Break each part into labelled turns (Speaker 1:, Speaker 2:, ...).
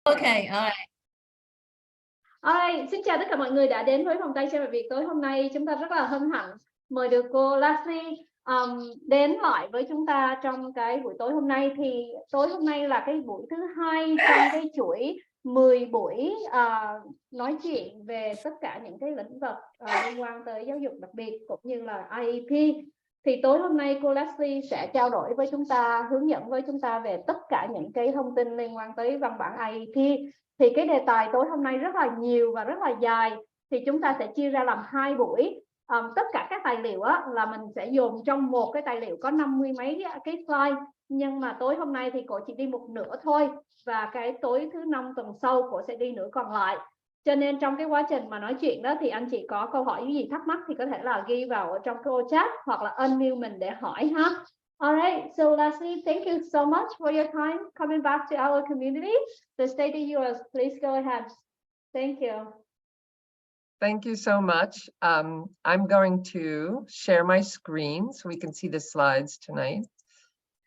Speaker 1: Okay, all right.
Speaker 2: Xin chào tất cả mọi người đã đến với phòng tay chơi Việt tối hôm nay. Chúng ta rất là hân hạnh mời được cô Lassie đến lại với chúng ta trong cái buổi tối hôm nay. Thì tối hôm nay là cái buổi thứ 2 trong cái chuỗi 10 buổi nói chuyện về tất cả những cái lĩnh vực liên quan tới giáo dục đặc biệt cũng như là IEP. Thì tối hôm nay cô Lassie sẽ trao đổi với chúng ta, hướng dẫn với chúng ta về tất cả những cái thông tin liên quan tới văn bản IEP. Thì cái đề tài tối hôm nay rất là nhiều và rất là dài, thì chúng ta sẽ chia ra làm 2 buổi. Tất cả các tài liệu là mình sẽ dồn trong một cái tài liệu có 50 mấy cái slide, nhưng mà tối hôm nay thì cô chỉ đi một nửa thôi, và cái tối thứ 5 tuần sau cô sẽ đi nửa còn lại. Cho nên trong cái quá trình mà nói chuyện đó thì anh chị có câu hỏi gì thắc mắc thì có thể là ghi vào trong câu chat hoặc là unmute mình để hỏi ha. All right, so Lassie, thank you so much for your time coming back to our community. The stage is yours. Please go ahead. Thank you.
Speaker 3: Thank you so much. I'm going to share my screen so we can see the slides tonight.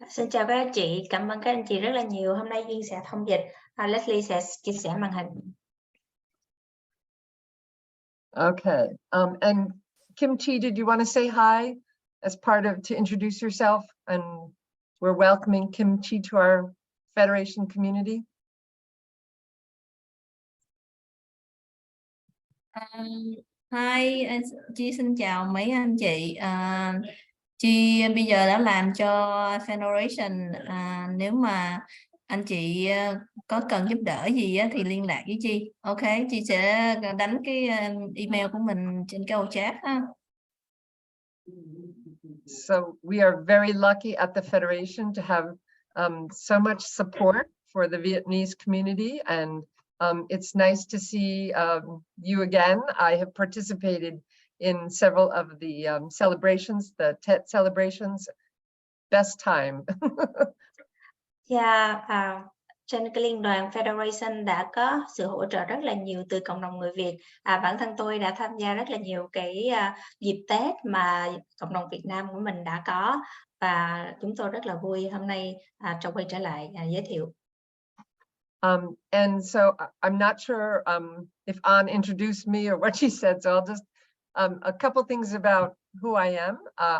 Speaker 4: Xin chào các anh chị, cảm ơn các anh chị rất là nhiều. Hôm nay Duyên sẽ thông dịch, Leslie sẽ chia sẻ màn hình.
Speaker 3: Okay, and Kim Chi, did you want to say hi as part of to introduce yourself? And we're welcoming Kim Chi to our Federation community.
Speaker 1: Hi, Chi xin chào mấy anh chị. Chi bây giờ đã làm cho Federation. Nếu mà anh chị có cần giúp đỡ gì thì liên lạc với Chi. Ok, Chi sẽ đánh cái email của mình trên câu chat ha.
Speaker 3: So we are very lucky at the Federation to have so much support for the Vietnamese community, and it's nice to see you again. I have participated in several of the celebrations, the TET celebrations. Best time.
Speaker 4: Trên cái liên đoàn Federation đã có sự hỗ trợ rất là nhiều từ cộng đồng người Việt. Bản thân tôi đã tham gia rất là nhiều cái dịp Tết mà cộng đồng Việt Nam của mình đã có, và chúng tôi rất là vui hôm nay trong quay trở lại giới thiệu.
Speaker 3: And so I'm not sure if An introduced me or what she said, so I'll just a couple things about who I am.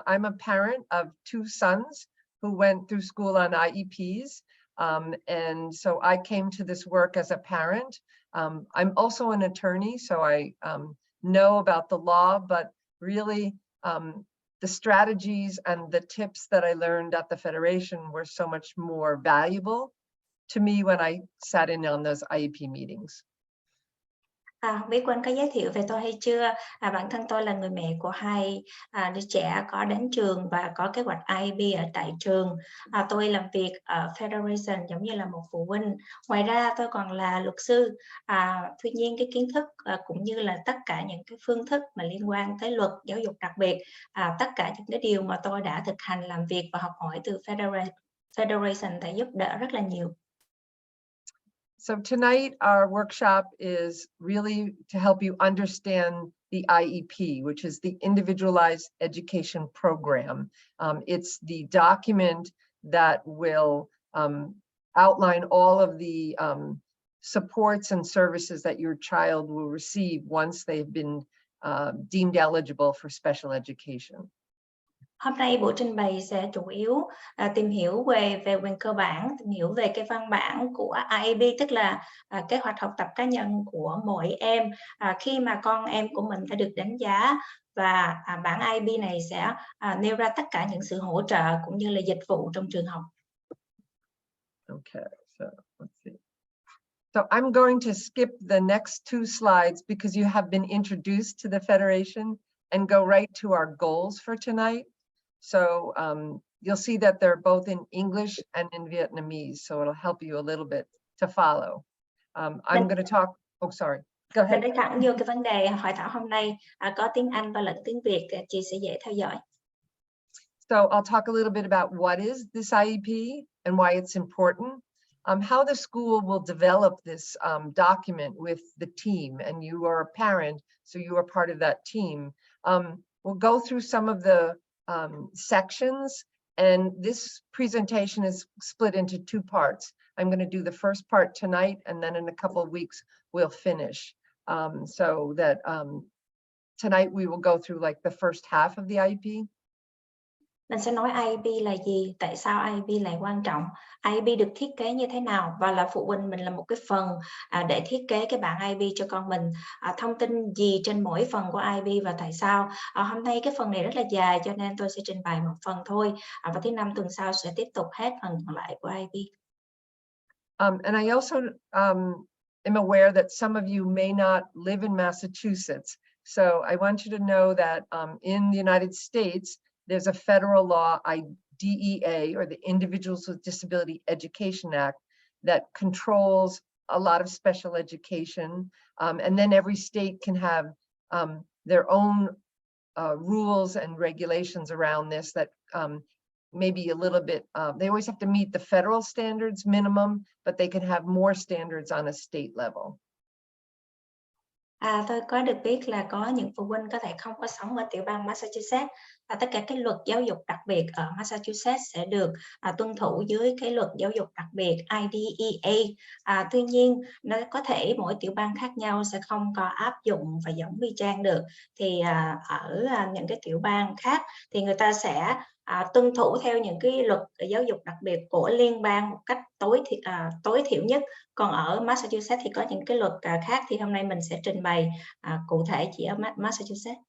Speaker 3: I'm a parent of 2 sons who went through school on IEPs. And so I came to this work as a parent. I'm also an attorney, so I know about the law, but really the strategies and the tips that I learned at the Federation were so much more valuable to me when I sat in on those IEP meetings.
Speaker 4: Không biết Quân có giới thiệu về tôi hay chưa? Bản thân tôi là người mẹ của 2 đứa trẻ có đến trường và có kế hoạch IEP ở tại trường. Tôi làm việc ở Federation giống như là một phụ huynh. Ngoài ra tôi còn là luật sư. Tuy nhiên cái kiến thức cũng như là tất cả những cái phương thức mà liên quan tới luật giáo dục đặc biệt, tất cả những cái điều mà tôi đã thực hành làm việc và học hỏi từ Federation đã giúp đỡ rất là nhiều.
Speaker 3: So tonight, our workshop is really to help you understand the IEP, which is the Individualized Education Program. It's the document that will outline all of the supports and services that your child will receive once they've been deemed eligible for special education.
Speaker 4: Hôm nay buổi trình bày sẽ chủ yếu tìm hiểu về quyền cơ bản, tìm hiểu về cái văn bản của IEP, tức là kế hoạch học tập cá nhân của mỗi em khi mà con em của mình đã được đánh giá, và bản IEP này sẽ nêu ra tất cả những sự hỗ trợ cũng như là dịch vụ trong trường học.
Speaker 3: Okay, so let's see. So I'm going to skip the next 2 slides because you have been introduced to the Federation, and go right to our goals for tonight. So you'll see that they're both in English and in Vietnamese, so it'll help you a little bit to follow. I'm going to talk, oh sorry, go ahead.
Speaker 4: Mình đi thẳng vô cái vấn đề hội thảo hôm nay, có tiếng Anh và lẫn tiếng Việt, chị sẽ dễ theo dõi.
Speaker 3: So I'll talk a little bit about what is this IEP and why it's important, how the school will develop this document with the team, and you are a parent, so you are part of that team. We'll go through some of the sections, and this presentation is split into 2 parts. I'm going to do the first part tonight, and then in a couple of weeks, we'll finish. So that tonight we will go through like the first half of the IEP.
Speaker 4: Mình sẽ nói IEP là gì, tại sao IEP lại quan trọng, IEP được thiết kế như thế nào, và là phụ huynh mình là một cái phần để thiết kế cái bản IEP cho con mình. Thông tin gì trên mỗi phần của IEP và tại sao. Hôm nay cái phần này rất là dài cho nên tôi sẽ trình bày một phần thôi, và thứ năm tuần sau sẽ tiếp tục hết phần còn lại của IEP.
Speaker 3: And I also am aware that some of you may not live in Massachusetts. So I want you to know that in the United States, there's a federal law, IDEA, or the Individuals with Disability Education Act, that controls a lot of special education. And then every state can have their own rules and regulations around this that maybe a little bit, they always have to meet the federal standards minimum, but they can have more standards on a state level.
Speaker 4: Tôi có được biết là có những phụ huynh có thể không có sống ở tiểu bang Massachusetts, và tất cả cái luật giáo dục đặc biệt ở Massachusetts sẽ được tuân thủ dưới cái luật giáo dục đặc biệt IDEA. Tuy nhiên, nó có thể mỗi tiểu bang khác nhau sẽ không có áp dụng và giống y chang được. Thì ở những cái tiểu bang khác thì người ta sẽ tuân thủ theo những cái luật giáo dục đặc biệt của liên bang một cách tối thiểu nhất. Còn ở Massachusetts thì có những cái luật khác, thì hôm nay mình sẽ trình bày cụ thể chỉ ở Massachusetts.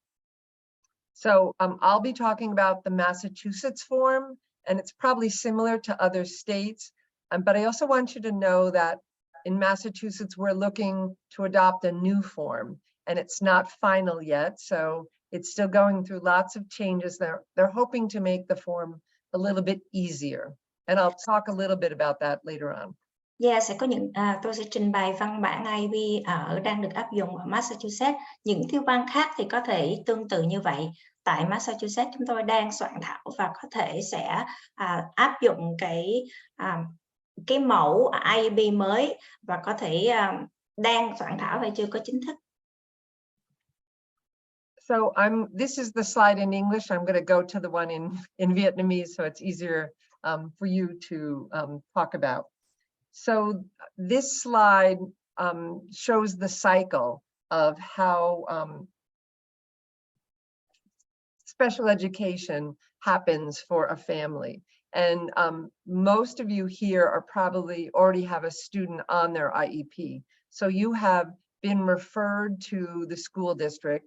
Speaker 3: So I'll be talking about the Massachusetts form, and it's probably similar to other states. But I also want you to know that in Massachusetts, we're looking to adopt a new form, and it's not final yet. So it's still going through lots of changes. They're hoping to make the form a little bit easier. And I'll talk a little bit about that later on.
Speaker 4: Sẽ có những tôi sẽ trình bày văn bản IEP đang được áp dụng ở Massachusetts. Những tiểu bang khác thì có thể tương tự như vậy. Tại Massachusetts chúng tôi đang soạn thảo và có thể sẽ áp dụng cái mẫu IEP mới, và có thể đang soạn thảo và chưa có chính thức.
Speaker 3: So this is the slide in English. I'm going to go to the one in Vietnamese, so it's easier for you to talk about. So this slide shows the cycle of how special education happens for a family. And most of you here are probably already have a student on their IEP. So you have been referred to the school district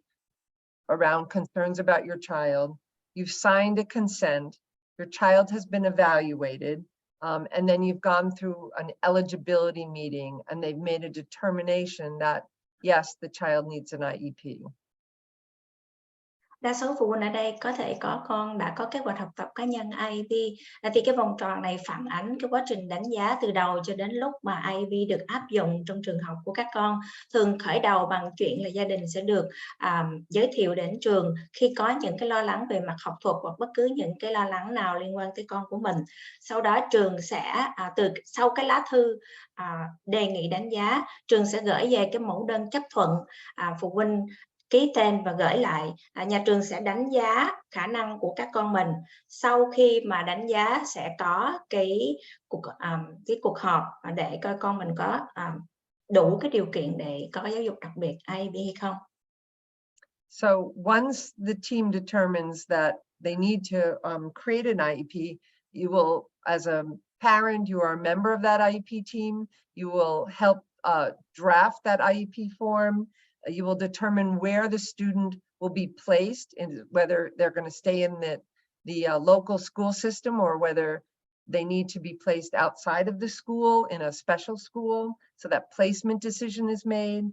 Speaker 3: around concerns about your child. You've signed a consent. Your child has been evaluated. And then you've gone through an eligibility meeting, and they've made a determination that, yes, the child needs an IEP.
Speaker 4: Đa số phụ huynh ở đây có thể có con đã có kế hoạch học tập cá nhân IEP, thì cái vòng tròn này phản ánh cái quá trình đánh giá từ đầu cho đến lúc mà IEP được áp dụng trong trường học của các con. Thường khởi đầu bằng chuyện là gia đình sẽ được giới thiệu đến trường khi có những cái lo lắng về mặt học thuật hoặc bất cứ những cái lo lắng nào liên quan tới con của mình. Sau đó trường sẽ sau cái lá thư đề nghị đánh giá, trường sẽ gửi về cái mẫu đơn chấp thuận, phụ huynh ký tên và gửi lại. Nhà trường sẽ đánh giá khả năng của các con mình. Sau khi mà đánh giá sẽ có cái cuộc họp để coi con mình có đủ cái điều kiện để có giáo dục đặc biệt IEP hay không.
Speaker 3: So once the team determines that they need to create an IEP, you will, as a parent, you are a member of that IEP team. You will help draft that IEP form. You will determine where the student will be placed, and whether they're going to stay in the local school system or whether they need to be placed outside of the school in a special school. So that placement decision is made.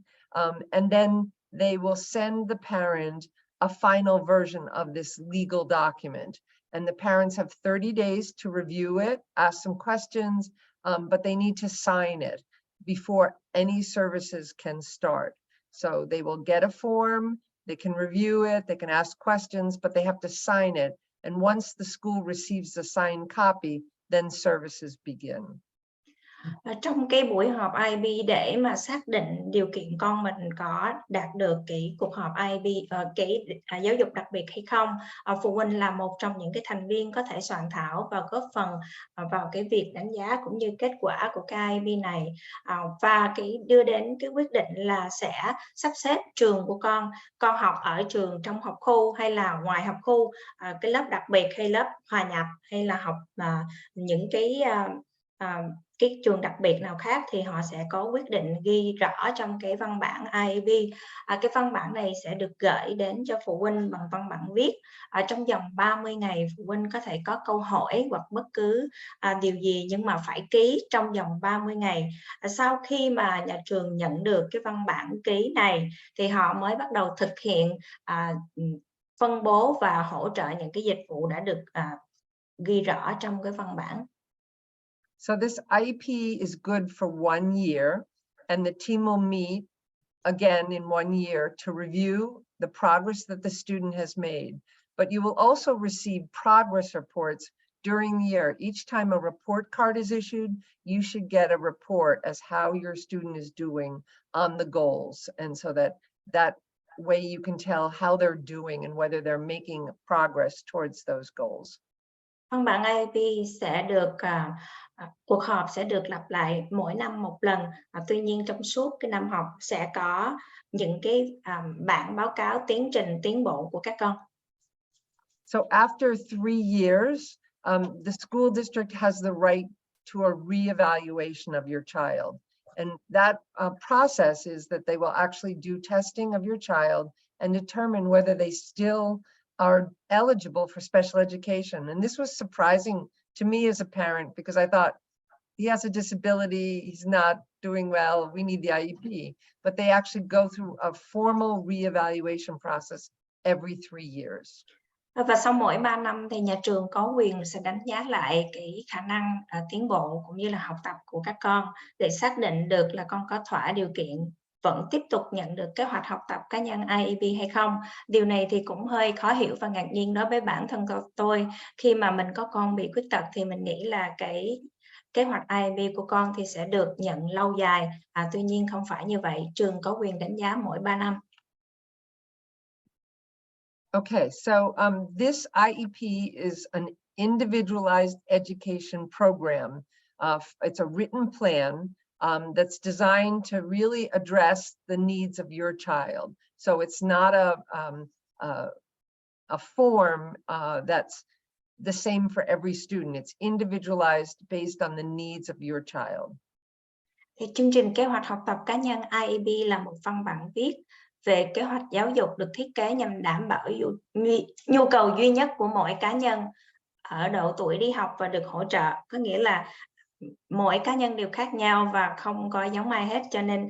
Speaker 3: And then they will send the parent a final version of this legal document. And the parents have 30 days to review it, ask some questions, but they need to sign it before any services can start. So they will get a form, they can review it, they can ask questions, but they have to sign it. And once the school receives the signed copy, then services begin.
Speaker 4: Trong cái buổi họp IEP để mà xác định điều kiện con mình có đạt được cái cuộc họp IEP, giáo dục đặc biệt hay không, phụ huynh là một trong những cái thành viên có thể soạn thảo và góp phần vào cái việc đánh giá cũng như kết quả của cái IEP này, và cái đưa đến cái quyết định là sẽ sắp xếp trường của con học ở trường trong học khu hay là ngoài học khu, cái lớp đặc biệt hay lớp hòa nhập hay là học những cái trường đặc biệt nào khác thì họ sẽ có quyết định ghi rõ trong cái văn bản IEP. Cái văn bản này sẽ được gửi đến cho phụ huynh bằng văn bản viết. Trong vòng 30 ngày phụ huynh có thể có câu hỏi hoặc bất cứ điều gì nhưng mà phải ký trong vòng 30 ngày. Sau khi mà nhà trường nhận được cái văn bản ký này thì họ mới bắt đầu thực hiện phân bố và hỗ trợ những cái dịch vụ đã được ghi rõ trong cái văn bản.
Speaker 3: So this IEP is good for 1 year, and the team will meet again in 1 year to review the progress that the student has made. But you will also receive progress reports during the year. Each time a report card is issued, you should get a report as how your student is doing on the goals. And so that way you can tell how they're doing and whether they're making progress towards those goals.
Speaker 4: Văn bản IEP sẽ được cuộc họp sẽ được lặp lại mỗi năm một lần. Tuy nhiên trong suốt cái năm học sẽ có những cái bản báo cáo tiến trình tiến bộ của các con.
Speaker 3: So after 3 years, the school district has the right to a reevaluation of your child. And that process is that they will actually do testing of your child and determine whether they still are eligible for special education. And this was surprising to me as a parent because I thought he has a disability, he's not doing well, we need the IEP. But they actually go through a formal reevaluation process every 3 years.
Speaker 4: Và sau mỗi 3 năm thì nhà trường có quyền sẽ đánh giá lại cái khả năng tiến bộ cũng như là học tập của các con để xác định được là con có thỏa điều kiện vẫn tiếp tục nhận được kế hoạch học tập cá nhân IEP hay không. Điều này thì cũng hơi khó hiểu và ngạc nhiên đối với bản thân tôi. Khi mà mình có con bị khuyết tật thì mình nghĩ là cái kế hoạch IEP của con thì sẽ được nhận lâu dài. Tuy nhiên không phải như vậy, trường có quyền đánh giá mỗi 3 năm.
Speaker 3: Okay, so this IEP is an individualized education program. It's a written plan that's designed to really address the needs of your child. So it's not a form that's the same for every student. It's individualized based on the needs of your child.
Speaker 4: Thì chương trình kế hoạch học tập cá nhân IEP là một văn bản viết về kế hoạch giáo dục được thiết kế nhằm đảm bảo nhu cầu duy nhất của mỗi cá nhân ở độ tuổi đi học và được hỗ trợ. Có nghĩa là mỗi cá nhân đều khác nhau và không có giống ai hết, cho nên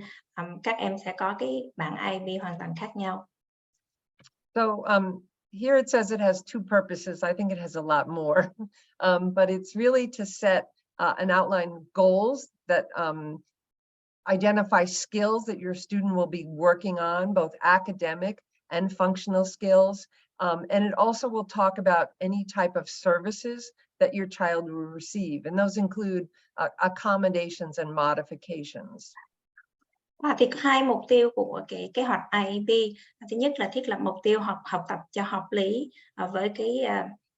Speaker 4: các em sẽ có cái bản IEP hoàn toàn khác nhau.
Speaker 3: So here it says it has 2 purposes. I think it has a lot more, but it's really to set and outline goals that identify skills that your student will be working on, both academic and functional skills. And it also will talk about any type of services that your child will receive. And those include accommodations and modifications.
Speaker 4: Thì có 2 mục tiêu của cái kế hoạch IEP. Thứ nhất là thiết lập mục tiêu học tập cho hợp lý với cái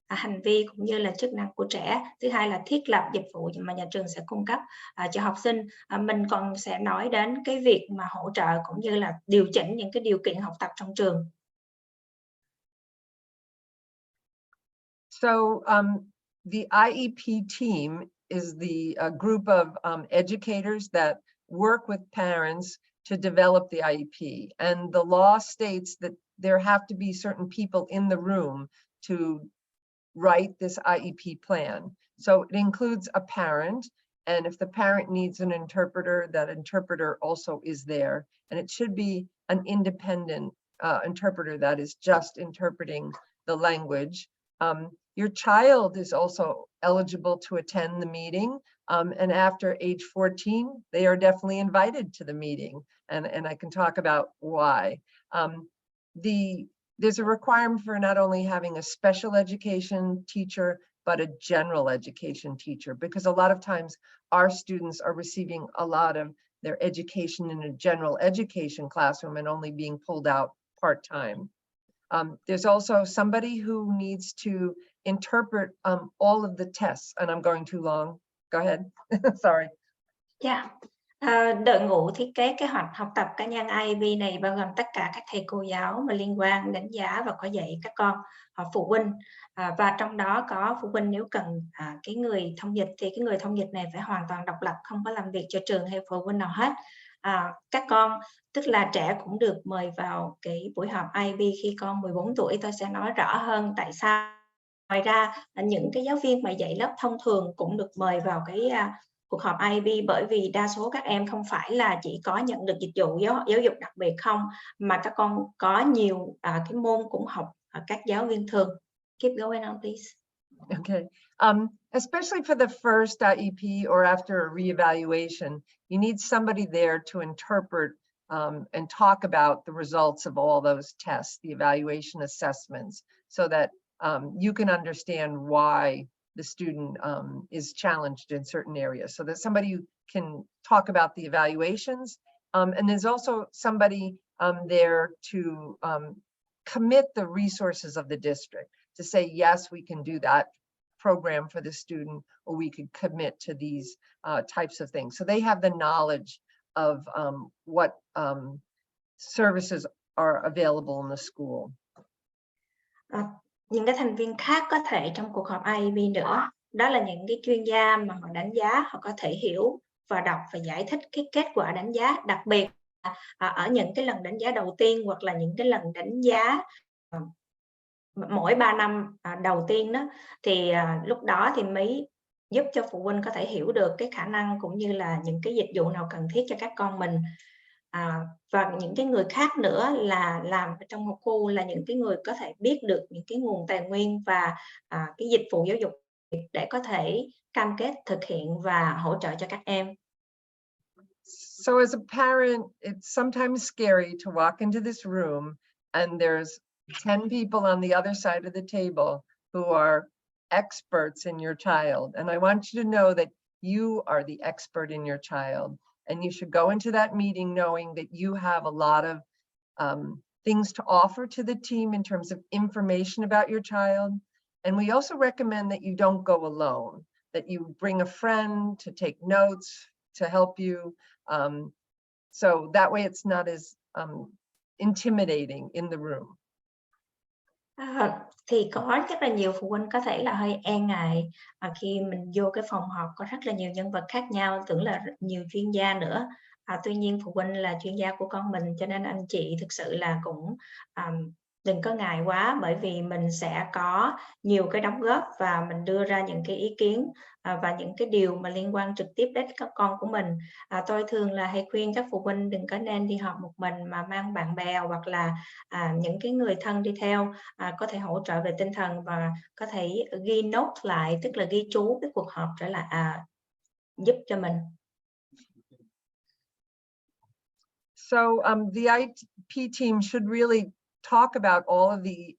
Speaker 4: hành vi cũng như là chức năng của trẻ. Thứ hai là thiết lập dịch vụ mà nhà trường sẽ cung cấp cho học sinh. Mình còn sẽ nói đến cái việc mà hỗ trợ cũng như là điều chỉnh những cái điều kiện học tập trong trường.
Speaker 3: So the IEP team is the group of educators that work with parents to develop the IEP. And the law states that there have to be certain people in the room to write this IEP plan. So it includes a parent, and if the parent needs an interpreter, that interpreter also is there. And it should be an independent interpreter that is just interpreting the language. Your child is also eligible to attend the meeting, and after age 14, they are definitely invited to the meeting, and I can talk about why. There's a requirement for not only having a special education teacher, but a general education teacher, because a lot of times our students are receiving a lot of their education in a general education classroom and only being pulled out part-time. There's also somebody who needs to interpret all of the tests, and I'm going too long. Go ahead. Sorry.
Speaker 4: Yeah. Đội ngũ thiết kế kế hoạch học tập cá nhân IEP này bao gồm tất cả các thầy cô giáo mà liên quan đánh giá và có dạy các con, phụ huynh, và trong đó có phụ huynh. Nếu cần cái người thông dịch thì cái người thông dịch này phải hoàn toàn độc lập, không có làm việc cho trường hay phụ huynh nào hết. Các con, tức là trẻ, cũng được mời vào cái buổi họp IEP khi con 14 tuổi. Tôi sẽ nói rõ hơn tại sao. Ngoài ra, những cái giáo viên mà dạy lớp thông thường cũng được mời vào cái cuộc họp IEP, bởi vì đa số các em không phải là chỉ có nhận được dịch vụ giáo dục đặc biệt không, mà các con có nhiều cái môn cũng học các giáo viên thường. Keep going on, please.
Speaker 3: Okay. Especially for the first IEP or after a reevaluation, you need somebody there to interpret and talk about the results of all those tests, the evaluation assessments, so that you can understand why the student is challenged in certain areas, so that somebody who can talk about the evaluations. And there's also somebody there to commit the resources of the district, to say, yes, we can do that program for the student, or we could commit to these types of things. So they have the knowledge of what services are available in the school.
Speaker 4: Những cái thành viên khác có thể trong cuộc họp IEP nữa, đó là những cái chuyên gia mà họ đánh giá, họ có thể hiểu và đọc và giải thích cái kết quả đánh giá, đặc biệt ở những cái lần đánh giá đầu tiên hoặc là những cái lần đánh giá mỗi 3 năm đầu tiên đó, thì lúc đó thì mới giúp cho phụ huynh có thể hiểu được cái khả năng cũng như là những cái dịch vụ nào cần thiết cho các con mình. Và những cái người khác nữa là làm trong một khu, là những cái người có thể biết được những cái nguồn tài nguyên và cái dịch vụ giáo dục để có thể cam kết thực hiện và hỗ trợ cho các em.
Speaker 3: So as a parent, it's sometimes scary to walk into this room and there's 10 people on the other side of the table who are experts in your child. And I want you to know that you are the expert in your child. And you should go into that meeting knowing that you have a lot of things to offer to the team in terms of information about your child. And we also recommend that you don't go alone, that you bring a friend to take notes, to help you. So that way it's not as intimidating in the room.
Speaker 4: Thì có rất là nhiều phụ huynh có thể là hơi e ngại khi mình vô cái phòng họp có rất là nhiều nhân vật khác nhau, tưởng là nhiều chuyên gia nữa. Tuy nhiên phụ huynh là chuyên gia của con mình, cho nên anh chị thực sự là cũng đừng có ngại quá, bởi vì mình sẽ có nhiều cái đóng góp và mình đưa ra những cái ý kiến và những cái điều mà liên quan trực tiếp đến các con của mình. Tôi thường là hay khuyên các phụ huynh đừng có nên đi họp một mình, mà mang bạn bè hoặc là những cái người thân đi theo, có thể hỗ trợ về tinh thần và có thể ghi note lại, tức là ghi chú cái cuộc họp trở lại, giúp cho mình.
Speaker 3: So the IEP team should really talk about all of the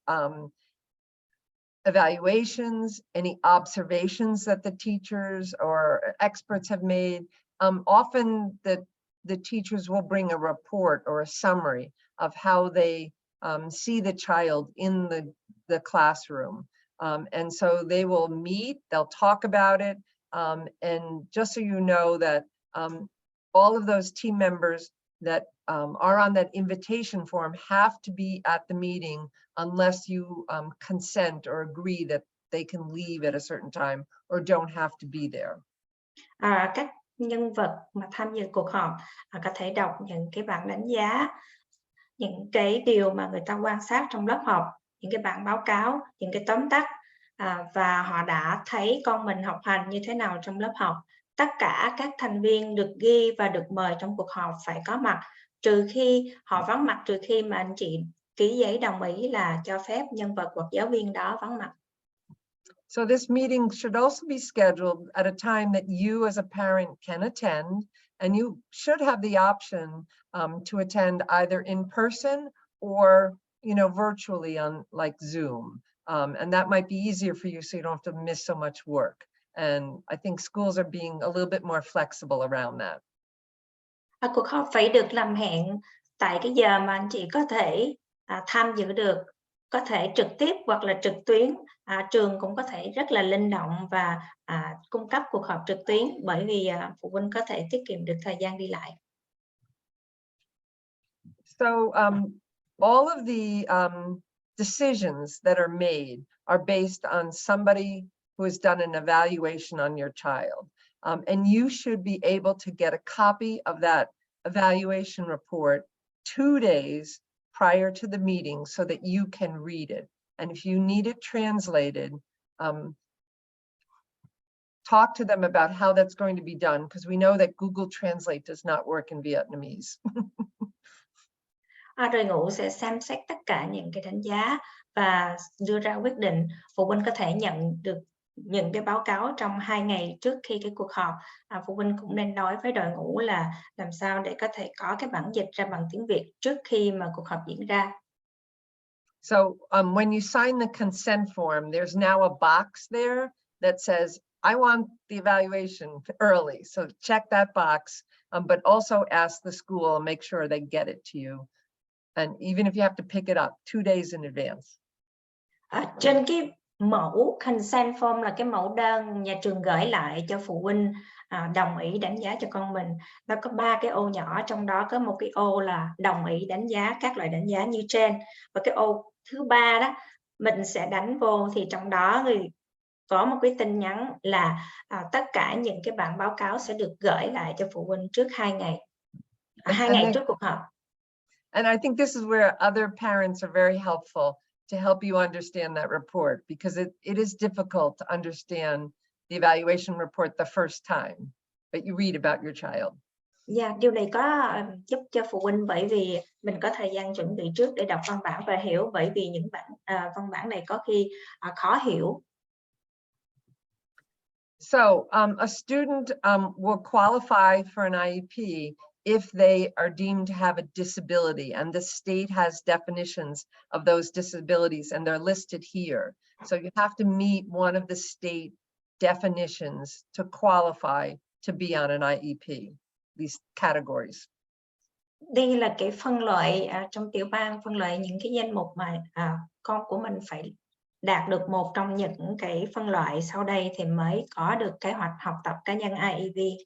Speaker 3: evaluations, any observations that the teachers or experts have made. Often the teachers will bring a report or a summary of how they see the child in the classroom. And so they will meet, they'll talk about it. And just so you know that all of those team members that are on that invitation form have to be at the meeting unless you consent or agree that they can leave at a certain time or don't have to be there.
Speaker 4: Các nhân vật mà tham dự cuộc họp có thể đọc những cái bảng đánh giá, những cái điều mà người ta quan sát trong lớp học, những cái bảng báo cáo, những cái tóm tắt, và họ đã thấy con mình học hành như thế nào trong lớp học. Tất cả các thành viên được ghi và được mời trong cuộc họp phải có mặt, trừ khi họ vắng mặt, trừ khi mà anh chị ký giấy đồng ý là cho phép nhân vật hoặc giáo viên đó vắng mặt.
Speaker 3: So this meeting should also be scheduled at a time that you as a parent can attend, and you should have the option to attend either in person or virtually on like Zoom. And that might be easier for you so you don't have to miss so much work. And I think schools are being a little bit more flexible around that.
Speaker 4: Cuộc họp phải được làm hẹn tại cái giờ mà anh chị có thể tham dự được, có thể trực tiếp hoặc là trực tuyến. Trường cũng có thể rất là linh động và cung cấp cuộc họp trực tuyến bởi vì phụ huynh có thể tiết kiệm được thời gian đi lại.
Speaker 3: So all of the decisions that are made are based on somebody who has done an evaluation on your child. And you should be able to get a copy of that evaluation report 2 days prior to the meeting so that you can read it. And if you need it translated, talk to them about how that's going to be done, because we know that Google Translate does not work in Vietnamese.
Speaker 4: Đội ngũ sẽ xem xét tất cả những cái đánh giá và đưa ra quyết định. Phụ huynh có thể nhận được những cái báo cáo trong 2 ngày trước khi cái cuộc họp. Phụ huynh cũng nên nói với đội ngũ là làm sao để có thể có cái bản dịch ra bằng tiếng Việt trước khi mà cuộc họp diễn ra.
Speaker 3: So when you sign the consent form, there's now a box there that says, I want the evaluation early. So check that box, but also ask the school and make sure they get it to you. And even if you have to pick it up 2 days in advance.
Speaker 4: Trên cái mẫu consent form là cái mẫu đơn nhà trường gửi lại cho phụ huynh đồng ý đánh giá cho con mình. Nó có 3 cái ô nhỏ, trong đó có một cái ô là đồng ý đánh giá các loại đánh giá như trên. Và cái ô thứ 3 đó mình sẽ đánh vô thì trong đó có một cái tin nhắn là tất cả những cái bản báo cáo sẽ được gửi lại cho phụ huynh trước 2 ngày. 2 ngày trước cuộc họp.
Speaker 3: And I think this is where other parents are very helpful to help you understand that report, because it is difficult to understand the evaluation report the first time, but you read about your child.
Speaker 4: Điều này có giúp cho phụ huynh bởi vì mình có thời gian chuẩn bị trước để đọc văn bản và hiểu, bởi vì những văn bản này có khi khó hiểu.
Speaker 3: So a student will qualify for an IEP if they are deemed to have a disability, and the state has definitions of those disabilities and they're listed here. So you have to meet one of the state definitions to qualify to be on an IEP, these categories.
Speaker 4: Đây là cái phân loại trong tiểu bang, phân loại những cái danh mục mà con của mình phải đạt được một trong những cái phân loại sau đây thì mới có được kế hoạch học tập cá nhân IEP.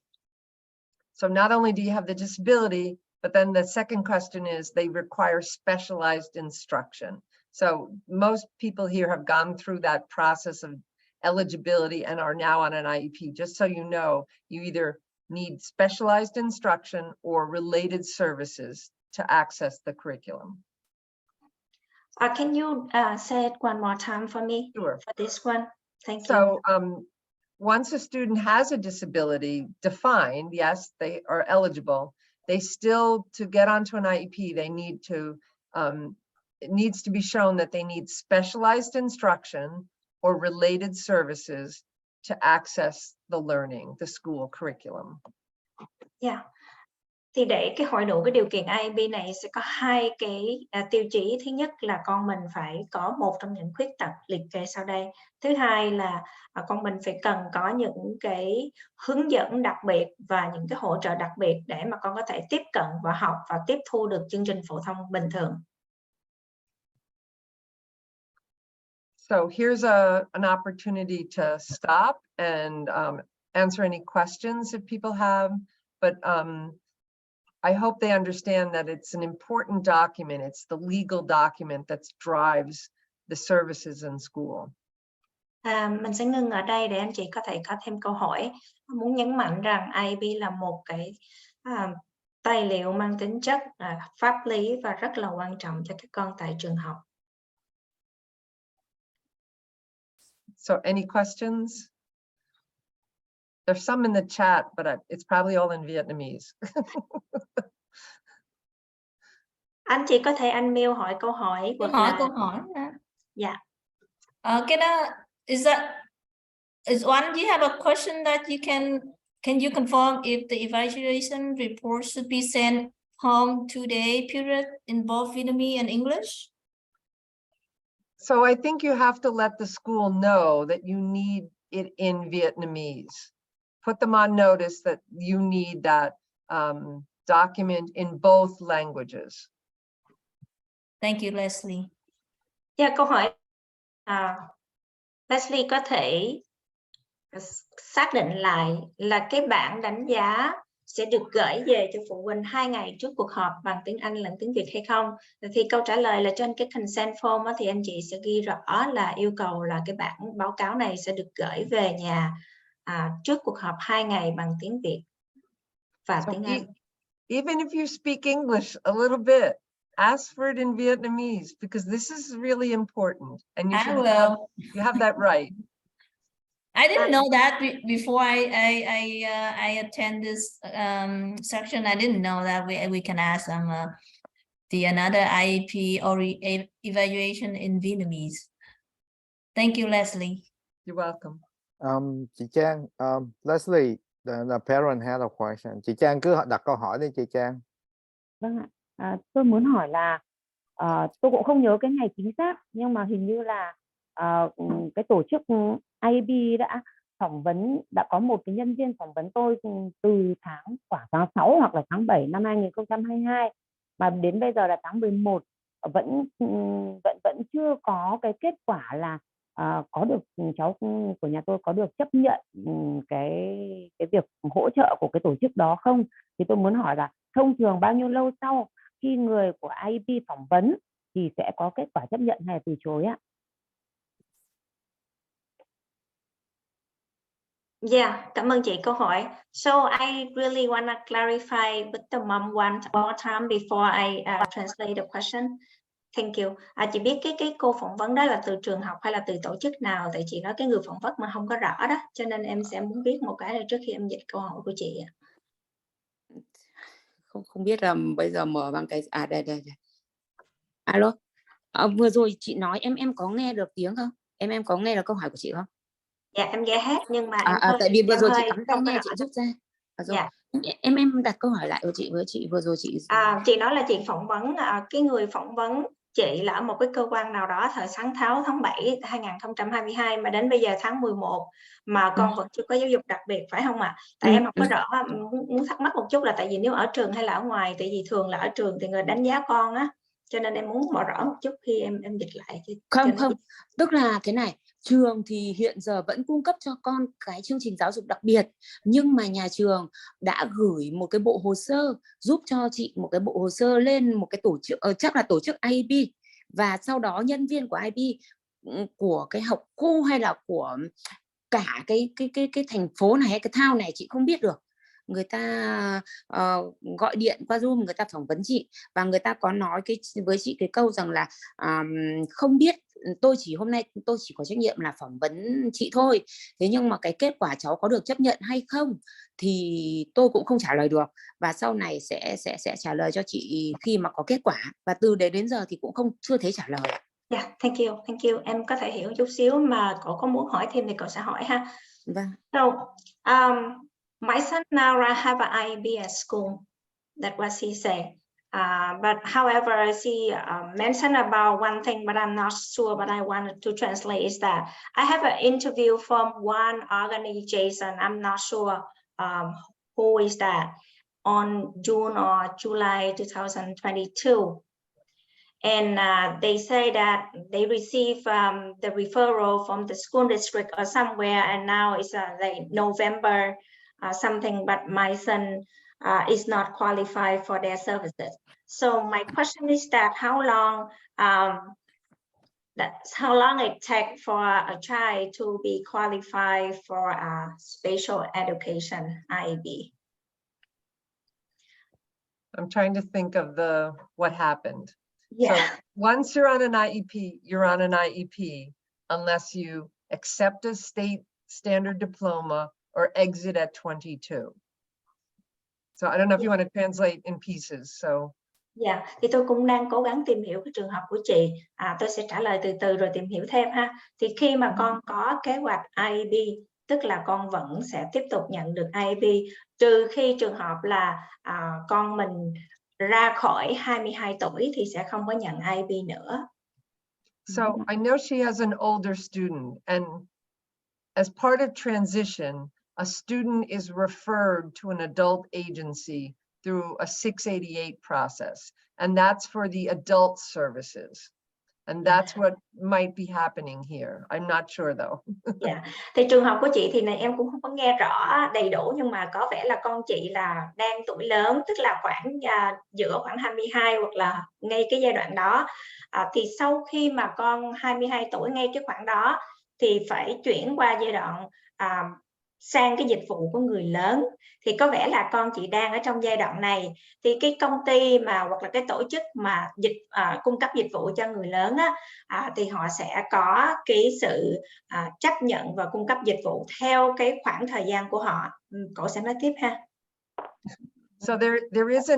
Speaker 3: So not only do you have the disability, but then the second question is they require specialized instruction. So most people here have gone through that process of eligibility and are now on an IEP. Just so you know, you either need specialized instruction or related services to access the curriculum.
Speaker 4: Can you say it one more time for me?
Speaker 3: Sure.
Speaker 4: For this one? Thank you.
Speaker 3: So once a student has a disability defined, yes, they are eligible. They still, to get onto an IEP, they need to, it needs to be shown that they need specialized instruction or related services to access the learning, the school curriculum.
Speaker 4: Thì để cái hội đủ cái điều kiện IEP này sẽ có 2 cái tiêu chí. Thứ nhất là con mình phải có một trong những khuyết tật liệt kê sau đây. Thứ hai là con mình phải cần có những cái hướng dẫn đặc biệt và những cái hỗ trợ đặc biệt để mà con có thể tiếp cận và học và tiếp thu được chương trình phổ thông bình thường.
Speaker 3: So here's an opportunity to stop and answer any questions if people have, but I hope they understand that it's an important document. It's the legal document that drives the services in school.
Speaker 4: Mình sẽ ngưng ở đây để anh chị có thể có thêm câu hỏi. Muốn nhấn mạnh rằng IEP là một cái tài liệu mang tính chất pháp lý và rất là quan trọng cho các con tại trường học.
Speaker 3: So any questions? There's some in the chat, but it's probably all in Vietnamese.
Speaker 4: Anh chị có thể unmute hỏi câu hỏi.
Speaker 1: Câu hỏi.
Speaker 4: Dạ.
Speaker 1: Cái đó is one you have a question that you can you confirm if the evaluation report should be sent home 2-day period in both Vietnamese and English?
Speaker 3: So I think you have to let the school know that you need it in Vietnamese. Put them on notice that you need that document in both languages.
Speaker 1: Thank you, Leslie.
Speaker 4: Dạ, câu hỏi Leslie có thể xác định lại là cái bảng đánh giá sẽ được gửi về cho phụ huynh 2 ngày trước cuộc họp bằng tiếng Anh lẫn tiếng Việt hay không? Thì câu trả lời là trên cái consent form thì anh chị sẽ ghi rõ là yêu cầu là cái bản báo cáo này sẽ được gửi về nhà trước cuộc họp 2 ngày bằng tiếng Việt và tiếng Anh.
Speaker 3: Even if you speak English a little bit, ask for it in Vietnamese, because this is really important, and you should have that right.
Speaker 1: I didn't know that before I attend this section. I didn't know that we can ask them another IEP or evaluation in Vietnamese. Thank you, Leslie.
Speaker 3: You're welcome.
Speaker 5: Chị Trang, Leslie, the parent had a question. Chị Trang cứ đặt câu hỏi đi chị Trang.
Speaker 6: Vâng ạ. Tôi muốn hỏi là tôi cũng không nhớ cái ngày chính xác, nhưng mà hình như là cái tổ chức IEP đã phỏng vấn, đã có một cái nhân viên phỏng vấn tôi từ khoảng tháng 6 hoặc là tháng 7 năm 2022 mà đến bây giờ là tháng 11 vẫn chưa có cái kết quả là có được cháu của nhà tôi có được chấp nhận cái việc hỗ trợ của cái tổ chức đó không. Thì tôi muốn hỏi là thông thường bao nhiêu lâu sau khi người của IEP phỏng vấn thì sẽ có kết quả chấp nhận hay là từ chối ạ?
Speaker 4: Yeah, cảm ơn chị câu hỏi. So I really want to clarify with the mom one more time before I translate the question. Thank you. Chị biết cái cô phỏng vấn đó là từ trường học hay là từ tổ chức nào? Tại chị nói cái người phỏng vấn mà không có rõ đó, cho nên em sẽ muốn biết một cái này trước khi em dịch câu hỏi của chị.
Speaker 7: Không biết là bây giờ mở bằng cái đây. Alo. Vừa rồi chị nói em có nghe được tiếng không? Em có nghe được câu hỏi của chị không?
Speaker 4: Dạ em nghe hết nhưng mà
Speaker 7: tại vì vừa rồi chị cắm tai nghe chị rút ra.
Speaker 4: Dạ.
Speaker 7: Em đặt câu hỏi lại với chị vừa rồi chị.
Speaker 4: Chị nói là chị phỏng vấn cái người phỏng vấn chị là ở một cái cơ quan nào đó thời tháng 7 2022 mà đến bây giờ tháng 11 mà con vẫn chưa có giáo dục đặc biệt phải không ạ? Tại em không có rõ, muốn thắc mắc một chút là tại vì nếu ở trường hay là ở ngoài, tại vì thường là ở trường thì người đánh giá con á, cho nên em muốn bỏ rõ một chút khi em dịch lại.
Speaker 7: Không, tức là thế này, trường thì hiện giờ vẫn cung cấp cho con cái chương trình giáo dục đặc biệt, nhưng mà nhà trường đã gửi một cái bộ hồ sơ, giúp cho chị một cái bộ hồ sơ lên một cái tổ chức, chắc là tổ chức IEP, và sau đó nhân viên của IEP của cái học khu hay là của cả cái thành phố này hay cái town này chị không biết được, người ta gọi điện qua Zoom, người ta phỏng vấn chị và người ta có nói với chị cái câu rằng là không biết, hôm nay tôi chỉ có trách nhiệm là phỏng vấn chị thôi, thế nhưng mà cái kết quả cháu có được chấp nhận hay không thì tôi cũng không trả lời được, và sau này sẽ trả lời cho chị khi mà có kết quả, và từ đấy đến giờ thì cũng chưa thấy trả lời.
Speaker 4: Yeah, thank you. Em có thể hiểu chút xíu mà cậu có muốn hỏi thêm thì cậu sẽ hỏi ha.
Speaker 7: Vâng.
Speaker 4: So, my son now have an IEP at school. That was he said. But however, she mentioned about one thing, but I'm not sure. But I wanted to translate is that I have an interview from one organization. I'm not sure who is that on June or July 2022. And they say that they receive the referral from the school district or somewhere, and now it's like November something, but my son is not qualified for their services. So my question is that how long it takes for a child to be qualified for a special education IEP?
Speaker 3: I'm trying to think of what happened.
Speaker 4: Yeah.
Speaker 3: So once you're on an IEP, you're on an IEP unless you accept a state standard diploma or exit at 22. So I don't know if you want to translate in pieces. So
Speaker 4: Dạ, thì tôi cũng đang cố gắng tìm hiểu cái trường hợp của chị. Tôi sẽ trả lời từ từ rồi tìm hiểu thêm ha. Thì khi mà con có kế hoạch IEP, tức là con vẫn sẽ tiếp tục nhận được IEP, trừ khi trường hợp là con mình ra khỏi 22 tuổi thì sẽ không có nhận IEP nữa.
Speaker 3: So I know she has an older student, and as part of transition, a student is referred to an adult agency through a 688 process, and that's for the adult services. And that's what might be happening here. I'm not sure though.
Speaker 4: Dạ. Thì trường hợp của chị thì này em cũng không có nghe rõ đầy đủ, nhưng mà có vẻ là con chị là đang tuổi lớn, tức là khoảng giữa khoảng 22 hoặc là ngay cái giai đoạn đó. Thì sau khi mà con 22 tuổi ngay cái khoảng đó thì phải chuyển qua giai đoạn sang cái dịch vụ của người lớn. Thì có vẻ là con chị đang ở trong giai đoạn này. Thì cái công ty mà hoặc là cái tổ chức mà cung cấp dịch vụ cho người lớn á, thì họ sẽ có cái sự chấp nhận và cung cấp dịch vụ theo cái khoảng thời gian của họ. Cậu sẽ nói tiếp ha.
Speaker 3: So there is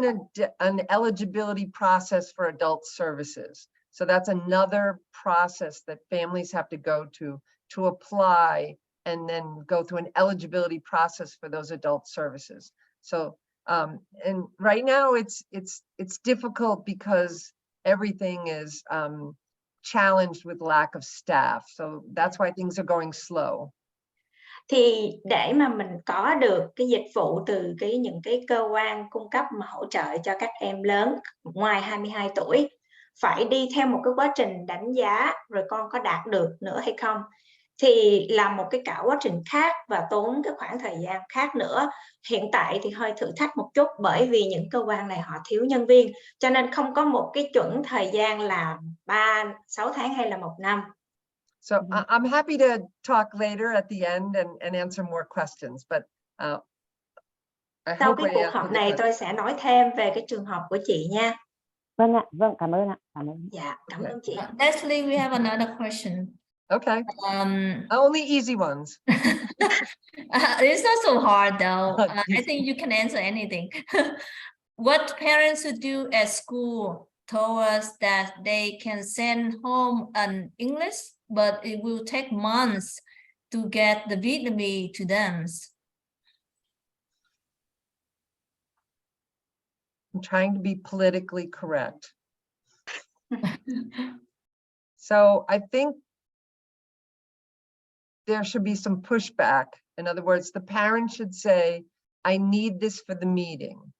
Speaker 3: an eligibility process for adult services. So that's another process that families have to go to apply and then go through an eligibility process for those adult services. So and right now it's difficult because everything is challenged with lack of staff. So that's why things are going slow.
Speaker 4: Thì để mà mình có được cái dịch vụ từ những cái cơ quan cung cấp mà hỗ trợ cho các em lớn ngoài 22 tuổi, phải đi theo một cái quá trình đánh giá rồi con có đạt được nữa hay không, thì là một cái cả quá trình khác và tốn cái khoảng thời gian khác nữa. Hiện tại thì hơi thử thách một chút bởi vì những cơ quan này họ thiếu nhân viên, cho nên không có một cái chuẩn thời gian là 3-6 tháng hay là 1 năm.
Speaker 3: So I'm happy to talk later at the end and answer more questions, but I
Speaker 4: Sau
Speaker 3: hope
Speaker 4: cái
Speaker 3: I
Speaker 4: cuộc
Speaker 3: answered
Speaker 4: họp
Speaker 3: the
Speaker 4: này
Speaker 3: question.
Speaker 4: tôi sẽ nói thêm về cái trường hợp của chị nha.
Speaker 6: Vâng ạ, vâng, cảm ơn ạ. Cảm ơn.
Speaker 4: Dạ, cảm ơn chị.
Speaker 1: Leslie, we have another question.
Speaker 3: Okay, only easy ones.
Speaker 1: It's not so hard though. I think you can answer anything. What parents should do at school told us that they can send home an English, but it will take months to get the Vietnamese to them.
Speaker 3: I'm trying to be politically correct. So I think there should be some pushback. In other words, the parent should say, I need this for the meeting.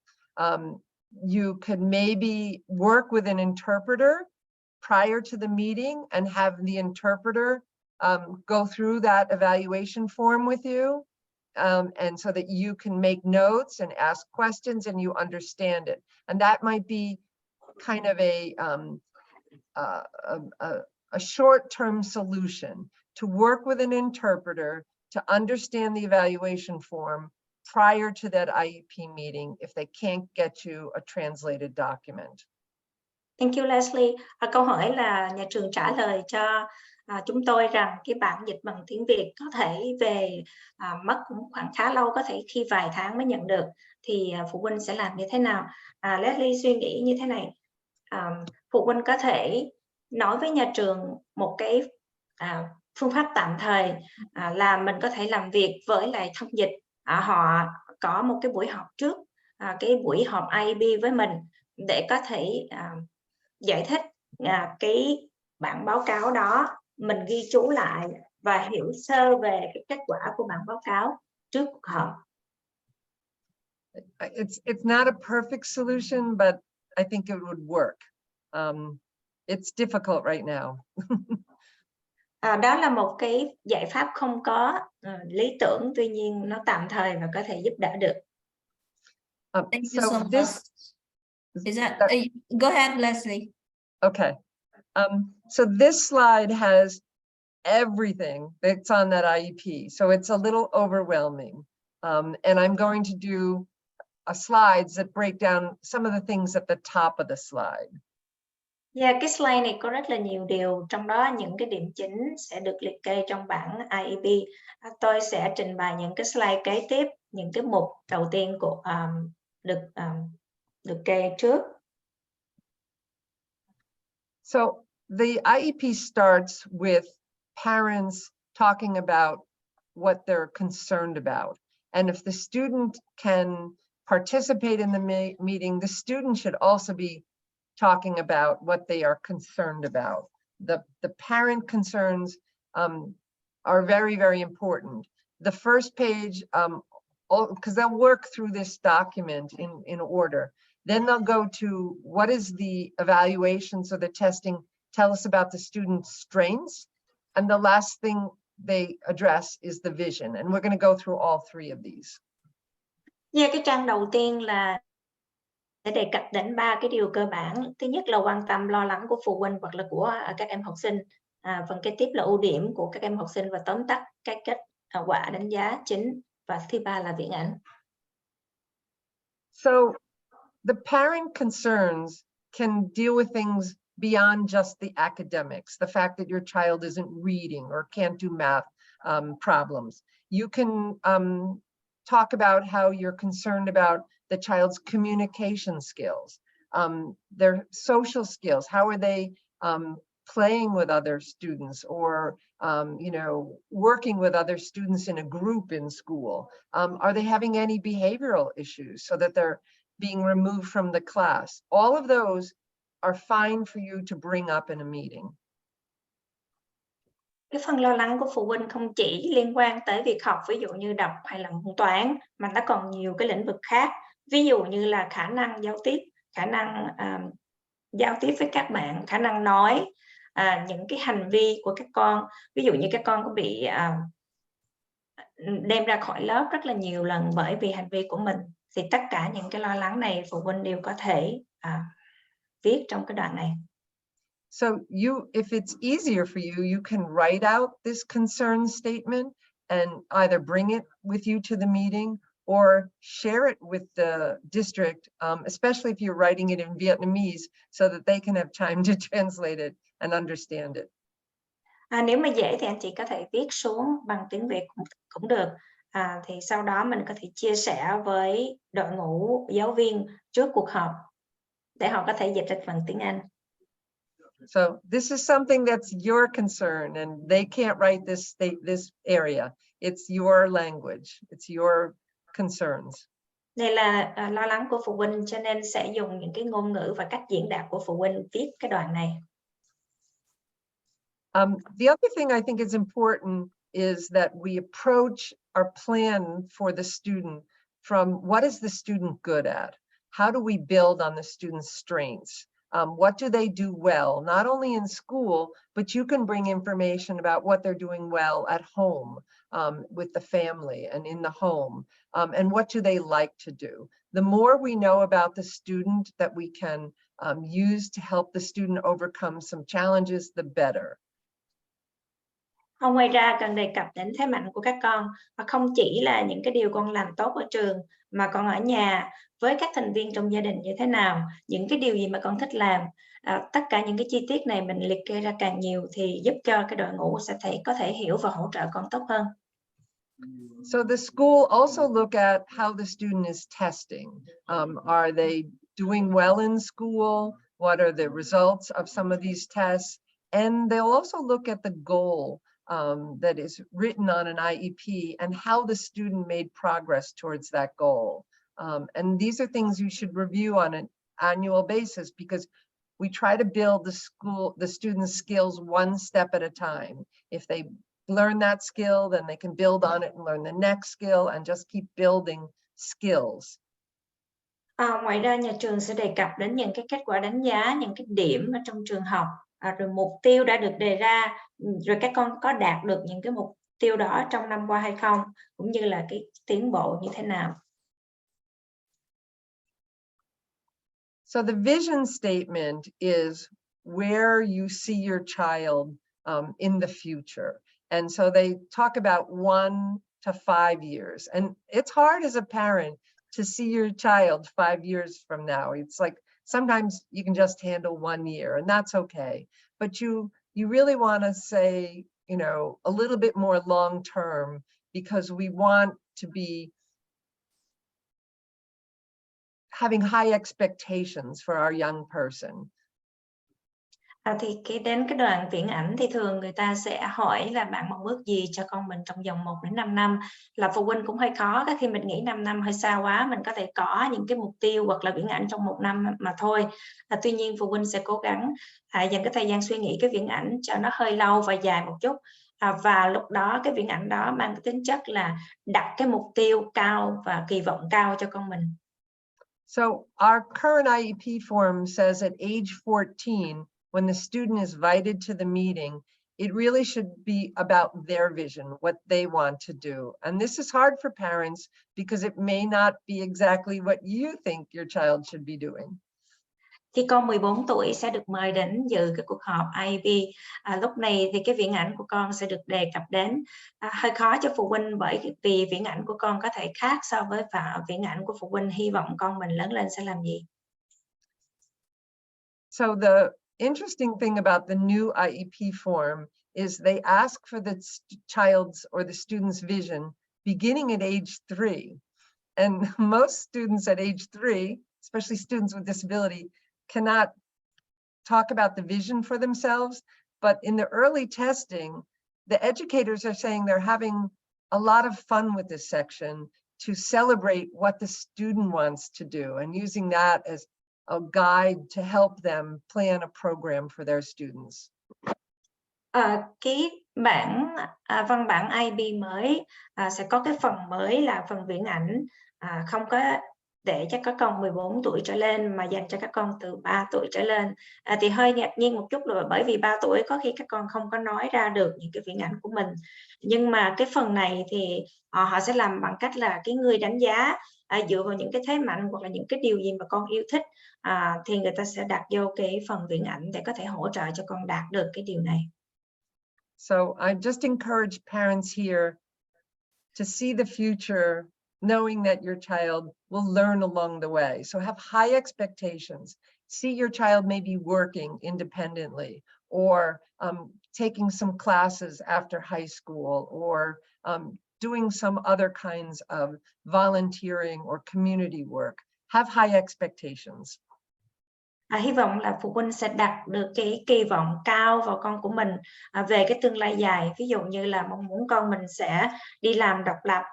Speaker 3: You could maybe work with an interpreter prior to the meeting and have the interpreter go through that evaluation form with you. And so that you can make notes and ask questions and you understand it. And that might be kind of a short-term solution, to work with an interpreter to understand the evaluation form prior to that IEP meeting if they can't get you a translated document.
Speaker 4: Thank you, Leslie. Câu hỏi là nhà trường trả lời cho chúng tôi rằng cái bản dịch bằng tiếng Việt có thể về mất cũng khoảng khá lâu, có thể khi vài tháng mới nhận được. Thì phụ huynh sẽ làm như thế nào? Leslie suy nghĩ như thế này. Phụ huynh có thể nói với nhà trường một cái phương pháp tạm thời là mình có thể làm việc với lại thông dịch. Họ có một cái buổi họp trước, cái buổi họp IEP với mình để có thể giải thích cái bản báo cáo đó, mình ghi chú lại và hiểu sơ về cái kết quả của bản báo cáo trước cuộc họp.
Speaker 3: It's not a perfect solution, but I think it would work. It's difficult right now.
Speaker 4: Đó là một cái giải pháp không có lý tưởng, tuy nhiên nó tạm thời và có thể giúp đỡ được.
Speaker 1: Thank you so much. Is that go ahead, Leslie.
Speaker 3: Okay. So this slide has everything that's on that IEP. So it's a little overwhelming. And I'm going to do slides that break down some of the things at the top of the slide.
Speaker 4: Yeah, cái slide này có rất là nhiều điều, trong đó những cái điểm chính sẽ được liệt kê trong bảng IEP. Tôi sẽ trình bày những cái slide kế tiếp, những cái mục đầu tiên của được kê trước.
Speaker 3: So the IEP starts with parents talking about what they're concerned about. And if the student can participate in the meeting, the student should also be talking about what they are concerned about. the parent concerns are very, very important. The first page, because they'll work through this document in order. Then they'll go to what is the evaluation, so the testing, tell us about the student's strengths. And the last thing they address is the vision. And we're going to go through all three of these.
Speaker 4: Yeah, cái trang đầu tiên là sẽ đề cập đến 3 cái điều cơ bản. Thứ nhất là quan tâm lo lắng của phụ huynh hoặc là của các em học sinh. Phần kế tiếp là ưu điểm của các em học sinh và tóm tắt cái kết quả đánh giá chính. Và thứ ba là viễn ảnh.
Speaker 3: So the parent concerns can deal with things beyond just the academics, the fact that your child isn't reading or can't do math problems. You can talk about how you're concerned about the child's communication skills, their social skills. How are they playing with other students, or you know, working with other students in a group in school? Are they having any behavioral issues so that they're being removed from the class? All of those are fine for you to bring up in a meeting.
Speaker 4: Cái phần lo lắng của phụ huynh không chỉ liên quan tới việc học, ví dụ như đọc hay là môn toán, mà nó còn nhiều cái lĩnh vực khác. Ví dụ như là khả năng giao tiếp, khả năng giao tiếp với các bạn, khả năng nói, những cái hành vi của các con. Ví dụ như các con có bị đem ra khỏi lớp rất là nhiều lần bởi vì hành vi của mình. Thì tất cả những cái lo lắng này phụ huynh đều có thể viết trong cái đoạn này.
Speaker 3: So if it's easier for you, you can write out this concern statement and either bring it with you to the meeting or share it with the district, especially if you're writing it in Vietnamese, so that they can have time to translate it and understand it.
Speaker 4: Nếu mà dễ thì anh chị có thể viết xuống bằng tiếng Việt cũng được. Thì sau đó mình có thể chia sẻ với đội ngũ giáo viên trước cuộc họp để họ có thể dịch ra bằng tiếng Anh.
Speaker 3: So this is something that's your concern, and they can't write this area. It's your language. It's your concerns.
Speaker 4: Đây là lo lắng của phụ huynh, cho nên sẽ dùng những cái ngôn ngữ và cách diễn đạt của phụ huynh viết cái đoạn này.
Speaker 3: The other thing I think is important is that we approach our plan for the student from what is the student good at? How do we build on the student's strengths? What do they do well, not only in school, but you can bring information about what they're doing well at home, with the family and in the home, and what do they like to do. The more we know about the student that we can use to help the student overcome some challenges, the better.
Speaker 4: Ngoài ra cần đề cập đến thế mạnh của các con, và không chỉ là những cái điều con làm tốt ở trường, mà còn ở nhà với các thành viên trong gia đình như thế nào, những cái điều gì mà con thích làm. Tất cả những cái chi tiết này mình liệt kê ra càng nhiều thì giúp cho cái đội ngũ sẽ có thể hiểu và hỗ trợ con tốt hơn.
Speaker 3: So the school also look at how the student is testing. Are they doing well in school? What are the results of some of these tests? And they'll also look at the goal that is written on an IEP and how the student made progress towards that goal. And these are things you should review on an annual basis, because we try to build the students' skills one step at a time. If they learn that skill, then they can build on it and learn the next skill and just keep building skills.
Speaker 4: Ngoài ra nhà trường sẽ đề cập đến những cái kết quả đánh giá, những cái điểm ở trong trường học, rồi mục tiêu đã được đề ra, rồi các con có đạt được những cái mục tiêu đó trong năm qua hay không, cũng như là cái tiến bộ như thế nào.
Speaker 3: So the vision statement is where you see your child in the future. And so they talk about 1 to 5 years. And it's hard as a parent to see your child 5 years from now. It's like sometimes you can just handle 1 year, and that's okay. But you really want to say, you know, a little bit more long term, because we want to be having high expectations for our young person.
Speaker 4: Thì đến cái đoạn viễn ảnh thì thường người ta sẽ hỏi là bạn mong ước gì cho con mình trong vòng 1 đến 5 năm. Là phụ huynh cũng hơi khó, khi mình nghĩ 5 năm hơi xa quá, mình có thể có những cái mục tiêu hoặc là viễn ảnh trong 1 năm mà thôi. Tuy nhiên phụ huynh sẽ cố gắng dành cái thời gian suy nghĩ cái viễn ảnh cho nó hơi lâu và dài một chút. Và lúc đó cái viễn ảnh đó mang cái tính chất là đặt cái mục tiêu cao và kỳ vọng cao cho con mình.
Speaker 3: So our current IEP form says at age 14, when the student is invited to the meeting, it really should be about their vision, what they want to do. And this is hard for parents because it may not be exactly what you think your child should be doing.
Speaker 4: Khi con 14 tuổi sẽ được mời đến dự cái cuộc họp IEP. Lúc này thì cái viễn ảnh của con sẽ được đề cập đến. Hơi khó cho phụ huynh bởi vì viễn ảnh của con có thể khác so với viễn ảnh của phụ huynh hy vọng con mình lớn lên sẽ làm gì.
Speaker 3: So the interesting thing about the new IEP form is they ask for the child's or the student's vision beginning at age 3. And most students at age 3, especially students with disability, cannot talk about the vision for themselves. But in the early testing, the educators are saying they're having a lot of fun with this section to celebrate what the student wants to do and using that as a guide to help them plan a program for their students.
Speaker 4: Cái văn bản IEP mới sẽ có cái phần mới là phần viễn ảnh, không có để cho các con 14 tuổi trở lên mà dành cho các con từ 3 tuổi trở lên. Thì hơi ngạc nhiên một chút là bởi vì 3 tuổi có khi các con không có nói ra được những cái viễn ảnh của mình. Nhưng mà cái phần này thì họ sẽ làm bằng cách là cái người đánh giá dựa vào những cái thế mạnh hoặc là những cái điều gì mà con yêu thích, thì người ta sẽ đặt vô cái phần viễn ảnh để có thể hỗ trợ cho con đạt được cái điều này.
Speaker 3: So I just encourage parents here to see the future, knowing that your child will learn along the way. So have high expectations. See your child maybe working independently or taking some classes after high school or doing some other kinds of volunteering or community work. Have high expectations.
Speaker 4: Hy vọng là phụ huynh sẽ đặt được cái kỳ vọng cao vào con của mình về cái tương lai dài. Ví dụ như là mong muốn con mình sẽ đi làm độc lập,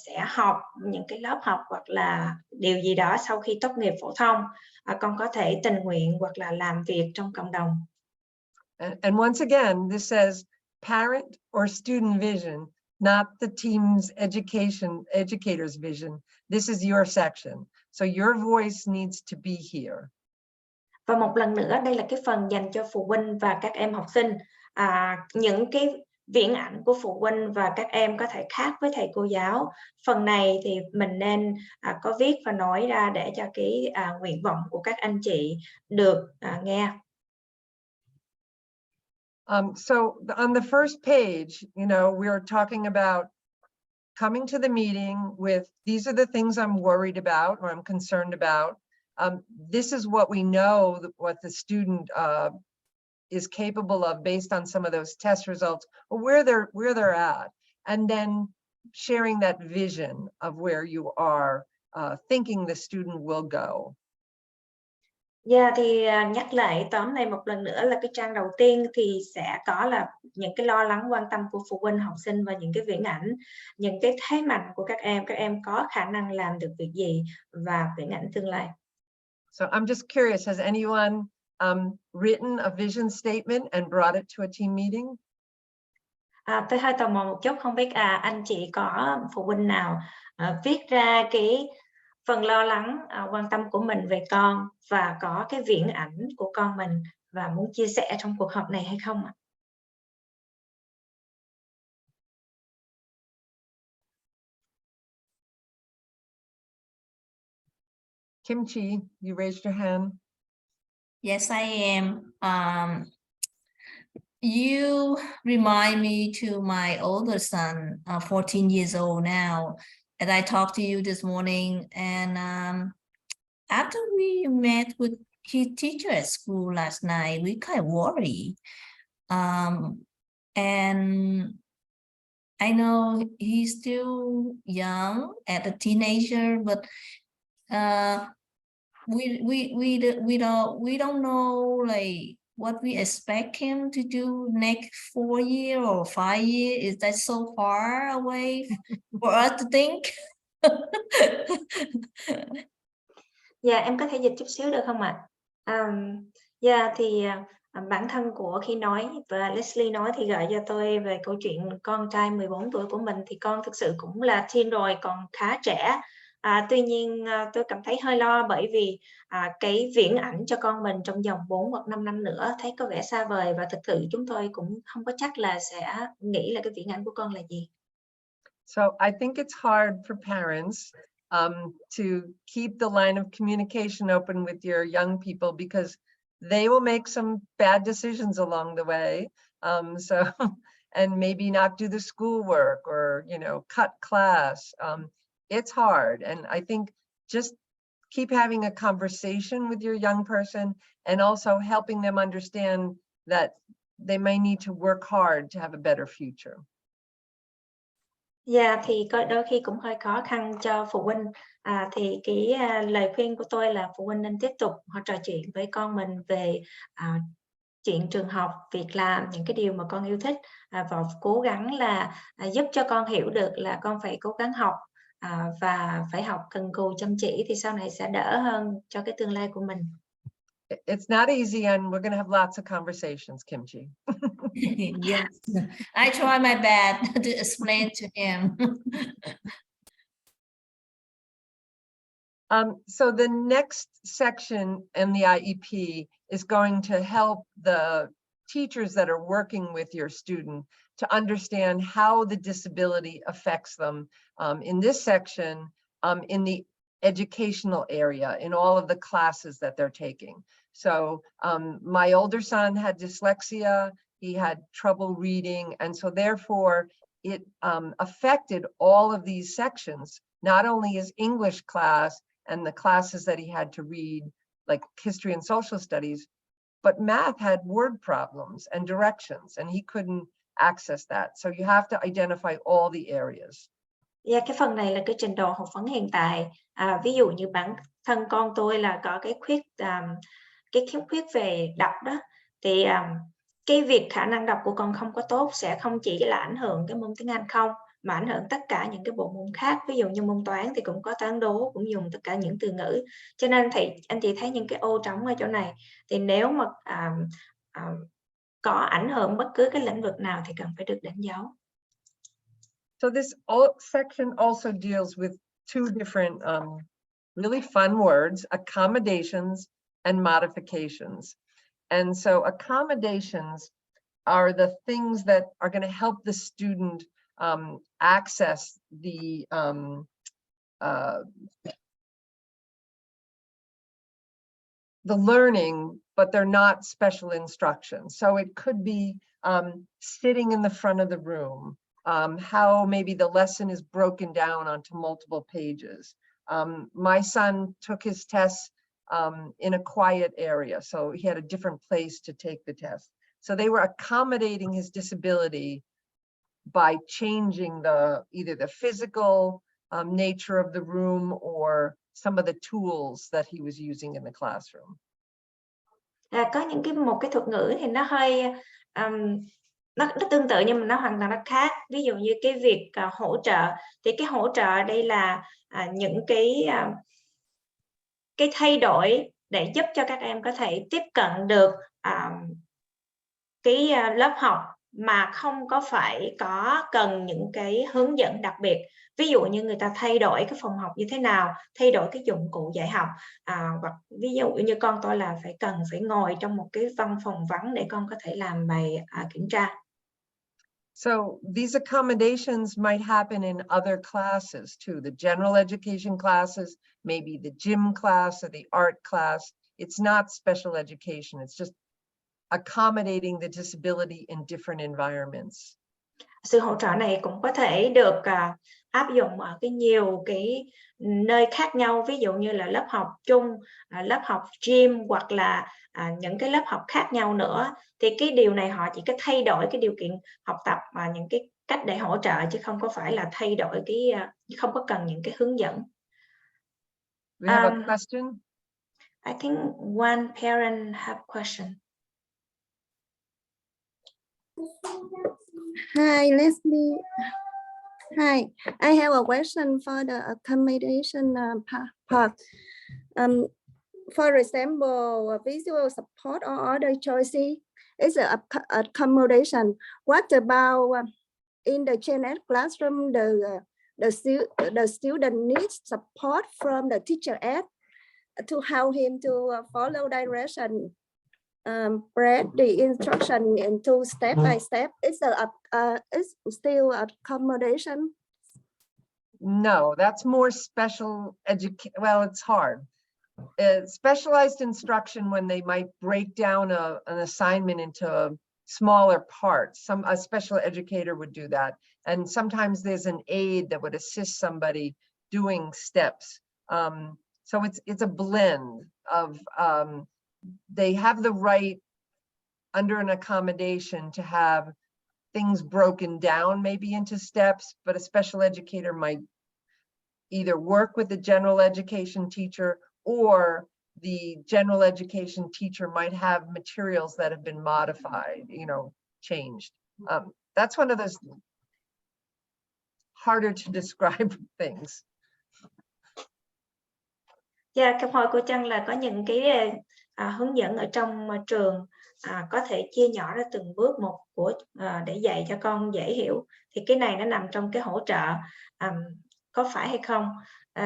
Speaker 4: sẽ học những cái lớp học hoặc là điều gì đó sau khi tốt nghiệp phổ thông. Con có thể tình nguyện hoặc là làm việc trong cộng đồng.
Speaker 3: And once again, this says parent or student vision, not the team's educator's vision. This is your section. So your voice needs to be here.
Speaker 4: Và một lần nữa, đây là cái phần dành cho phụ huynh và các em học sinh. Những cái viễn ảnh của phụ huynh và các em có thể khác với thầy cô giáo. Phần này thì mình nên có viết và nói ra để cho cái nguyện vọng của các anh chị được nghe.
Speaker 3: So on the first page, we're talking about coming to the meeting with, these are the things I'm worried about or I'm concerned about. This is what we know, what the student is capable of based on some of those test results, or where they're at, and then sharing that vision of where you are thinking the student will go.
Speaker 4: Thì nhắc lại tóm lại một lần nữa là cái trang đầu tiên thì sẽ có là những cái lo lắng quan tâm của phụ huynh học sinh và những cái viễn ảnh, những cái thế mạnh của các em có khả năng làm được việc gì và viễn ảnh tương lai.
Speaker 3: So I'm just curious, has anyone written a vision statement and brought it to a team meeting?
Speaker 4: Tôi hơi tò mò một chút, không biết anh chị có phụ huynh nào viết ra cái phần lo lắng, quan tâm của mình về con và có cái viễn ảnh của con mình và muốn chia sẻ trong cuộc họp này hay không ạ?
Speaker 3: Kimchi, you raised your hand.
Speaker 1: Yes, I am. You remind me to my older son, 14 years old now, and I talked to you this morning. And after we met with his teacher at school last night, we kind of worried. And I know he's still young, at a teenager, but we don't know like what we expect him to do next 4 years or 5 years? Is that so far away for us to think?
Speaker 4: Dạ, em có thể dịch chút xíu được không ạ? Dạ, thì bản thân của khi nói và Leslie nói thì gợi cho tôi về câu chuyện con trai 14 tuổi của mình, thì con thực sự cũng là teen rồi, còn khá trẻ. Tuy nhiên tôi cảm thấy hơi lo bởi vì cái viễn ảnh cho con mình trong vòng 4 hoặc 5 năm nữa thấy có vẻ xa vời, và thực sự chúng tôi cũng không có chắc là sẽ nghĩ là cái viễn ảnh của con là gì.
Speaker 3: So I think it's hard for parents to keep the line of communication open with your young people, because they will make some bad decisions along the way. And maybe not do the schoolwork, or, you know, cut class. It's hard. And I think just keep having a conversation with your young person, and also helping them understand that they may need to work hard to have a better future.
Speaker 4: Dạ, thì đôi khi cũng hơi khó khăn cho phụ huynh. Thì cái lời khuyên của tôi là phụ huynh nên tiếp tục họ trò chuyện với con mình về chuyện trường học, việc làm, những cái điều mà con yêu thích, và cố gắng là giúp cho con hiểu được là con phải cố gắng học, và phải học cần cù chăm chỉ, thì sau này sẽ đỡ hơn cho cái tương lai của mình.
Speaker 3: It's not easy, and we're going to have lots of conversations, Kimchi.
Speaker 1: Yes, I try my best to explain to him.
Speaker 3: So the next section in the IEP is going to help the teachers that are working with your student to understand how the disability affects them in this section, in the educational area, in all of the classes that they're taking. So my older son had dyslexia, he had trouble reading, and so therefore it affected all of these sections, not only his English class and the classes that he had to read, like history and social studies, but math had word problems and directions, and he couldn't access that. So you have to identify all the areas.
Speaker 4: Dạ, cái phần này là cái trình độ học vấn hiện tại. Ví dụ như bản thân con tôi là có cái khiếm khuyết về đọc đó, thì cái việc khả năng đọc của con không có tốt sẽ không chỉ là ảnh hưởng cái môn tiếng Anh không, mà ảnh hưởng tất cả những cái bộ môn khác. Ví dụ như môn toán thì cũng có toán đố, cũng dùng tất cả những từ ngữ. Cho nên anh chị thấy những cái ô trống ở chỗ này, thì nếu mà có ảnh hưởng bất cứ cái lĩnh vực nào thì cần phải được đánh dấu.
Speaker 3: So this section also deals with two different really fun words, accommodations and modifications. And so accommodations are the things that are going to help the student access the learning, but they're not special instruction. So it could be sitting in the front of the room, how maybe the lesson is broken down onto multiple pages. My son took his tests in a quiet area, so he had a different place to take the test. So they were accommodating his disability by changing either the physical nature of the room or some of the tools that he was using in the classroom.
Speaker 4: Có một cái thuật ngữ thì nó hơi nó tương tự nhưng mà nó hoàn toàn nó khác. Ví dụ như cái việc hỗ trợ, thì cái hỗ trợ ở đây là những cái thay đổi để giúp cho các em có thể tiếp cận được cái lớp học mà không có phải có cần những cái hướng dẫn đặc biệt. Ví dụ như người ta thay đổi cái phòng học như thế nào, thay đổi cái dụng cụ dạy học, hoặc ví dụ như con tôi là cần phải ngồi trong một cái văn phòng vắng để con có thể làm bài kiểm tra.
Speaker 3: So these accommodations might happen in other classes too, the general education classes, maybe the gym class or the art class. It's not special education, it's just accommodating the disability in different environments.
Speaker 4: Sự hỗ trợ này cũng có thể được áp dụng ở nhiều cái nơi khác nhau, ví dụ như là lớp học chung, lớp học gym, hoặc là những cái lớp học khác nhau nữa. Thì cái điều này họ chỉ có thay đổi cái điều kiện học tập và những cái cách để hỗ trợ, chứ không có phải là thay đổi không có cần những cái hướng dẫn.
Speaker 3: We have a question.
Speaker 4: I think one parent have question.
Speaker 8: Hi, Leslie. Hi, I have a question for the accommodation part. For example, visual support or other choices is an accommodation. What about in the Gen Ed classroom, the student needs support from the teacher ed to help him to follow direction, read the instruction into step by step. It's still accommodation.
Speaker 3: No, that's more special education. Well, it's hard. Specialized instruction when they might break down an assignment into smaller parts. A special educator would do that. And sometimes there's an aide that would assist somebody doing steps. So it's a blend of, they have the right under an accommodation to have things broken down maybe into steps, but a special educator might either work with the general education teacher, or the general education teacher might have materials that have been modified, changed. That's one of those harder to describe things.
Speaker 4: Dạ, câu hỏi của Trân là có những cái hướng dẫn ở trong trường có thể chia nhỏ ra từng bước một để dạy cho con dễ hiểu. Thì cái này nó nằm trong cái hỗ trợ, có phải hay không?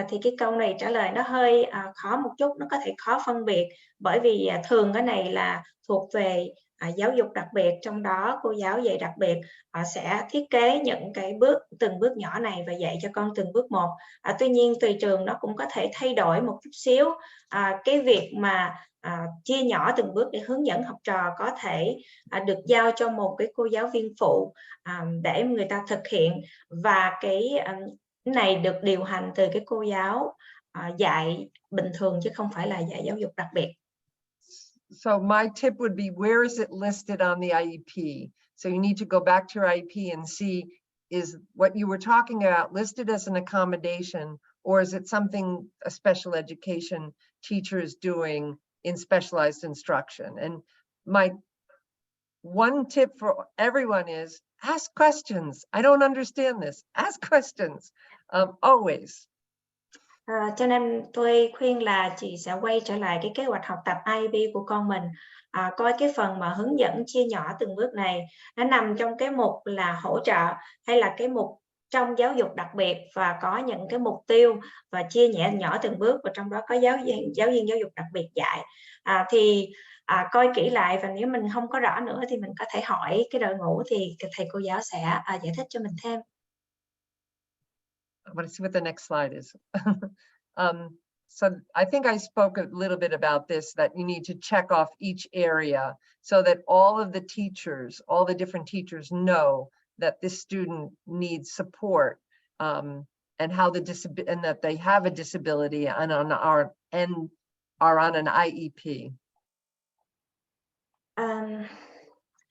Speaker 4: Thì cái câu này trả lời nó hơi khó một chút, nó có thể khó phân biệt, bởi vì thường cái này là thuộc về giáo dục đặc biệt, trong đó cô giáo dạy đặc biệt họ sẽ thiết kế những cái từng bước nhỏ này và dạy cho con từng bước một. Tuy nhiên tùy trường nó cũng có thể thay đổi một chút xíu. Cái việc mà chia nhỏ từng bước để hướng dẫn học trò có thể được giao cho một cái cô giáo viên phụ để người ta thực hiện, và cái này được điều hành từ cái cô giáo dạy bình thường chứ không phải là dạy giáo dục đặc biệt.
Speaker 3: So my tip would be, where is it listed on the IEP? So you need to go back to your IEP and see, is what you were talking about listed as an accommodation, or is it something a special education teacher is doing in specialized instruction? And my one tip for everyone is ask questions. I don't understand this. Ask questions, always.
Speaker 4: Cho nên tôi khuyên là chị sẽ quay trở lại cái kế hoạch học tập IEP của con mình, coi cái phần mà hướng dẫn chia nhỏ từng bước này nó nằm trong cái mục là hỗ trợ, hay là cái mục trong giáo dục đặc biệt và có những cái mục tiêu và chia nhỏ từng bước, và trong đó có giáo viên giáo dục đặc biệt dạy. Thì coi kỹ lại, và nếu mình không có rõ nữa thì mình có thể hỏi cái đội ngũ, thì thầy cô giáo sẽ giải thích cho mình thêm.
Speaker 3: I want to see what the next slide is. So I think I spoke a little bit about this, that you need to check off each area so that all of the teachers, all the different teachers know that this student needs support, and how and that they have a disability and are on an IEP.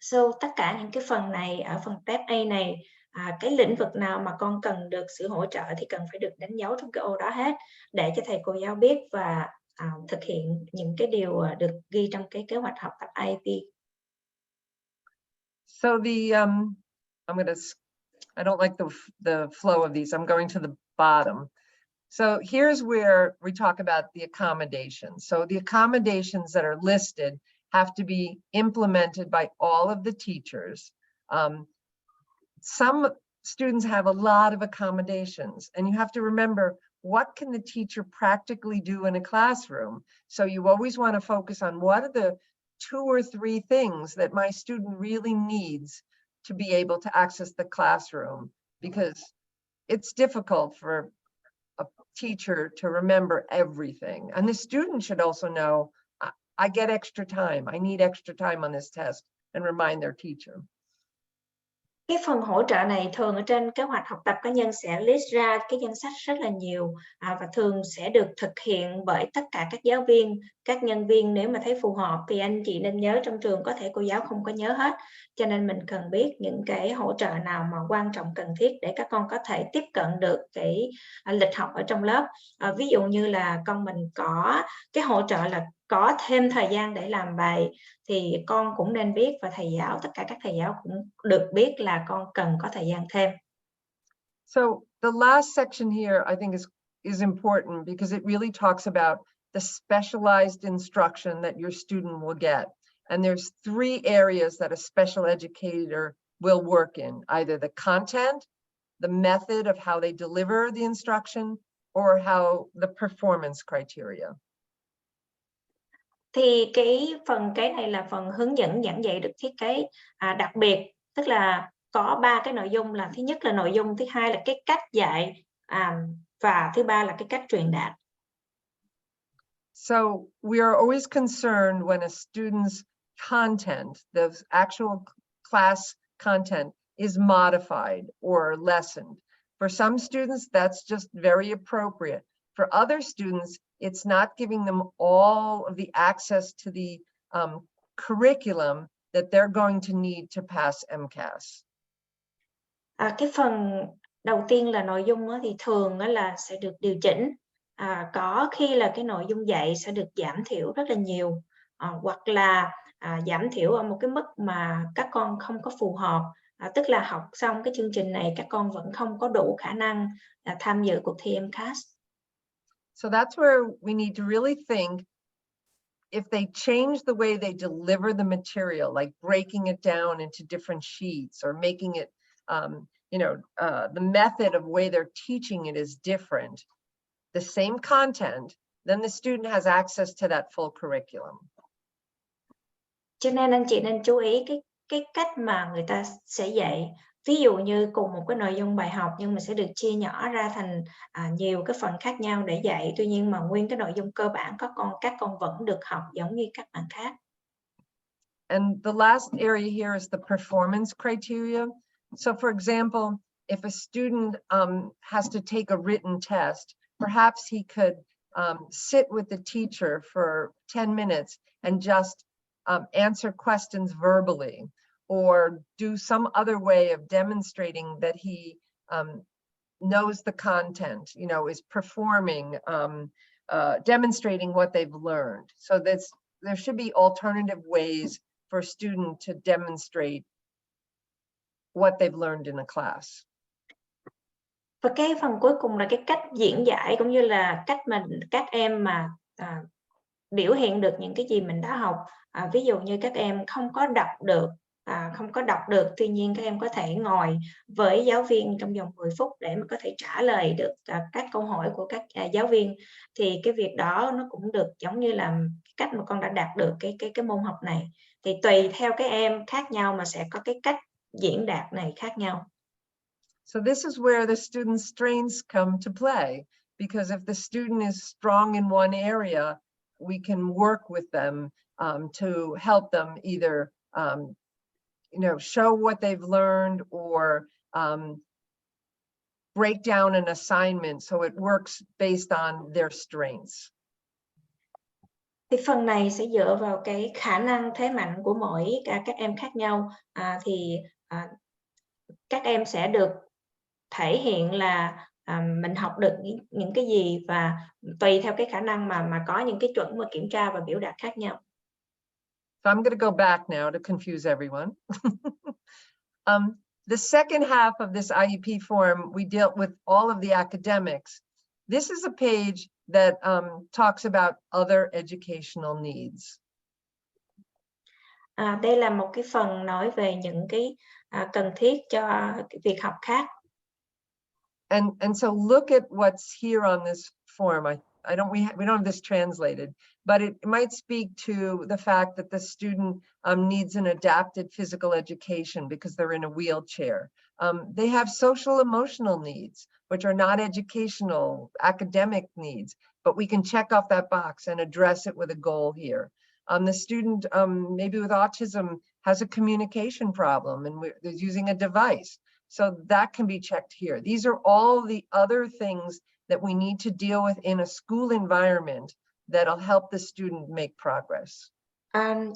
Speaker 4: So tất cả những cái phần này ở phần tab A này, cái lĩnh vực nào mà con cần được sự hỗ trợ thì cần phải được đánh dấu trong cái ô đó hết, để cho thầy cô giáo biết và thực hiện những cái điều được ghi trong cái kế hoạch học tập IEP.
Speaker 3: So I don't like the flow of these. I'm going to the bottom. So here's where we talk about the accommodations. So the accommodations that are listed have to be implemented by all of the teachers. Some students have a lot of accommodations, and you have to remember, what can the teacher practically do in a classroom? So you always want to focus on, what are the 2 or 3 things that my student really needs to be able to access the classroom, because it's difficult for a teacher to remember everything. And the student should also know, I get extra time. I need extra time on this test, and remind their teacher.
Speaker 4: Cái phần hỗ trợ này thường ở trên kế hoạch học tập cá nhân sẽ list ra cái danh sách rất là nhiều, và thường sẽ được thực hiện bởi tất cả các giáo viên, các nhân viên nếu mà thấy phù hợp. Thì anh chị nên nhớ, trong trường có thể cô giáo không có nhớ hết, cho nên mình cần biết những cái hỗ trợ nào mà quan trọng cần thiết để các con có thể tiếp cận được cái lịch học ở trong lớp. Ví dụ như là con mình có cái hỗ trợ là có thêm thời gian để làm bài thì con cũng nên biết, và thầy giáo, tất cả các thầy giáo cũng được biết là con cần có thời gian thêm.
Speaker 3: So the last section here I think is important because it really talks about the specialized instruction that your student will get. And there's 3 areas that a special educator will work in, either the content, the method of how they deliver the instruction, or how the performance criteria.
Speaker 4: Thì cái này là phần hướng dẫn giảng dạy được thiết kế đặc biệt, tức là có 3 cái nội dung, là thứ nhất là nội dung, thứ hai là cái cách dạy, và thứ ba là cái cách truyền đạt.
Speaker 3: So we are always concerned when a student's content, the actual class content, is modified or lessened. For some students, that's just very appropriate. For other students, it's not giving them all of the access to the curriculum that they're going to need to pass MCAS.
Speaker 4: Cái phần đầu tiên là nội dung thì thường là sẽ được điều chỉnh. Có khi là cái nội dung dạy sẽ được giảm thiểu rất là nhiều, hoặc là giảm thiểu ở một cái mức mà các con không có phù hợp. Tức là học xong cái chương trình này các con vẫn không có đủ khả năng tham dự cuộc thi MCAS.
Speaker 3: So that's where we need to really think if they change the way they deliver the material, like breaking it down into different sheets or making it, the method of way they're teaching it is different, the same content, then the student has access to that full curriculum.
Speaker 4: Cho nên anh chị nên chú ý cái cách mà người ta sẽ dạy. Ví dụ như cùng một cái nội dung bài học nhưng mà sẽ được chia nhỏ ra thành nhiều cái phần khác nhau để dạy. Tuy nhiên mà nguyên cái nội dung cơ bản các con vẫn được học giống như các bạn khác.
Speaker 3: And the last area here is the performance criteria. So for example, if a student has to take a written test, perhaps he could sit with the teacher for 10 minutes and just answer questions verbally, or do some other way of demonstrating that he knows the content, is performing, demonstrating what they've learned. So there should be alternative ways for a student to demonstrate what they've learned in a class.
Speaker 4: Và cái phần cuối cùng là cái cách diễn giải, cũng như là cách các em mà biểu hiện được những cái gì mình đã học. Ví dụ như các em không có đọc được, tuy nhiên các em có thể ngồi với giáo viên trong vòng 10 phút để mà có thể trả lời được các câu hỏi của các giáo viên. Thì cái việc đó nó cũng được giống như là cách mà con đã đạt được cái môn học này. Thì tùy theo các em khác nhau mà sẽ có cái cách diễn đạt này khác nhau.
Speaker 3: So this is where the student's strengths come to play, because if the student is strong in one area, we can work with them to help them either show what they've learned or break down an assignment so it works based on their strengths.
Speaker 4: Thì phần này sẽ dựa vào cái khả năng thế mạnh của mỗi các em khác nhau, thì các em sẽ được thể hiện là mình học được những cái gì, và tùy theo cái khả năng mà có những cái chuẩn mà kiểm tra và biểu đạt khác nhau.
Speaker 3: So I'm going to go back now to confuse everyone. The second half of this IEP form, we dealt with all of the academics. This is a page that talks about other educational needs.
Speaker 4: Đây là một cái phần nói về những cái cần thiết cho việc học khác.
Speaker 3: And so look at what's here on this form. We don't have this translated, but it might speak to the fact that the student needs an adapted physical education because they're in a wheelchair. They have social emotional needs, which are not educational, academic needs, but we can check off that box and address it with a goal here. The student, maybe with autism, has a communication problem and they're using a device. So that can be checked here. These are all the other things that we need to deal with in a school environment that'll help the student make progress.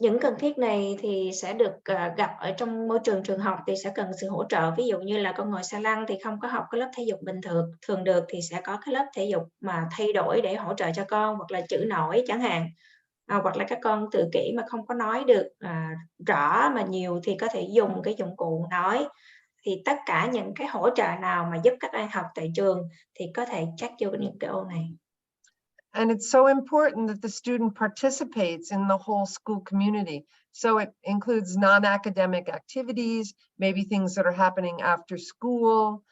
Speaker 4: Những cần thiết này thì sẽ được gặp ở trong môi trường học, thì sẽ cần sự hỗ trợ. Ví dụ như là con ngồi xe lăn thì không có học cái lớp thể dục bình thường được, thì sẽ có cái lớp thể dục mà thay đổi để hỗ trợ cho con, hoặc là chữ nổi chẳng hạn. hoặc là các con tự kỷ mà không có nói được rõ mà nhiều thì có thể dùng cái dụng cụ nói. Thì tất cả những cái hỗ trợ nào mà giúp các em học tại trường thì có thể check vô những cái ô này.
Speaker 3: And it's so important that the student participates in the whole school community. So it includes non-academic activities, maybe things that are happening after school.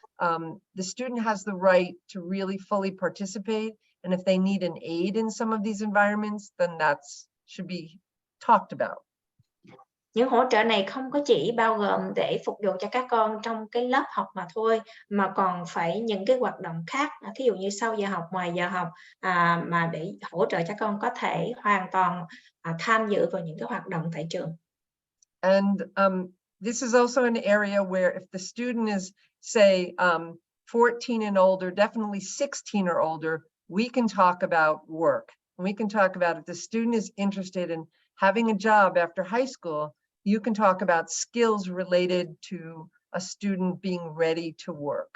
Speaker 3: The student has the right to really fully participate. And if they need an aid in some of these environments, then that's should be talked about.
Speaker 4: Những hỗ trợ này không có chỉ bao gồm để phục vụ cho các con trong cái lớp học mà thôi, mà còn phải những cái hoạt động khác, thí dụ như sau giờ học, ngoài giờ học, mà để hỗ trợ cho con có thể hoàn toàn tham dự vào những cái hoạt động tại trường.
Speaker 3: And this is also an area where if the student is, say, 14 and older, definitely 16 or older, we can talk about work. And we can talk about if the student is interested in having a job after high school, you can talk about skills related to a student being ready to work.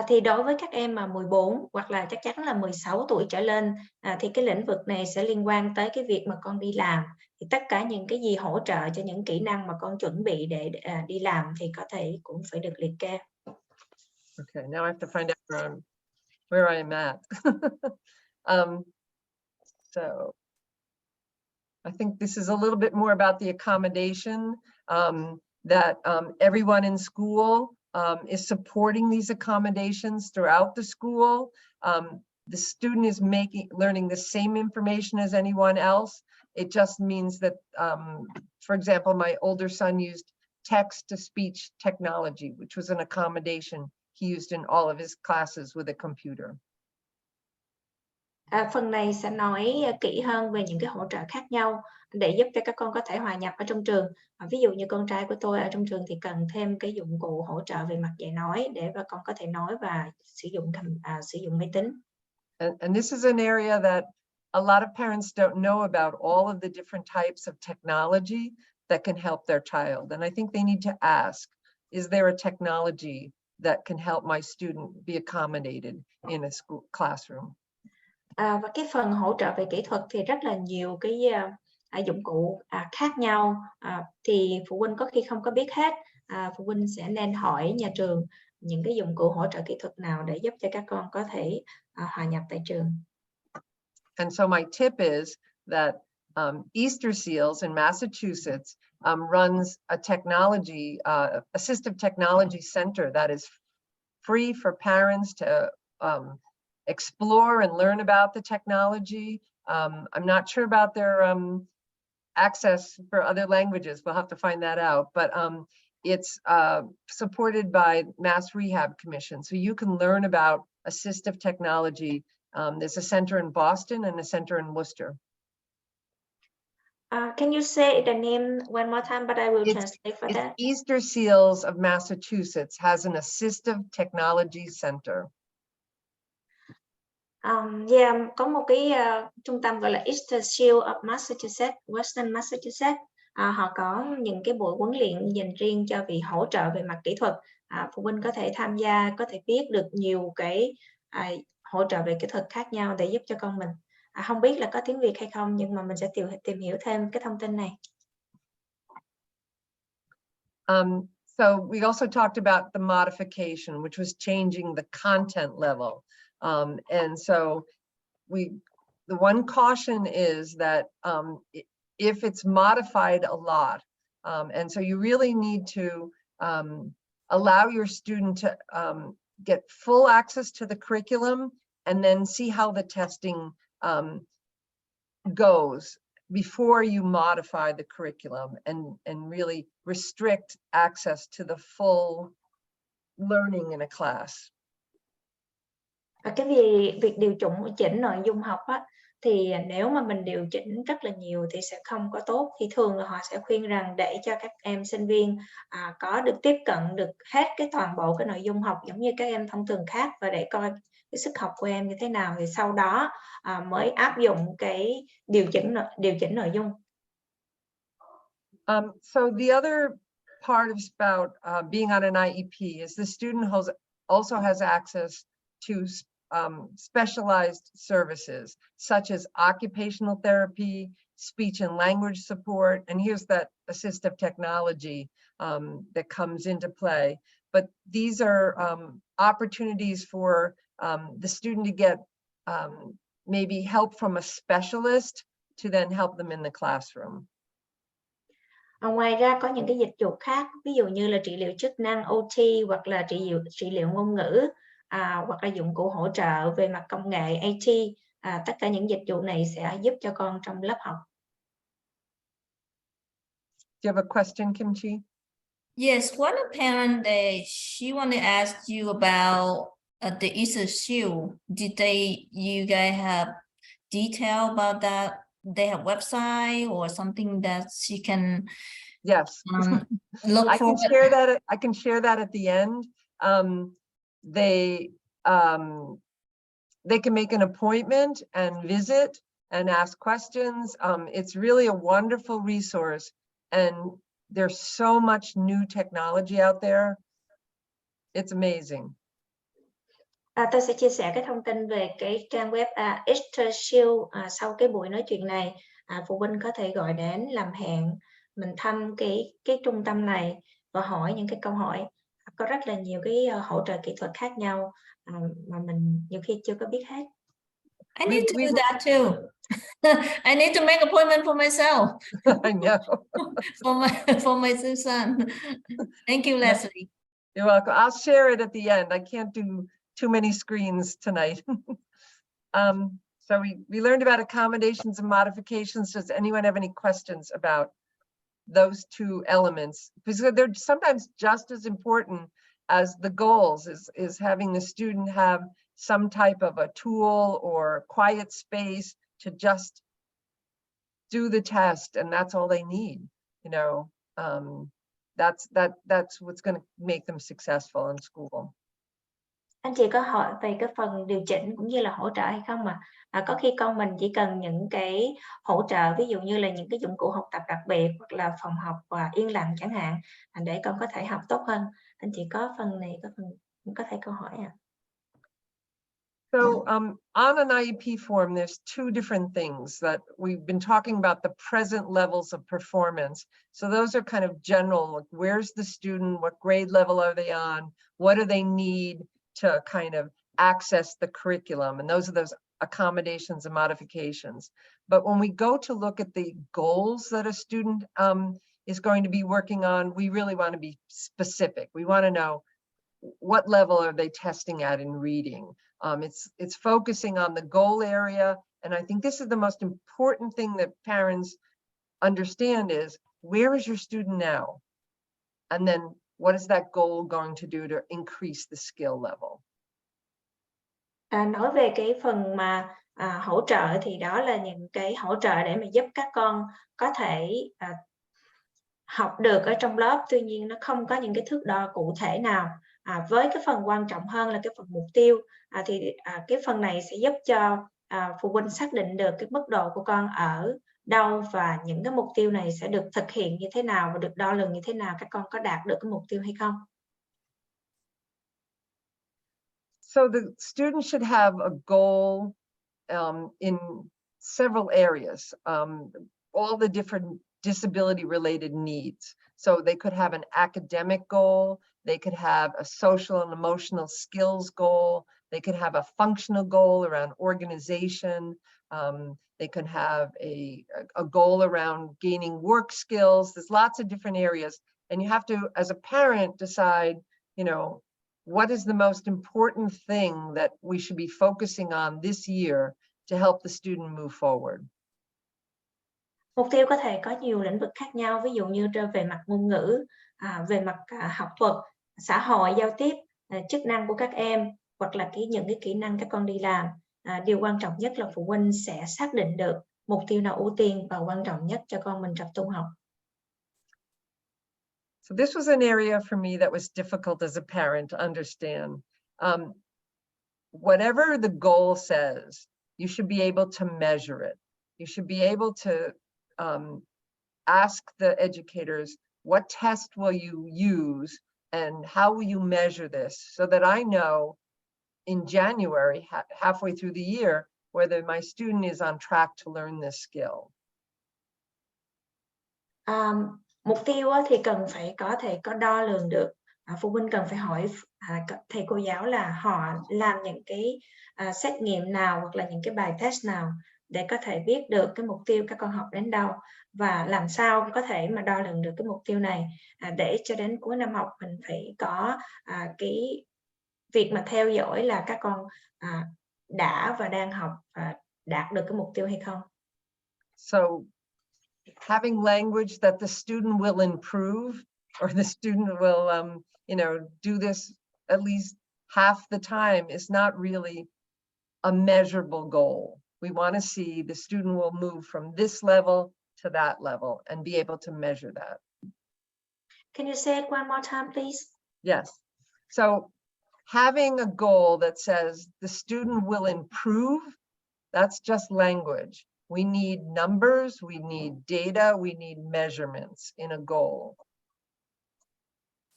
Speaker 4: Thì đối với các em mà 14 hoặc là chắc chắn là 16 tuổi trở lên, thì cái lĩnh vực này sẽ liên quan tới cái việc mà con đi làm. Thì tất cả những cái gì hỗ trợ cho những kỹ năng mà con chuẩn bị để đi làm thì có thể cũng phải được liệt kê.
Speaker 3: Okay, now I have to find out where I am at. So I think this is a little bit more about the accommodation, that everyone in school is supporting these accommodations throughout the school. The student is learning the same information as anyone else. It just means that, for example, my older son used text-to-speech technology, which was an accommodation he used in all of his classes with a computer.
Speaker 4: Phần này sẽ nói kỹ hơn về những cái hỗ trợ khác nhau để giúp cho các con có thể hòa nhập ở trong trường. Ví dụ như con trai của tôi ở trong trường thì cần thêm cái dụng cụ hỗ trợ về mặt dạy nói để các con có thể nói và sử dụng máy tính.
Speaker 3: And this is an area that a lot of parents don't know about all of the different types of technology that can help their child. And I think they need to ask, is there a technology that can help my student be accommodated in a school classroom?
Speaker 4: Và cái phần hỗ trợ về kỹ thuật thì rất là nhiều cái dụng cụ khác nhau, thì phụ huynh có khi không có biết hết. Phụ huynh sẽ nên hỏi nhà trường những cái dụng cụ hỗ trợ kỹ thuật nào để giúp cho các con có thể hòa nhập tại trường.
Speaker 3: And so my tip is that Easter Seals in Massachusetts runs a technology, assistive technology center that is free for parents to explore and learn about the technology. I'm not sure about their access for other languages. We'll have to find that out. But it's supported by Mass Rehab Commission. So you can learn about assistive technology. There's a center in Boston and a center in Worcester.
Speaker 4: Can you say the name one more time, but I will translate for that.
Speaker 3: Easter Seals of Massachusetts has an assistive technology center.
Speaker 4: Yeah, có một cái trung tâm gọi là Easter Seal of Massachusetts, Western Massachusetts. Họ có những cái buổi huấn luyện dành riêng cho việc hỗ trợ về mặt kỹ thuật. Phụ huynh có thể tham gia, có thể biết được nhiều cái hỗ trợ về kỹ thuật khác nhau để giúp cho con mình. Không biết là có tiếng Việt hay không, nhưng mà mình sẽ tìm hiểu thêm cái thông tin này.
Speaker 3: So we also talked about the modification, which was changing the content level. And so the one caution is that if it's modified a lot, and so you really need to allow your student to get full access to the curriculum and then see how the testing goes before you modify the curriculum and really restrict access to the full learning in a class.
Speaker 4: Và cái việc điều chỉnh nội dung học thì nếu mà mình điều chỉnh rất là nhiều thì sẽ không có tốt. Thì thường là họ sẽ khuyên rằng để cho các em sinh viên có được tiếp cận được hết cái toàn bộ cái nội dung học giống như các em thông thường khác, và để coi cái sức học của em như thế nào thì sau đó mới áp dụng cái điều chỉnh nội dung.
Speaker 3: So the other part about being on an IEP is the student also has access to specialized services, such as occupational therapy, speech and language support, and here's that assistive technology that comes into play. But these are opportunities for the student to get maybe help from a specialist to then help them in the classroom.
Speaker 4: Ngoài ra có những cái dịch vụ khác, ví dụ như là trị liệu chức năng OT, hoặc là trị liệu ngôn ngữ, hoặc là dụng cụ hỗ trợ về mặt công nghệ AT. Tất cả những dịch vụ này sẽ giúp cho con trong lớp học.
Speaker 3: Do you have a question, Kim Chi?
Speaker 1: Yes, one parent she wanted to ask you about the Easter shield. Did you guys have detail about that? They have website or something that she can
Speaker 3: Yes.
Speaker 1: look
Speaker 3: I
Speaker 1: for?
Speaker 3: can share that. I can share that at the end. They can make an appointment and visit and ask questions. It's really a wonderful resource, and there's so much new technology out there. It's amazing.
Speaker 4: Tôi sẽ chia sẻ cái thông tin về cái trang web Easter Shield sau cái buổi nói chuyện này. Phụ huynh có thể gọi đến làm hẹn, mình thăm cái trung tâm này và hỏi những cái câu hỏi. Có rất là nhiều cái hỗ trợ kỹ thuật khác nhau mà mình nhiều khi chưa có biết hết.
Speaker 1: I need to do that too. I need to make appointment for myself.
Speaker 3: I know.
Speaker 1: for my son. Thank you, Leslie.
Speaker 3: You're welcome. I'll share it at the end. I can't do too many screens tonight. So we learned about accommodations and modifications. Does anyone have any questions about those two elements? Because they're sometimes just as important as the goals, is having the student have some type of a tool or quiet space to just do the test, and that's all they need. You know, that's what's going to make them successful in school.
Speaker 4: Anh chị có hỏi về cái phần điều chỉnh cũng như là hỗ trợ hay không mà có khi con mình chỉ cần những cái hỗ trợ, ví dụ như là những cái dụng cụ học tập đặc biệt hoặc là phòng học và yên lặng chẳng hạn, để con có thể học tốt hơn. Anh chị có phần này, có thể câu hỏi ạ.
Speaker 3: So on an IEP form, there's two different things that we've been talking about, the present levels of performance. So those are kind of general, like where's the student, what grade level are they on, what do they need to kind of access the curriculum, and those are those accommodations and modifications. But when we go to look at the goals that a student is going to be working on, we really want to be specific. We want to know what level are they testing at in reading. It's focusing on the goal area, and I think this is the most important thing that parents understand is, where is your student now? And then what is that goal going to do to increase the skill level?
Speaker 4: Nói về cái phần mà hỗ trợ thì đó là những cái hỗ trợ để mà giúp các con có thể học được ở trong lớp, tuy nhiên nó không có những cái thước đo cụ thể nào. Với cái phần quan trọng hơn là cái phần mục tiêu, thì cái phần này sẽ giúp cho phụ huynh xác định được cái mức độ của con ở đâu và những cái mục tiêu này sẽ được thực hiện như thế nào và được đo lường như thế nào, các con có đạt được cái mục tiêu hay không.
Speaker 3: So the student should have a goal in several areas, all the different disability related needs. So they could have an academic goal, they could have a social and emotional skills goal, they could have a functional goal around organization, they could have a goal around gaining work skills. There's lots of different areas, and you have to, as a parent, decide, you know, what is the most important thing that we should be focusing on this year to help the student move forward?
Speaker 4: Mục tiêu có thể có nhiều lĩnh vực khác nhau, ví dụ như về mặt ngôn ngữ, về mặt học thuật, xã hội, giao tiếp, chức năng của các em, hoặc là những cái kỹ năng các con đi làm. Điều quan trọng nhất là phụ huynh sẽ xác định được mục tiêu nào ưu tiên và quan trọng nhất cho con mình tập trung học.
Speaker 3: So this was an area for me that was difficult as a parent to understand. Whatever the goal says, you should be able to measure it. You should be able to ask the educators, what test will you use and how will you measure this, so that I know in January, halfway through the year, whether my student is on track to learn this skill?
Speaker 4: Mục tiêu thì cần phải có thể có đo lường được. Phụ huynh cần phải hỏi thầy cô giáo là họ làm những cái xét nghiệm nào hoặc là những cái bài test nào để có thể biết được cái mục tiêu các con học đến đâu, và làm sao có thể mà đo lường được cái mục tiêu này để cho đến cuối năm học mình phải có cái việc mà theo dõi là các con đã và đang học và đạt được cái mục tiêu hay không.
Speaker 3: So having language that the student will improve, or the student will do this at least half the time, is not really a measurable goal. We want to see the student will move from this level to that level and be able to measure that.
Speaker 4: Can you say it one more time, please?
Speaker 3: Yes. So having a goal that says the student will improve, that's just language. We need numbers, we need data, we need measurements in a goal.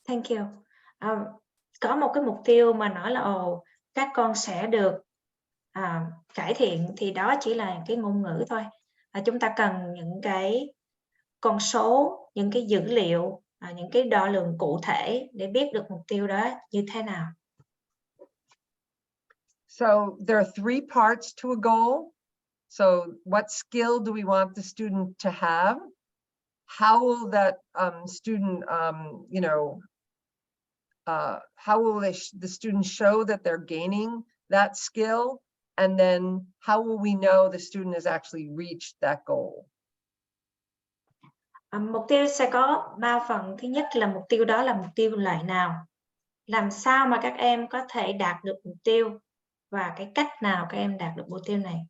Speaker 4: Thank you. Có một cái mục tiêu mà nói là các con sẽ được cải thiện thì đó chỉ là cái ngôn ngữ thôi. Chúng ta cần những cái con số, những cái dữ liệu, những cái đo lường cụ thể để biết được mục tiêu đó như thế nào.
Speaker 3: So there are 3 parts to a goal. So what skill do we want the student to have? How will that student, how will the student show that they're gaining that skill? And then how will we know the student has actually reached that goal?
Speaker 4: Mục tiêu sẽ có 3 phần. Thứ nhất là mục tiêu đó là mục tiêu loại nào? Làm sao mà các em có thể đạt được mục tiêu? Và cái cách nào các em đạt được mục tiêu này?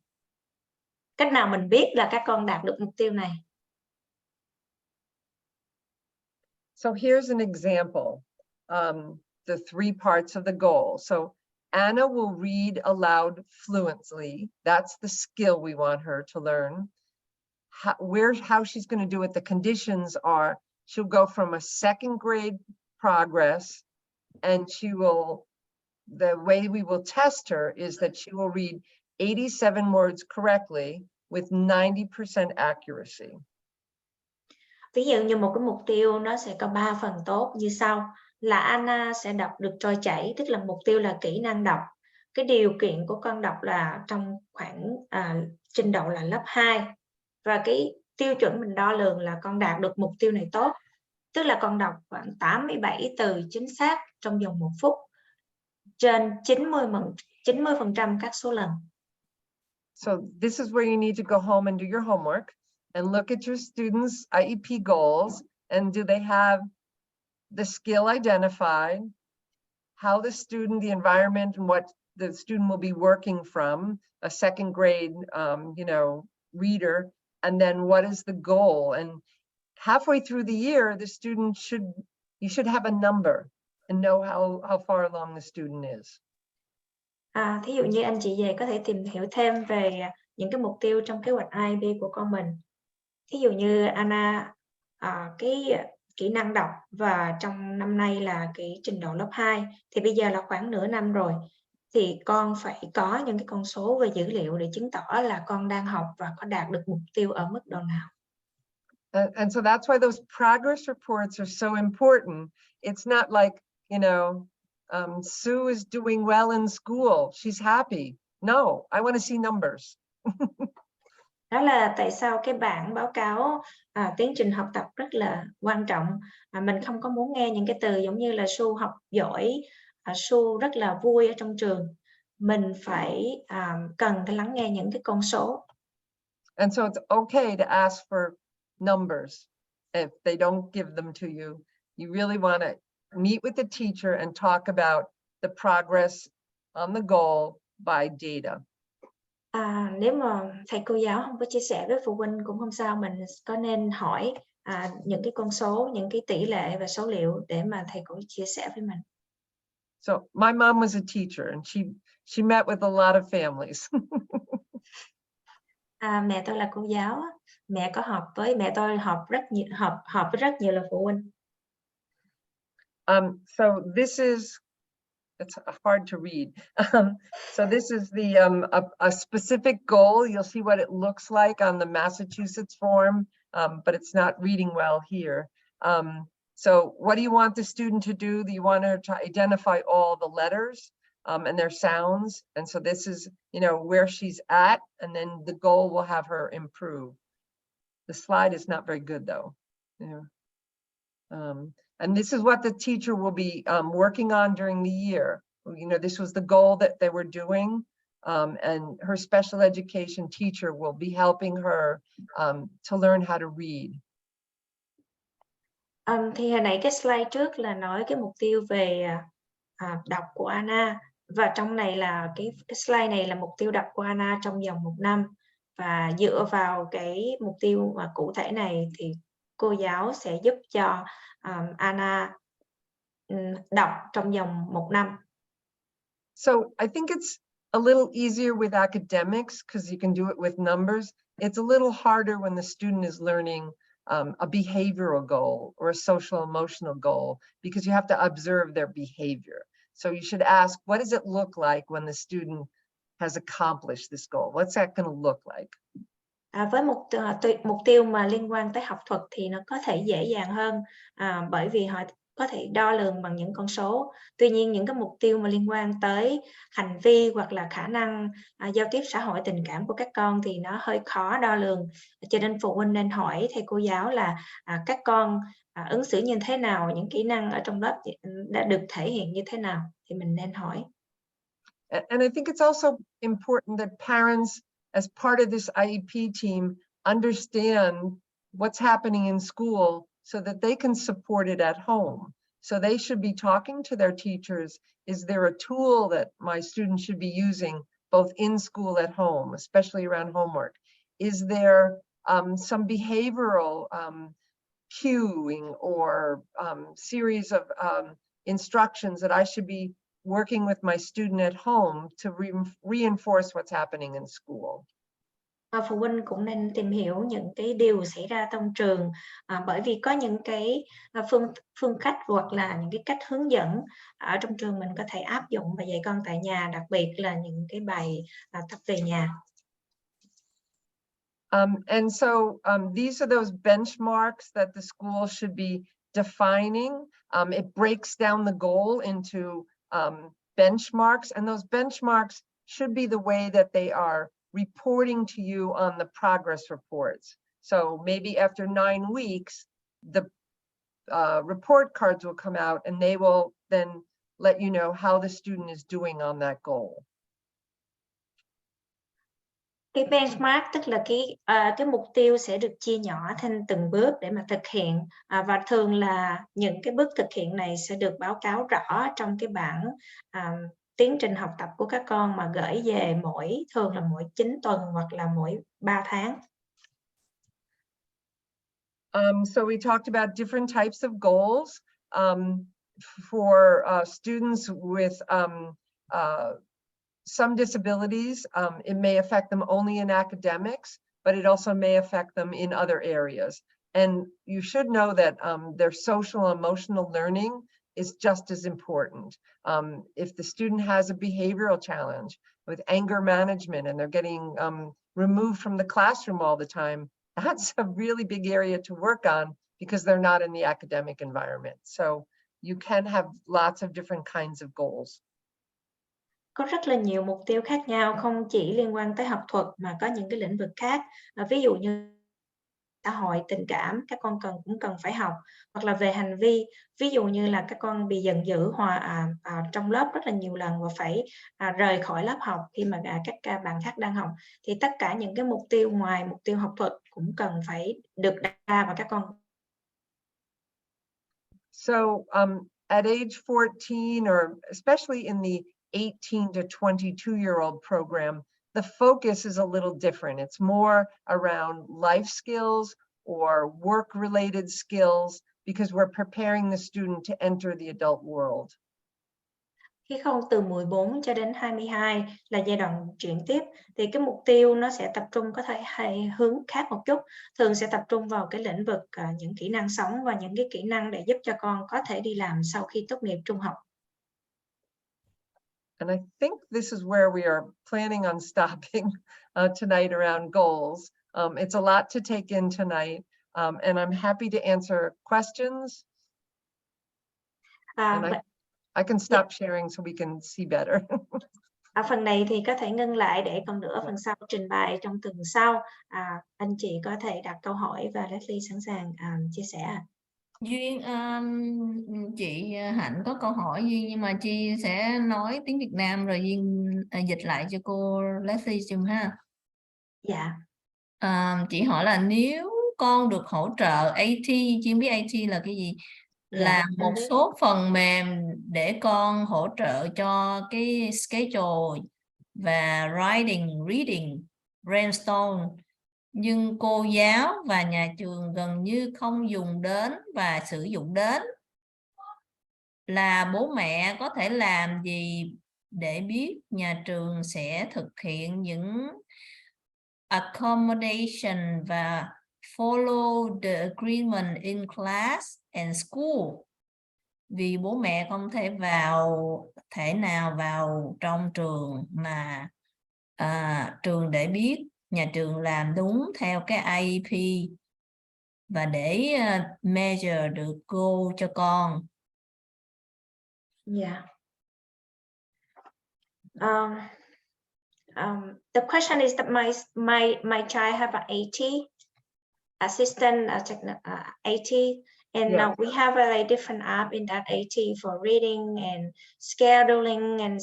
Speaker 4: Cách nào mình biết là các con đạt được mục tiêu này?
Speaker 3: So here's an example, the 3 parts of the goal. So Anna will read aloud fluently. That's the skill we want her to learn. How she's going to do it, the conditions are she'll go from a 2nd grade progress, and the way we will test her is that she will read 87 words correctly with 90% accuracy.
Speaker 4: Ví dụ như một cái mục tiêu nó sẽ có 3 phần tốt như sau, là Anna sẽ đọc được trôi chảy, tức là mục tiêu là kỹ năng đọc. Cái điều kiện của con đọc là trong khoảng trình độ là lớp 2. Và cái tiêu chuẩn mình đo lường là con đạt được mục tiêu này tốt, tức là con đọc khoảng 87 từ chính xác trong vòng 1 phút, trên 90% các số lần.
Speaker 3: So this is where you need to go home and do your homework and look at your students' IEP goals, and do they have the skill identified, how the student, the environment, and what the student will be working from, a 2nd grade, reader, and then what is the goal? And halfway through the year, the student you should have a number and know how far along the student is.
Speaker 4: Thí dụ như anh chị về có thể tìm hiểu thêm về những cái mục tiêu trong kế hoạch IEP của con mình. Thí dụ như Anna cái kỹ năng đọc và trong năm nay là cái trình độ lớp 2, thì bây giờ là khoảng nửa năm rồi, thì con phải có những cái con số và dữ liệu để chứng tỏ là con đang học và có đạt được mục tiêu ở mức độ nào.
Speaker 3: And so that's why those progress reports are so important. It's not like, Sue is doing well in school, she's happy. No, I want to see numbers.
Speaker 4: Đó là tại sao cái bảng báo cáo tiến trình học tập rất là quan trọng. Mình không có muốn nghe những cái từ giống như là Sue học giỏi, Sue rất là vui ở trong trường. Mình phải cần phải lắng nghe những cái con số.
Speaker 3: And so it's okay to ask for numbers if they don't give them to you. You really want to meet with the teacher and talk about the progress on the goal by data.
Speaker 4: Nếu mà thầy cô giáo không có chia sẻ với phụ huynh cũng không sao, mình có nên hỏi những cái con số, những cái tỷ lệ và số liệu để mà thầy cô chia sẻ với mình.
Speaker 3: So my mom was a teacher and she met with a lot of families.
Speaker 4: Mẹ tôi là cô giáo, mẹ tôi họp với rất nhiều là phụ huynh.
Speaker 3: So this is It's hard to read. So this is the a specific goal. You'll see what it looks like on the Massachusetts form, but it's not reading well here. So what do you want the student to do? Do you want her to identify all the letters and their sounds? And so this is, you know, where she's at, and then the goal will have her improve. The slide is not very good though. Yeah. And this is what the teacher will be working on during the year. You know, this was the goal that they were doing, and her special education teacher will be helping her to learn how to read.
Speaker 4: Thì hồi nãy cái slide trước là nói cái mục tiêu về đọc của Anna, và trong này là cái slide này là mục tiêu đọc của Anna trong vòng 1 năm, và dựa vào cái mục tiêu mà cụ thể này thì cô giáo sẽ giúp cho Anna đọc trong vòng 1 năm.
Speaker 3: So I think it's a little easier with academics because you can do it with numbers. It's a little harder when the student is learning a behavioral goal or a social emotional goal, because you have to observe their behavior. So you should ask, what does it look like when the student has accomplished this goal? What's that going to look like?
Speaker 4: Với mục tiêu mà liên quan tới học thuật thì nó có thể dễ dàng hơn, bởi vì họ có thể đo lường bằng những con số. Tuy nhiên những cái mục tiêu mà liên quan tới hành vi hoặc là khả năng giao tiếp xã hội tình cảm của các con thì nó hơi khó đo lường. Cho nên phụ huynh nên hỏi thầy cô giáo là các con ứng xử như thế nào, những kỹ năng ở trong lớp đã được thể hiện như thế nào, thì mình nên hỏi.
Speaker 3: And I think it's also important that parents, as part of this IEP team, understand what's happening in school so that they can support it at home. So they should be talking to their teachers. Is there a tool that my student should be using both in school at home, especially around homework? Is there some behavioral cueing or series of instructions that I should be working with my student at home to reinforce what's happening in school?
Speaker 4: Phụ huynh cũng nên tìm hiểu những cái điều xảy ra trong trường, bởi vì có những cái phương cách hoặc là những cái cách hướng dẫn ở trong trường mình có thể áp dụng và dạy con tại nhà, đặc biệt là những cái bài tập về nhà.
Speaker 3: And so these are those benchmarks that the school should be defining. It breaks down the goal into benchmarks, and those benchmarks should be the way that they are reporting to you on the progress reports. So maybe after 9 weeks, the report cards will come out and they will then let you know how the student is doing on that goal.
Speaker 4: Cái benchmark tức là cái mục tiêu sẽ được chia nhỏ thành từng bước để mà thực hiện, và thường là những cái bước thực hiện này sẽ được báo cáo rõ trong cái bảng tiến trình học tập của các con mà gửi về thường là mỗi 9 tuần hoặc là mỗi 3 tháng.
Speaker 3: So we talked about different types of goals for students with some disabilities. It may affect them only in academics, but it also may affect them in other areas. And you should know that their social and emotional learning is just as important. If the student has a behavioral challenge with anger management and they're getting removed from the classroom all the time, that's a really big area to work on because they're not in the academic environment. So you can have lots of different kinds of goals.
Speaker 4: Có rất là nhiều mục tiêu khác nhau, không chỉ liên quan tới học thuật mà có những cái lĩnh vực khác. Ví dụ như xã hội, tình cảm, các con cũng cần phải học, hoặc là về hành vi, ví dụ như là các con bị giận dữ trong lớp rất là nhiều lần và phải rời khỏi lớp học khi mà các bạn khác đang học, thì tất cả những cái mục tiêu ngoài mục tiêu học thuật cũng cần phải được đặt ra và các con.
Speaker 3: So at age 14, or especially in the 18 to 22-year-old program, the focus is a little different. It's more around life skills or work-related skills because we're preparing the student to enter the adult world.
Speaker 4: Khi con từ 14 cho đến 22 là giai đoạn chuyển tiếp, thì cái mục tiêu nó sẽ tập trung có thể hướng khác một chút, thường sẽ tập trung vào cái lĩnh vực những kỹ năng sống và những cái kỹ năng để giúp cho con có thể đi làm sau khi tốt nghiệp trung học.
Speaker 3: And I think this is where we are planning on stopping tonight around goals. It's a lot to take in tonight, and I'm happy to answer questions. And I can stop sharing so we can see better.
Speaker 4: Ở phần này thì có thể ngưng lại để còn nữa phần sau trình bày trong tuần sau. Anh chị có thể đặt câu hỏi và Leslie sẵn sàng chia sẻ.
Speaker 1: Duyên, chị Hạnh có câu hỏi Duyên, nhưng mà chị sẽ nói tiếng Việt Nam rồi Duyên dịch lại cho cô Leslie chùm ha.
Speaker 4: Dạ.
Speaker 1: Chị hỏi là nếu con được hỗ trợ AT, chị biết AT là cái gì? Là một số phần mềm để con hỗ trợ cho cái schedule và writing, reading, brainstorm, nhưng cô giáo và nhà trường gần như không dùng đến và sử dụng đến, là bố mẹ có thể làm gì để biết nhà trường sẽ thực hiện những accommodation và follow the agreement in class and school? Vì bố mẹ không thể nào vào trong trường mà trường để biết nhà trường làm đúng theo cái IEP và để measure được goal cho con.
Speaker 4: Yeah. The question is that my child have an AT assistant AT, and
Speaker 3: Yeah.
Speaker 4: we have a different app in that AT for reading and scheduling and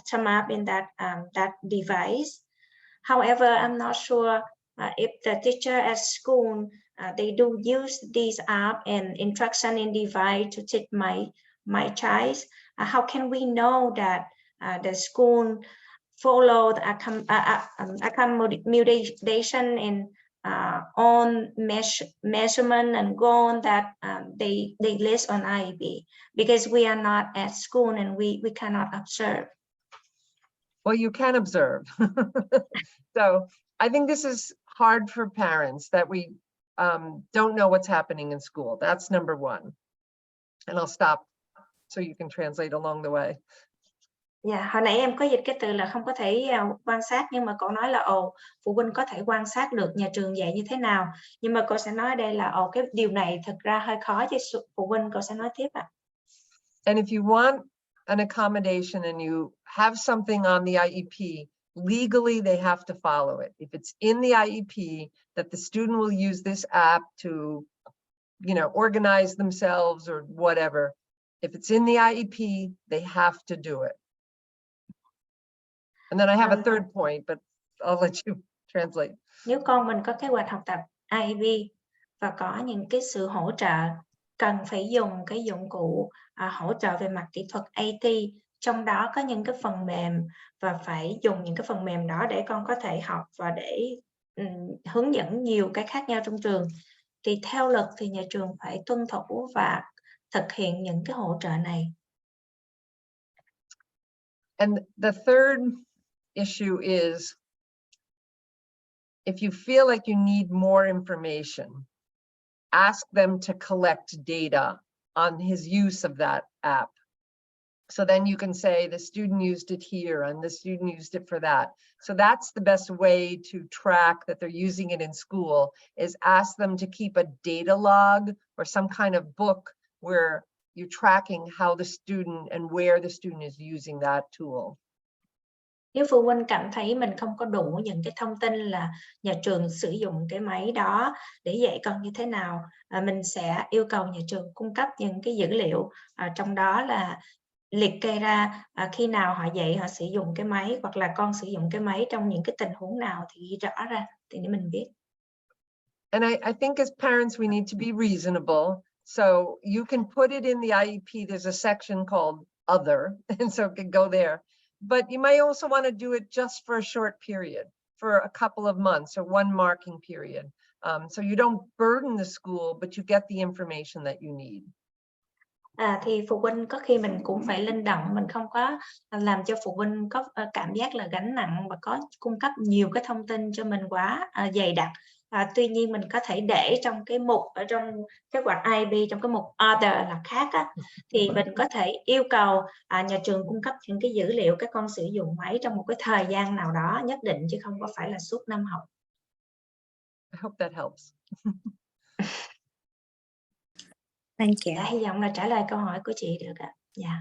Speaker 4: some app in that that device. However, I'm not sure if the teacher at school they do use this app and instruction in device to teach my child. How can we know that the school follow the accommodation and on measurement and goal that they list on IEP, because we are not at school and we cannot observe.
Speaker 3: Well, you can observe. So I think this is hard for parents that we don't know what's happening in school. That's number one. And I'll stop so you can translate along the way.
Speaker 4: Yeah, hồi nãy em có dịch cái từ là không có thể quan sát, nhưng mà cậu nói là phụ huynh có thể quan sát được nhà trường dạy như thế nào, nhưng mà cô sẽ nói ở đây là cái điều này thực ra hơi khó cho phụ huynh. Cô sẽ nói tiếp ạ.
Speaker 3: And if you want an accommodation and you have something on the IEP, legally they have to follow it. If it's in the IEP that the student will use this app to, organize themselves or whatever, if it's in the IEP, they have to do it. And then I have a third point, but I'll let you translate.
Speaker 4: Nếu con mình có kế hoạch học tập IEP và có những cái sự hỗ trợ, cần phải dùng cái dụng cụ hỗ trợ về mặt kỹ thuật AT, trong đó có những cái phần mềm, và phải dùng những cái phần mềm đó để con có thể học và để hướng dẫn nhiều cái khác nhau trong trường, thì theo luật thì nhà trường phải tuân thủ và thực hiện những cái hỗ trợ này.
Speaker 3: And the third issue is, if you feel like you need more information, ask them to collect data on his use of that app. So then you can say the student used it here and the student used it for that. So that's the best way to track that they're using it in school, is ask them to keep a data log or some kind of book where you're tracking how the student and where the student is using that tool.
Speaker 4: Nếu phụ huynh cảm thấy mình không có đủ những cái thông tin là nhà trường sử dụng cái máy đó để dạy con như thế nào, mình sẽ yêu cầu nhà trường cung cấp những cái dữ liệu, trong đó là liệt kê ra khi nào họ dạy họ sử dụng cái máy, hoặc là con sử dụng cái máy trong những cái tình huống nào thì ghi rõ ra thì để mình biết.
Speaker 3: And I think as parents we need to be reasonable. So you can put it in the IEP. There's a section called other, and so it can go there. But you may also want to do it just for a short period, for a couple of months or one marking period. So you don't burden the school, but you get the information that you need.
Speaker 4: Thì phụ huynh có khi mình cũng phải linh động, mình không có làm cho phụ huynh có cảm giác là gánh nặng và có cung cấp nhiều cái thông tin cho mình quá dày đặc. Tuy nhiên mình có thể để trong cái mục ở trong kế hoạch IEP, trong cái mục other là khác á, thì mình có thể yêu cầu nhà trường cung cấp những cái dữ liệu các con sử dụng máy trong một cái thời gian nào đó nhất định, chứ không có phải là suốt năm học.
Speaker 3: I hope that helps.
Speaker 9: Thank you.
Speaker 4: Hy vọng là trả lời câu hỏi của chị được ạ. Yeah.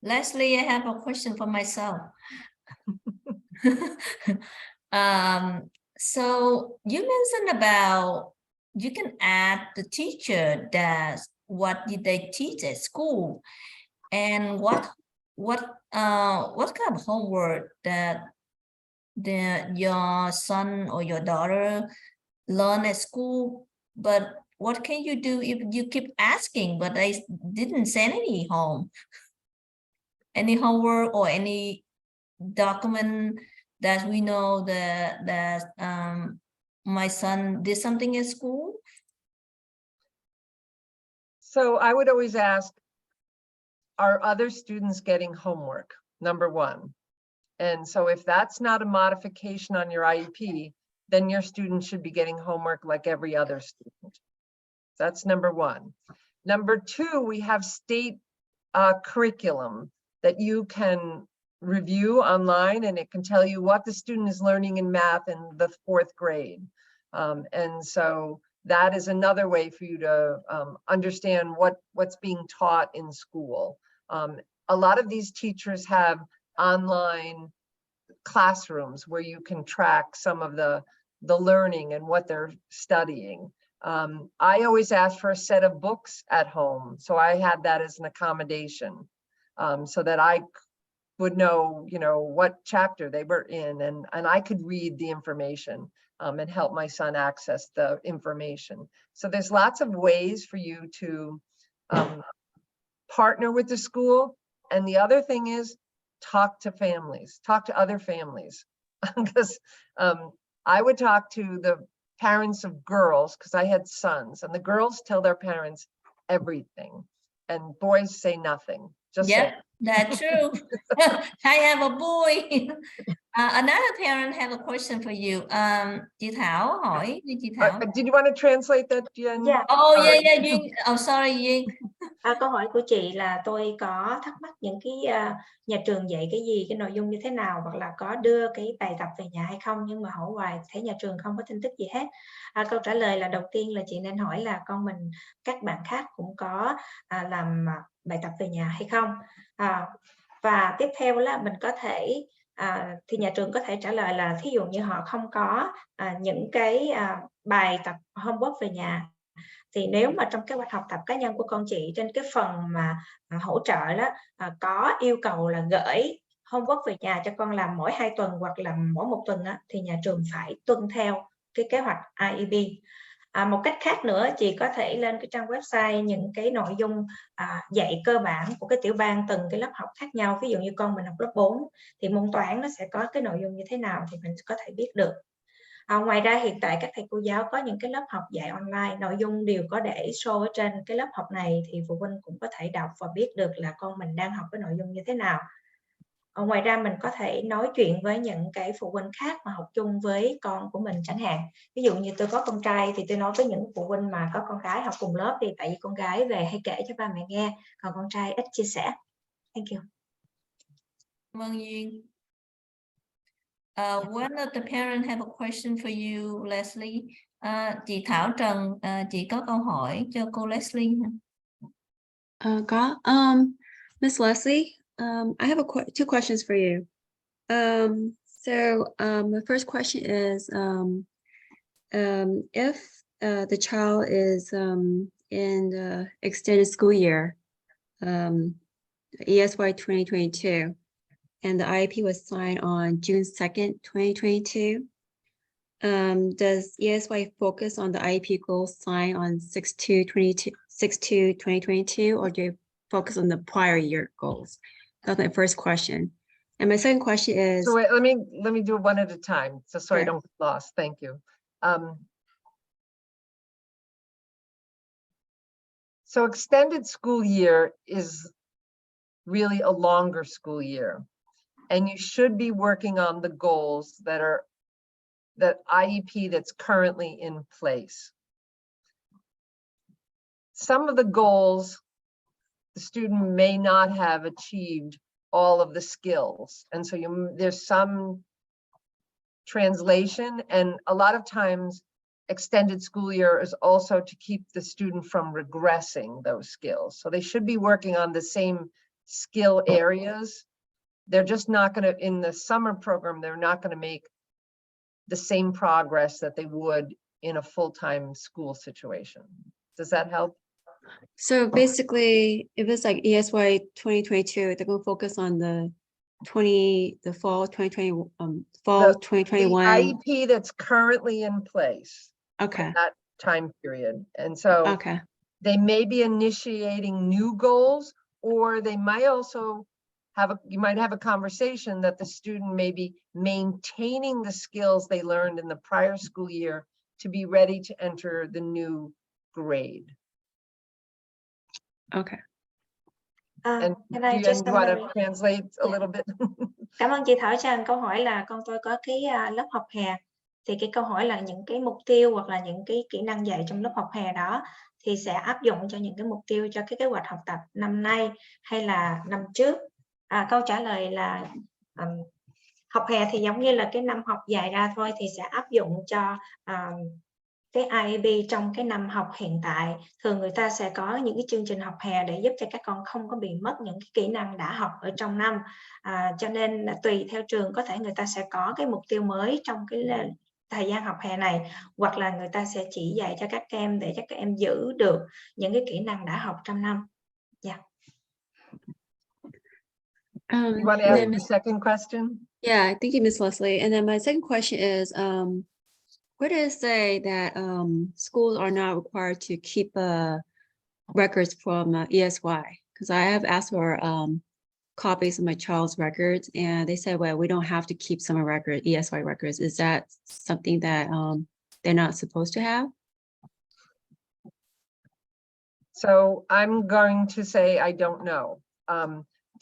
Speaker 1: Leslie, I have a question for myself. So you mentioned about you can ask the teacher that what did they teach at school and what kind of homework that your son or your daughter learn at school, but what can you do if you keep asking but they didn't send any homework or any document that we know that my son did something at school?
Speaker 3: So I would always ask, are other students getting homework? Number one. And so if that's not a modification on your IEP, then your student should be getting homework like every other student. That's number one. Number two, we have state curriculum that you can review online, and it can tell you what the student is learning in math in the 4th grade. And so that is another way for you to understand what's being taught in school. A lot of these teachers have online classrooms where you can track some of the learning and what they're studying. I always ask for a set of books at home, so I had that as an accommodation, so that I would know, what chapter they were in, and I could read the information and help my son access the information. So there's lots of ways for you to partner with the school. And the other thing is talk to families, talk to other families, because I would talk to the parents of girls, because I had sons, and the girls tell their parents everything and boys say nothing. Just
Speaker 1: Yep, that's true. I have a boy. Another parent have a question for you. Chị Thảo hỏi đi chị Thảo.
Speaker 3: Did you want to translate that, Jen?
Speaker 4: Yeah.
Speaker 1: Oh yeah, Duyên. Oh sorry Duyên.
Speaker 4: Câu hỏi của chị là tôi có thắc mắc những cái nhà trường dạy cái gì, cái nội dung như thế nào, hoặc là có đưa cái bài tập về nhà hay không, nhưng mà hỏi hoài thấy nhà trường không có tin tức gì hết. Câu trả lời là đầu tiên là chị nên hỏi là con mình, các bạn khác cũng có làm bài tập về nhà hay không. Và tiếp theo là mình có thể thì nhà trường có thể trả lời là thí dụ như họ không có những cái bài tập homework về nhà, thì nếu mà trong kế hoạch học tập cá nhân của con chị trên cái phần mà hỗ trợ đó có yêu cầu là gửi homework về nhà cho con làm mỗi 2 tuần hoặc là mỗi 1 tuần á, thì nhà trường phải tuân theo cái kế hoạch IEP. Một cách khác nữa, chị có thể lên cái trang website những cái nội dung dạy cơ bản của cái tiểu bang từng cái lớp học khác nhau. Ví dụ như con mình học lớp 4 thì môn toán nó sẽ có cái nội dung như thế nào thì mình có thể biết được. Ngoài ra hiện tại các thầy cô giáo có những cái lớp học dạy online, nội dung đều có để show ở trên cái lớp học này, thì phụ huynh cũng có thể đọc và biết được là con mình đang học cái nội dung như thế nào. Ngoài ra mình có thể nói chuyện với những cái phụ huynh khác mà học chung với con của mình chẳng hạn. Ví dụ như tôi có con trai thì tôi nói với những phụ huynh mà có con gái học cùng lớp, thì tại vì con gái về hay kể cho ba mẹ nghe, còn con trai ít chia sẻ. Thank you.
Speaker 1: Cảm ơn Duyên. One of the parents have a question for you, Leslie. Chị Thảo Trần, chị có câu hỏi cho cô Leslie.
Speaker 9: Có. Miss Leslie, I have two questions for you. The first question is, if the child is in the extended school year, ESY 2022, and the IEP was signed on June 2nd, 2022. Does ESY focus on the IEP goals signed on 6/2/2022, or do you focus on the prior year goals? That's my first question. And my second question is—
Speaker 3: So wait, let me do it one at a time, just so I
Speaker 9: Sure.
Speaker 3: don't get lost. Thank you. So extended school year is really a longer school year, and you should be working on the goals that are the IEP that's currently in place. Some of the goals, the student may not have achieved all of the skills. And so there's some translation, and a lot of times extended school year is also to keep the student from regressing those skills. So they should be working on the same skill areas. They're just not going to, in the summer program, they're not going to make the same progress that they would in a full-time school situation. Does that help?
Speaker 9: So basically, if it's like ESY 2022, they're going to focus on the fall 2020, fall 2021.
Speaker 3: The IEP that's currently in place.
Speaker 9: Okay.
Speaker 3: That time period. And so
Speaker 9: Okay.
Speaker 3: they may be initiating new goals, or they might also have you might have a conversation that the student may be maintaining the skills they learned in the prior school year to be ready to enter the new grade.
Speaker 9: Okay.
Speaker 3: And
Speaker 4: Can
Speaker 3: do
Speaker 4: I
Speaker 3: you
Speaker 4: just
Speaker 3: want to translate a little bit?
Speaker 4: Cảm ơn chị Thảo cho anh câu hỏi là con tôi có cái lớp học hè, thì cái câu hỏi là những cái mục tiêu hoặc là những cái kỹ năng dạy trong lớp học hè đó thì sẽ áp dụng cho những cái mục tiêu cho cái kế hoạch học tập năm nay hay là năm trước. Câu trả lời là học hè thì giống như là cái năm học dài ra thôi, thì sẽ áp dụng cho cái IEP trong cái năm học hiện tại. Thường người ta sẽ có những cái chương trình học hè để giúp cho các con không có bị mất những cái kỹ năng đã học ở trong năm. Cho nên là tùy theo trường, có thể người ta sẽ có cái mục tiêu mới trong cái thời gian học hè này, hoặc là người ta sẽ chỉ dạy cho các em để cho các em giữ được những cái kỹ năng đã học trong năm. Yeah.
Speaker 3: You want to ask the second question?
Speaker 9: Yeah, thank you, Ms. Leslie. And then my second question is, where does it say that schools are not required to keep records from ESY? Because I have asked for copies of my child's records, and they said, well, we don't have to keep some ESY records. Is that something that they're not supposed to have?
Speaker 3: So I'm going to say I don't know.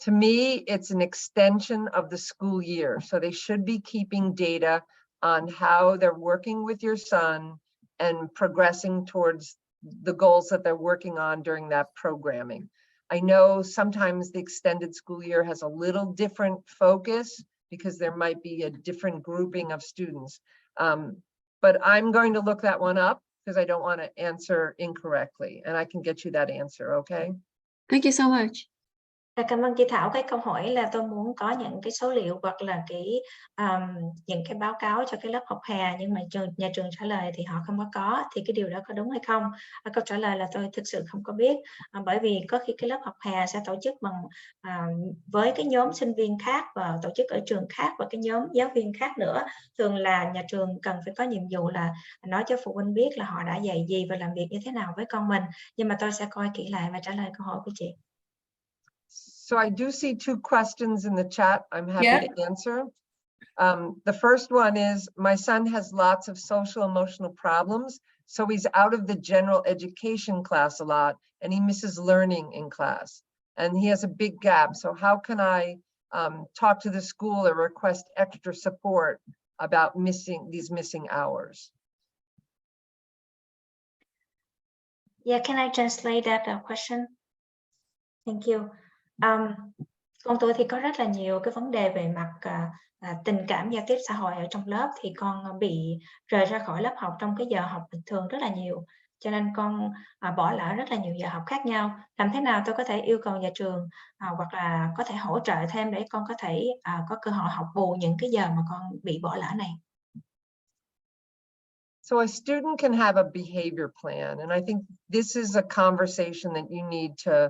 Speaker 3: To me, it's an extension of the school year. So they should be keeping data on how they're working with your son and progressing towards the goals that they're working on during that programming. I know sometimes the extended school year has a little different focus because there might be a different grouping of students. But I'm going to look that one up because I don't want to answer incorrectly, and I can get you that answer, okay?
Speaker 9: Thank you so much.
Speaker 4: Cảm ơn chị Thảo. Cái câu hỏi là tôi muốn có những cái số liệu hoặc là những cái báo cáo cho cái lớp học hè, nhưng mà nhà trường trả lời thì họ không có, thì cái điều đó có đúng hay không? Câu trả lời là tôi thực sự không có biết, bởi vì có khi cái lớp học hè sẽ tổ chức bằng với cái nhóm sinh viên khác và tổ chức ở trường khác và cái nhóm giáo viên khác nữa. Thường là nhà trường cần phải có nhiệm vụ là nói cho phụ huynh biết là họ đã dạy gì và làm việc như thế nào với con mình. Nhưng mà tôi sẽ coi kỹ lại và trả lời câu hỏi của chị.
Speaker 3: So I do see two questions in the chat I'm happy to answer. The first one is, my son has lots of social emotional problems, so he's out of the general education class a lot, and he misses learning in class. And he has a big gap. So how can I talk to the school or request extra support about these missing hours?
Speaker 4: Yeah, can I translate that question? Thank you. Con tôi thì có rất là nhiều cái vấn đề về mặt tình cảm, giao tiếp xã hội ở trong lớp, thì con bị rời ra khỏi lớp học trong cái giờ học bình thường rất là nhiều, cho nên con bỏ lỡ rất là nhiều giờ học khác nhau. Làm thế nào tôi có thể yêu cầu nhà trường hoặc là có thể hỗ trợ thêm để con có thể có cơ hội học bù những cái giờ mà con bị bỏ lỡ này?
Speaker 3: So a student can have a behavior plan, and I think this is a conversation that you need to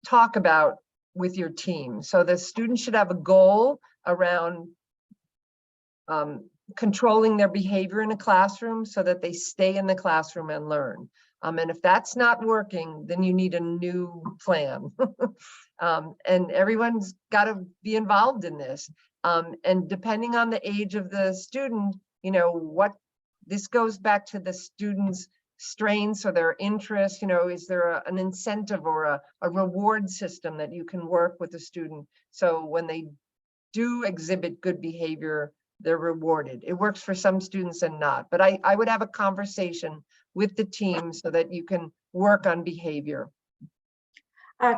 Speaker 3: talk about with your team. So the student should have a goal around controlling their behavior in a classroom so that they stay in the classroom and learn. And if that's not working, then you need a new plan. And everyone's got to be involved in this. And depending on the age of the student, you know, this goes back to the student's strengths or their interests. You know, is there an incentive or a reward system that you can work with the student, so when they do exhibit good behavior, they're rewarded. It works for some students and not. But I would have a conversation with the team so that you can work on behavior.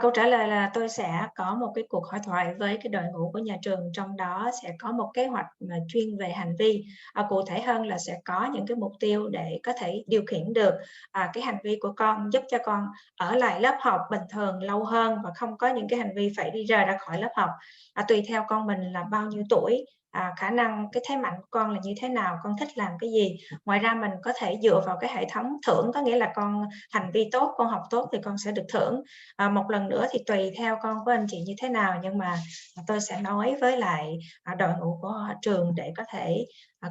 Speaker 4: Câu trả lời là tôi sẽ có một cái cuộc hội thoại với cái đội ngũ của nhà trường, trong đó sẽ có một kế hoạch mà chuyên về hành vi. Cụ thể hơn là sẽ có những cái mục tiêu để có thể điều khiển được cái hành vi của con, giúp cho con ở lại lớp học bình thường lâu hơn và không có những cái hành vi phải đi rời ra khỏi lớp học. Tùy theo con mình là bao nhiêu tuổi, khả năng, cái thế mạnh của con là như thế nào, con thích làm cái gì. Ngoài ra mình có thể dựa vào cái hệ thống thưởng, có nghĩa là con hành vi tốt, con học tốt thì con sẽ được thưởng. Một lần nữa thì tùy theo con của anh chị như thế nào, nhưng mà tôi sẽ nói với lại đội ngũ của trường để có thể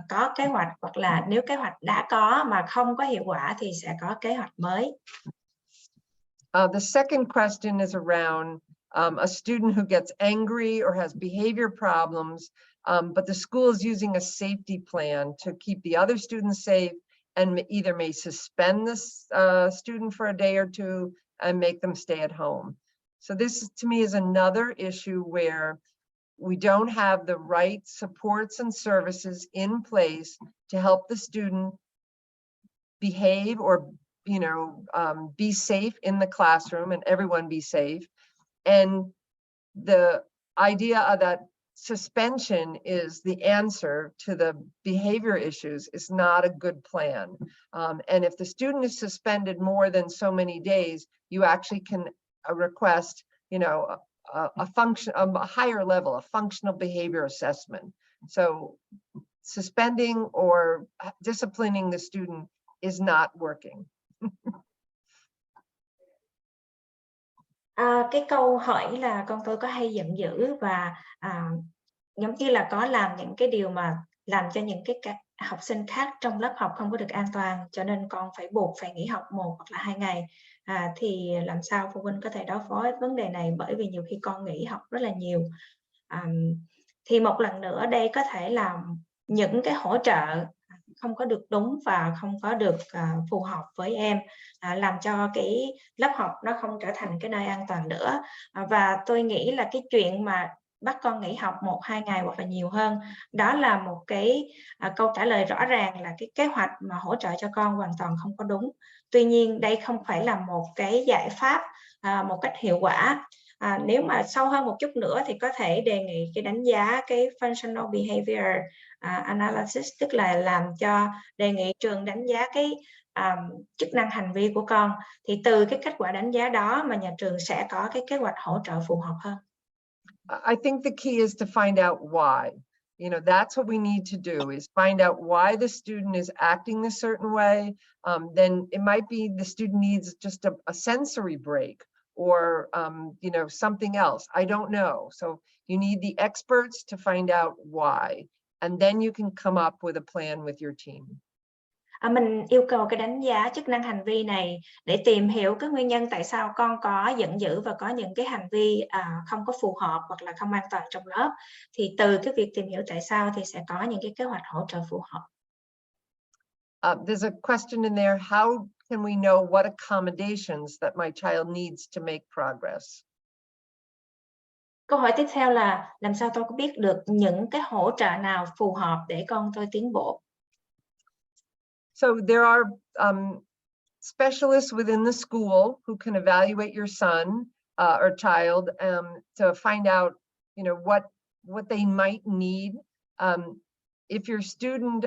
Speaker 4: có kế hoạch, hoặc là nếu kế hoạch đã có mà không có hiệu quả thì sẽ có kế hoạch mới.
Speaker 3: The second question is around a student who gets angry or has behavior problems, but the school is using a safety plan to keep the other students safe and either may suspend this student for a day or two and make them stay at home. So this to me is another issue where we don't have the right supports and services in place to help the student behave or be safe in the classroom and everyone be safe. And the idea of that suspension is the answer to the behavior issues is not a good plan. And if the student is suspended more than so many days, you actually can request, a higher level, a functional behavior assessment. So suspending or disciplining the student is not working.
Speaker 4: Cái câu hỏi là con tôi có hay giận dữ và giống như là có làm những cái điều mà làm cho những cái học sinh khác trong lớp học không có được an toàn, cho nên con phải buộc phải nghỉ học 1 hoặc là 2 ngày. Thì làm sao phụ huynh có thể đối phó với vấn đề này, bởi vì nhiều khi con nghỉ học rất là nhiều. Thì một lần nữa đây có thể là những cái hỗ trợ không có được đúng và không có được phù hợp với em, làm cho cái lớp học nó không trở thành cái nơi an toàn nữa. Và tôi nghĩ là cái chuyện mà bắt con nghỉ học 1-2 ngày hoặc là nhiều hơn, đó là một cái câu trả lời rõ ràng là cái kế hoạch mà hỗ trợ cho con hoàn toàn không có đúng. Tuy nhiên đây không phải là một cái giải pháp một cách hiệu quả. Nếu mà sâu hơn một chút nữa thì có thể đề nghị cái đánh giá cái functional behavior analysis, tức là làm cho đề nghị trường đánh giá cái chức năng hành vi của con. Thì từ cái kết quả đánh giá đó mà nhà trường sẽ có cái kế hoạch hỗ trợ phù hợp hơn.
Speaker 3: I think the key is to find out why. That's what we need to do, is find out why the student is acting a certain way. Then it might be the student needs just a sensory break, or something else. I don't know. So you need the experts to find out why, and then you can come up with a plan with your team.
Speaker 4: Mình yêu cầu cái đánh giá chức năng hành vi này để tìm hiểu cái nguyên nhân tại sao con có giận dữ và có những cái hành vi không có phù hợp hoặc là không an toàn trong lớp. Thì từ cái việc tìm hiểu tại sao thì sẽ có những cái kế hoạch hỗ trợ phù hợp.
Speaker 3: There's a question in there: how can we know what accommodations that my child needs to make progress?
Speaker 4: Câu hỏi tiếp theo là làm sao tôi có biết được những cái hỗ trợ nào phù hợp để con tôi tiến bộ?
Speaker 3: So there are specialists within the school who can evaluate your son or child to find out, what they might need. If your student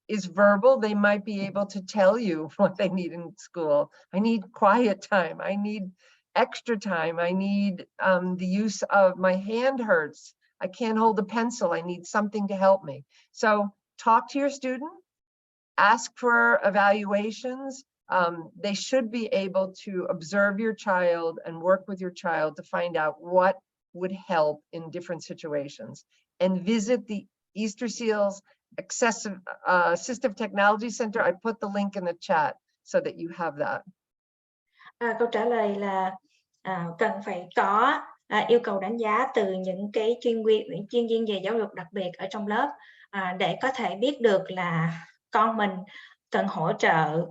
Speaker 3: is verbal, they might be able to tell you what they need in school. I need quiet time. I need extra time. I need the use of my hand hurts. I can't hold a pencil. I need something to help me. So talk to your student, ask for evaluations. They should be able to observe your child and work with your child to find out what would help in different situations. And visit the Easter Seals Assistive Technology Center. I put the link in the chat so that you have that.
Speaker 4: Câu trả lời là cần phải có yêu cầu đánh giá từ những cái chuyên viên về giáo dục đặc biệt ở trong lớp để có thể biết được là con mình cần hỗ trợ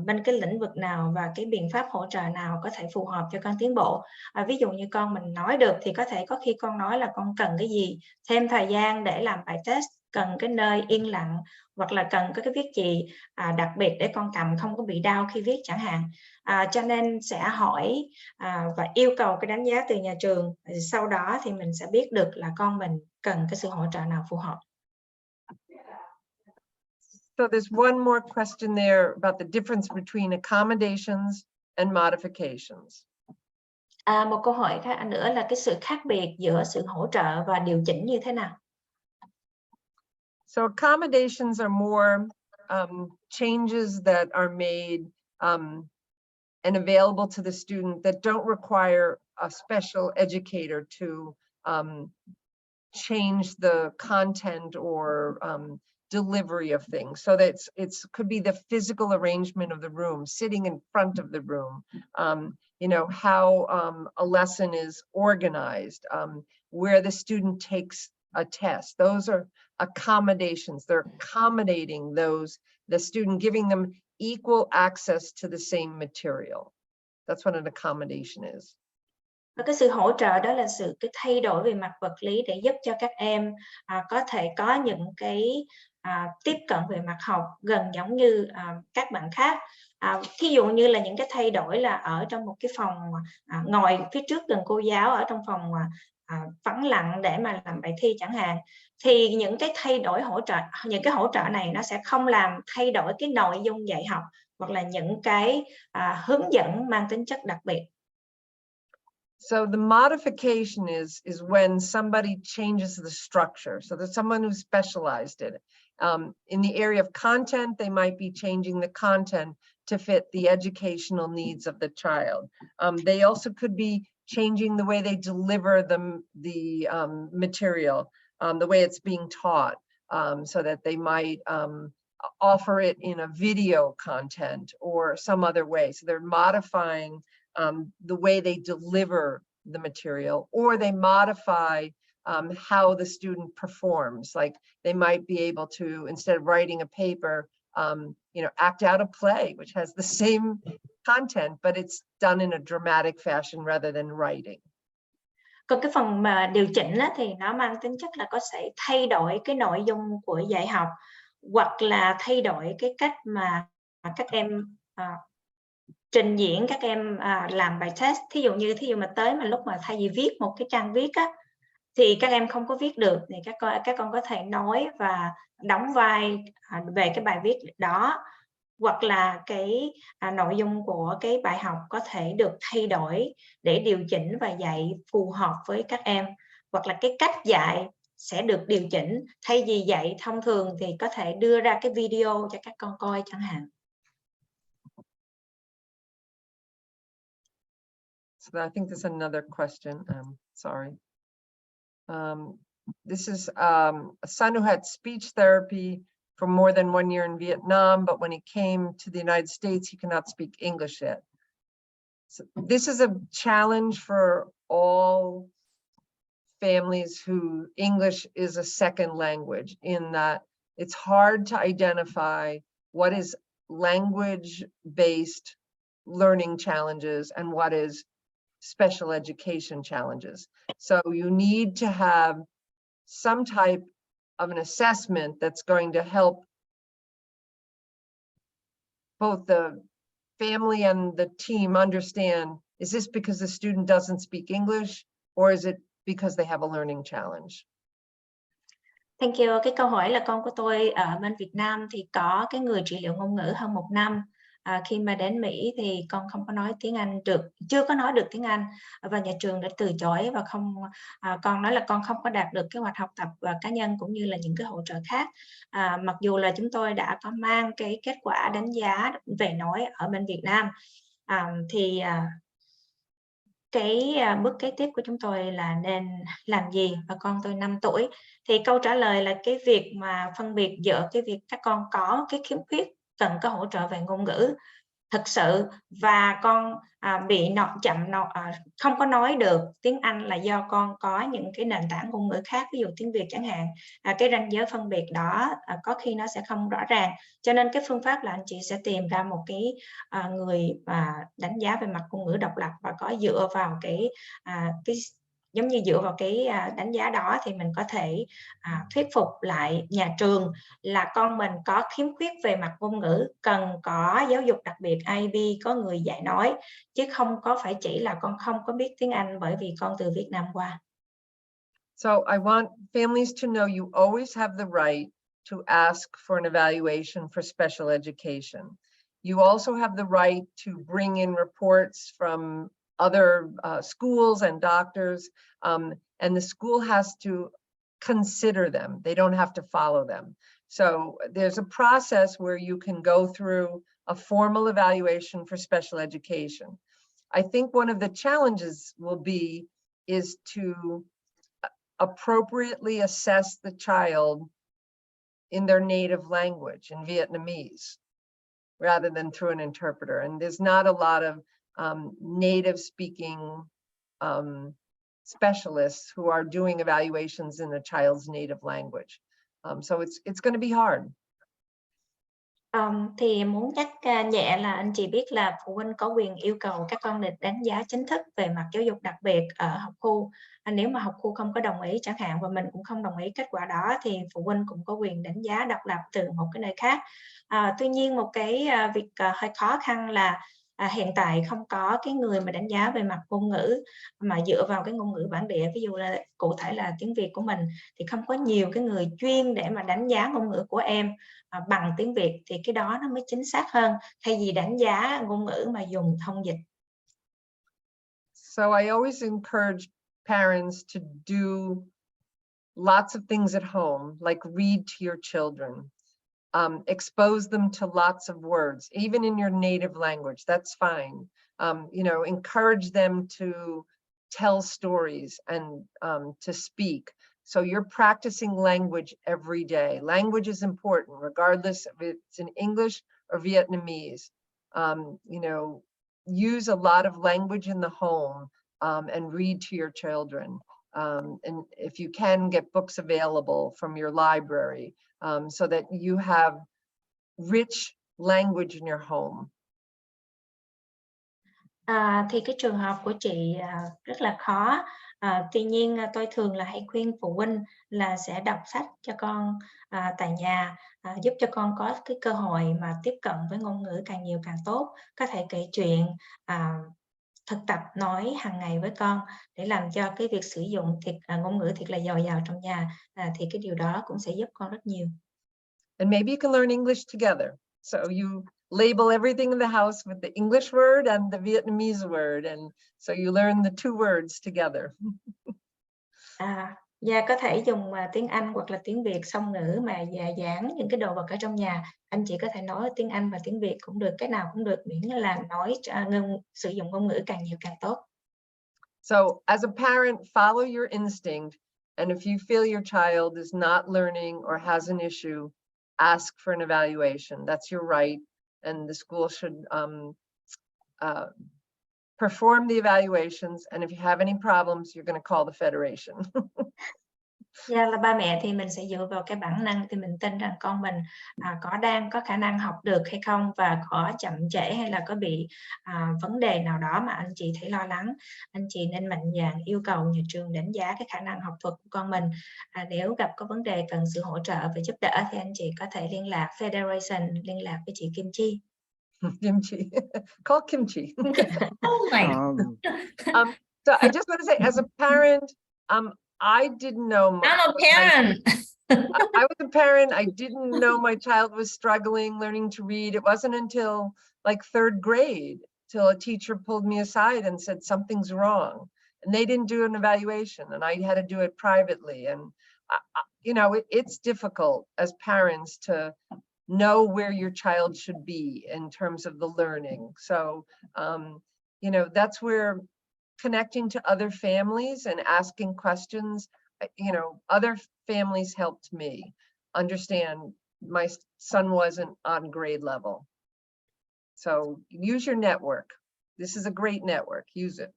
Speaker 4: bên cái lĩnh vực nào và cái biện pháp hỗ trợ nào có thể phù hợp cho con tiến bộ. Ví dụ như con mình nói được thì có khi con nói là con cần cái gì, thêm thời gian để làm bài test, cần cái nơi yên lặng, hoặc là cần có cái viết gì đặc biệt để con cầm không có bị đau khi viết chẳng hạn. Cho nên sẽ hỏi và yêu cầu cái đánh giá từ nhà trường. Sau đó thì mình sẽ biết được là con mình cần cái sự hỗ trợ nào phù hợp.
Speaker 3: So there's one more question there about the difference between accommodations and modifications.
Speaker 4: Một câu hỏi khác nữa là cái sự khác biệt giữa sự hỗ trợ và điều chỉnh như thế nào?
Speaker 3: So accommodations are more changes that are made and available to the student that don't require a special educator to change the content or delivery of things. So that it's could be the physical arrangement of the room, sitting in front of the room, you know, how a lesson is organized, where the student takes a test. Those are accommodations. They're accommodating the student, giving them equal access to the same material. That's what an accommodation is.
Speaker 4: Và cái sự hỗ trợ đó là sự cái thay đổi về mặt vật lý để giúp cho các em có thể có những cái tiếp cận về mặt học gần giống như các bạn khác. Thí dụ như là những cái thay đổi là ở trong một cái phòng ngồi phía trước gần cô giáo, ở trong phòng vắng lặng để mà làm bài thi chẳng hạn, thì những cái thay đổi những cái hỗ trợ này nó sẽ không làm thay đổi cái nội dung dạy học hoặc là những cái hướng dẫn mang tính chất đặc biệt.
Speaker 3: So the modification is when somebody changes the structure. So there's someone who's specialized in the area of content. They might be changing the content to fit the educational needs of the child. They also could be changing the way they deliver the material, the way it's being taught, so that they might offer it in a video content or some other way. So they're modifying the way they deliver the material, or they modify how the student performs. Like they might be able to, instead of writing a paper, you know, act out a play, which has the same content, but it's done in a dramatic fashion rather than writing.
Speaker 4: Còn cái phần mà điều chỉnh thì nó mang tính chất là có thể thay đổi cái nội dung của dạy học, hoặc là thay đổi cái cách mà các em trình diễn, các em làm bài test. Thí dụ mà tới mà lúc mà thay vì viết một cái trang viết á, thì các em không có viết được, thì các con có thể nói và đóng vai về cái bài viết đó, hoặc là cái nội dung của cái bài học có thể được thay đổi để điều chỉnh và dạy phù hợp với các em, hoặc là cái cách dạy sẽ được điều chỉnh. Thay vì dạy thông thường thì có thể đưa ra cái video cho các con coi chẳng hạn.
Speaker 3: So I think there's another question. Sorry. This is a son who had speech therapy for more than 1 year in Vietnam, but when he came to the United States, he cannot speak English yet. So this is a challenge for all families who English is a second language, in that it's hard to identify what is language-based learning challenges and what is special education challenges. So you need to have some type of an assessment that's going to help both the family and the team understand, is this because the student doesn't speak English, or is it because they have a learning challenge?
Speaker 4: Thank you. Cái câu hỏi là con của tôi ở bên Việt Nam thì có cái người trị liệu ngôn ngữ hơn 1 năm. Khi mà đến Mỹ thì con không có nói tiếng Anh được, chưa có nói được tiếng Anh, và nhà trường đã từ chối và con nói là con không có đạt được kế hoạch học tập và cá nhân cũng như là những cái hỗ trợ khác. Mặc dù là chúng tôi đã có mang cái kết quả đánh giá về nói ở bên Việt Nam, thì cái bước kế tiếp của chúng tôi là nên làm gì, và con tôi 5 tuổi. Thì câu trả lời là cái việc mà phân biệt giữa cái việc các con có cái khiếm khuyết cần có hỗ trợ về ngôn ngữ thực sự, và con bị không có nói được tiếng Anh là do con có những cái nền tảng ngôn ngữ khác, ví dụ tiếng Việt chẳng hạn. Cái ranh giới phân biệt đó có khi nó sẽ không rõ ràng, cho nên cái phương pháp là anh chị sẽ tìm ra một cái người đánh giá về mặt ngôn ngữ độc lập, và có dựa vào cái giống như dựa vào cái đánh giá đó thì mình có thể thuyết phục lại nhà trường là con mình có khiếm khuyết về mặt ngôn ngữ, cần có giáo dục đặc biệt IEP, có người dạy nói, chứ không có phải chỉ là con không có biết tiếng Anh bởi vì con từ Việt Nam qua.
Speaker 3: So I want families to know you always have the right to ask for an evaluation for special education. You also have the right to bring in reports from other schools and doctors, and the school has to consider them. They don't have to follow them. So there's a process where you can go through a formal evaluation for special education. I think one of the challenges will be is to appropriately assess the child in their native language, in Vietnamese, rather than through an interpreter. And there's not a lot of native speaking specialists who are doing evaluations in a child's native language. So it's going to be hard.
Speaker 4: Thì muốn nhắc nhẹ là anh chị biết là phụ huynh có quyền yêu cầu các con được đánh giá chính thức về mặt giáo dục đặc biệt ở học khu. Nếu mà học khu không có đồng ý chẳng hạn và mình cũng không đồng ý kết quả đó thì phụ huynh cũng có quyền đánh giá độc lập từ một cái nơi khác. Tuy nhiên một cái việc hơi khó khăn là hiện tại không có cái người mà đánh giá về mặt ngôn ngữ mà dựa vào cái ngôn ngữ bản địa, ví dụ là cụ thể là tiếng Việt của mình thì không có nhiều cái người chuyên để mà đánh giá ngôn ngữ của em bằng tiếng Việt, thì cái đó nó mới chính xác hơn thay vì đánh giá ngôn ngữ mà dùng thông dịch.
Speaker 3: So I always encourage parents to do lots of things at home, like read to your children. Expose them to lots of words, even in your native language, that's fine. You know, encourage them to tell stories and to speak. So you're practicing language every day. Language is important, regardless if it's in English or Vietnamese. You know, use a lot of language in the home and read to your children. And if you can, get books available from your library. So that you have rich language in your home.
Speaker 4: Thì cái trường hợp của chị rất là khó. Tuy nhiên tôi thường là hãy khuyên phụ huynh là sẽ đọc sách cho con tại nhà, giúp cho con có cái cơ hội mà tiếp cận với ngôn ngữ càng nhiều càng tốt. Có thể kể chuyện, thực tập nói hàng ngày với con để làm cho cái việc sử dụng ngôn ngữ thiệt là dồi dào trong nhà, thì cái điều đó cũng sẽ giúp con rất nhiều.
Speaker 3: And maybe you can learn English together. So you label everything in the house with the English word and the Vietnamese word, and so you learn the two words together.
Speaker 4: Và có thể dùng tiếng Anh hoặc là tiếng Việt song ngữ mà giảng những cái đồ vật ở trong nhà. Anh chị có thể nói tiếng Anh và tiếng Việt cũng được, cái nào cũng được, miễn là nói sử dụng ngôn ngữ càng nhiều càng tốt.
Speaker 3: So as a parent, follow your instinct, and if you feel your child is not learning or has an issue, ask for an evaluation. That's your right, and the school should perform the evaluations, and if you have any problems, you're going to call the federation.
Speaker 4: Dạ, là ba mẹ thì mình sẽ dựa vào cái bản năng thì mình tin rằng con mình có khả năng học được hay không, và có chậm trễ hay là có bị vấn đề nào đó mà anh chị thấy lo lắng. Anh chị nên mạnh dạn yêu cầu nhà trường đánh giá cái khả năng học thuật của con mình. Nếu gặp có vấn đề cần sự hỗ trợ và giúp đỡ thì anh chị có thể liên lạc Federation, liên lạc với chị Kim Chi.
Speaker 3: Kimchi, call Kimchi.
Speaker 1: Oh my
Speaker 3: So I just want to say, as a parent, I didn't know.
Speaker 1: I'm a parent.
Speaker 3: I was a parent. I didn't know my child was struggling learning to read. It wasn't until like 3rd grade till a teacher pulled me aside and said something's wrong, and they didn't do an evaluation, and I had to do it privately. And you know, it's difficult as parents to know where your child should be in terms of the learning. So you know, that's where connecting to other families and asking questions, you know, other families helped me understand my son wasn't on grade level. So use your network. This is a great network. Use it.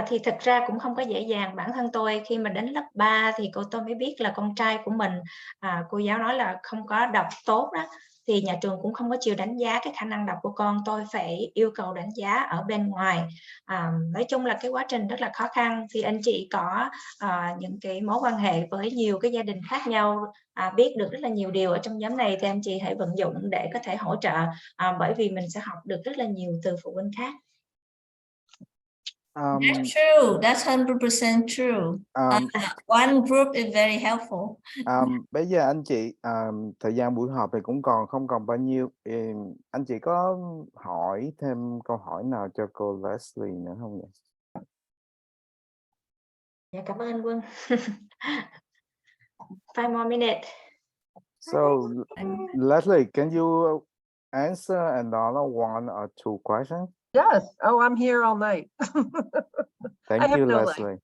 Speaker 4: Thì thực ra cũng không có dễ dàng. Bản thân tôi khi mà đến lớp 3 thì tôi mới biết là con trai của mình, cô giáo nói là không có đọc tốt đó, thì nhà trường cũng không có chịu đánh giá cái khả năng đọc của con, tôi phải yêu cầu đánh giá ở bên ngoài. Nói chung là cái quá trình rất là khó khăn. Thì anh chị có những cái mối quan hệ với nhiều cái gia đình khác nhau, biết được rất là nhiều điều ở trong nhóm này, thì anh chị hãy vận dụng để có thể hỗ trợ, bởi vì mình sẽ học được rất là nhiều từ phụ huynh khác.
Speaker 1: That's true. That's 100% true. One group is very helpful.
Speaker 5: Bây giờ anh chị thời gian buổi họp thì cũng không còn bao nhiêu. Anh chị có hỏi thêm câu hỏi nào cho cô Leslie nữa không nhỉ?
Speaker 4: Dạ, cảm ơn anh Quân. 5 more minutes.
Speaker 5: So Leslie, can you answer another one or two questions?
Speaker 3: Yes. Oh, I'm here all night.
Speaker 5: Thank
Speaker 3: I have
Speaker 5: you,
Speaker 3: no
Speaker 5: Leslie.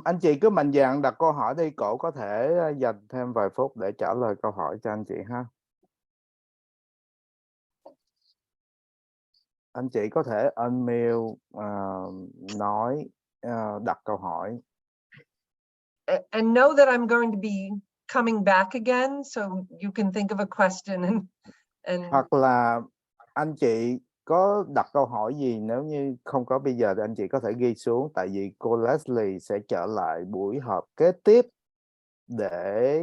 Speaker 5: Anh chị cứ mạnh dạn đặt câu hỏi đi, cổ có thể dành thêm vài phút để trả lời câu hỏi cho anh chị ha. Anh chị có thể unmute, nói, đặt câu hỏi.
Speaker 3: And know that I'm going to be coming back again, so you can think of a question and
Speaker 5: Hoặc là anh chị có đặt câu hỏi gì, nếu như không có bây giờ thì anh chị có thể ghi xuống, tại vì cô Leslie sẽ trở lại buổi họp kế tiếp để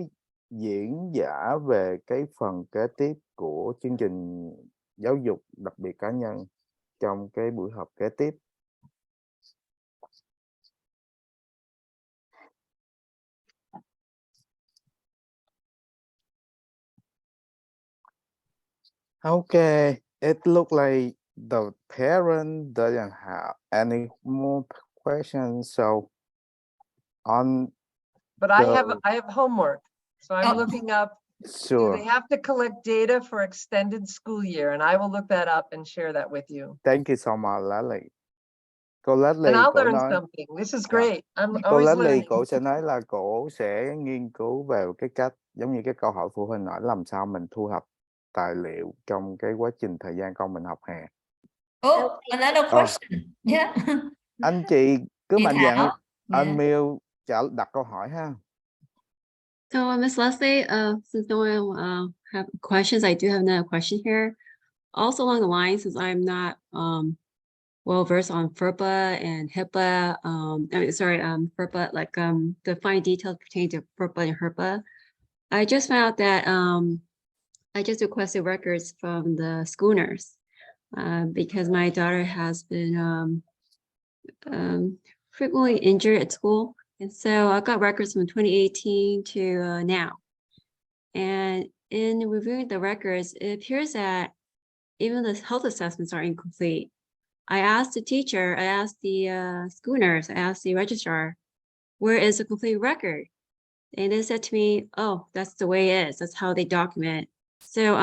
Speaker 5: diễn giả về cái phần kế tiếp của chương trình giáo dục đặc biệt cá nhân trong cái buổi họp kế tiếp. Okay, it looks like the parent doesn't have any more questions, so on.
Speaker 3: but I have homework. So I'm looking up, do
Speaker 5: Sure.
Speaker 3: they have to collect data for extended school year? And I will look that up and share that with you.
Speaker 5: Thank you so much, Leslie. Cô Leslie,
Speaker 3: And I'll
Speaker 5: cổ
Speaker 3: learn
Speaker 5: nói,
Speaker 3: something. This is great. I'm
Speaker 5: cô
Speaker 3: always
Speaker 5: Leslie,
Speaker 3: learning.
Speaker 5: cổ sẽ nói là cổ sẽ nghiên cứu về cái cách, giống như cái câu hỏi phụ huynh nói, làm sao mình thu thập tài liệu trong cái quá trình thời gian con mình học hè.
Speaker 1: Oh, another question. Yeah.
Speaker 5: Anh chị cứ
Speaker 1: Chị
Speaker 5: mạnh dạn
Speaker 1: Thảo.
Speaker 5: unmute đặt câu hỏi ha.
Speaker 9: So, Miss Leslie, since no one have questions, I do have another question here. Also along the line, since I'm not well versed on FERPA and HIPAA, FERPA, like the fine details pertaining to FERPA and HIPAA. I just found out that I just requested records from the school nurse because my daughter has been frequently injured at school. And so I got records from 2018 to now. And in reviewing the records, it appears that even the health assessments are incomplete. I asked the teacher, I asked the school nurse, I asked the registrar, where is the complete record? And they said to me, oh, that's the way it is. That's how they document. So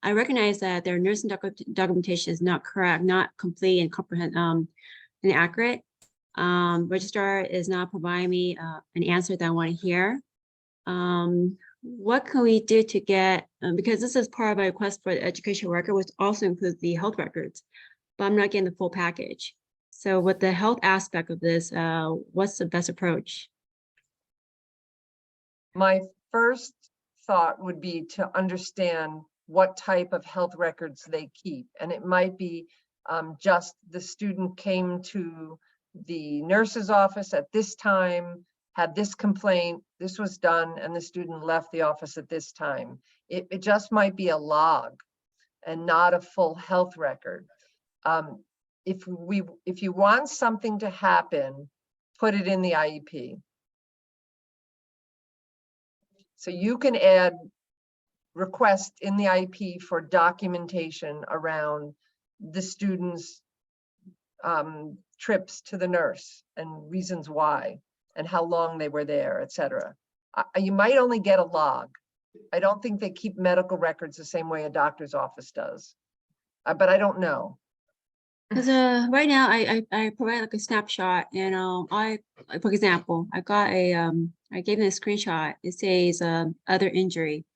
Speaker 9: I recognize that their nursing documentation is not correct, not complete and comprehend and accurate. Registrar is not providing me an answer that I want to hear. What can we do to get, because this is part of my request for the education record, which also includes the health records, but I'm not getting the full package. So with the health aspect of this, what's the best approach?
Speaker 3: My first thought would be to understand what type of health records they keep. And it might be just the student came to the nurse's office at this time, had this complaint, this was done, and the student left the office at this time. It just might be a log and not a full health record. If you want something to happen, put it in the IEP. So you can add request in the IEP for documentation around the students' trips to the nurse and reasons why and how long they were there, etc. You might only get a log. I don't think they keep medical records the same way a doctor's office does, but I don't know.
Speaker 9: Because right now I provide like a snapshot, and for example, I got a I gave them a screenshot. It says other injury.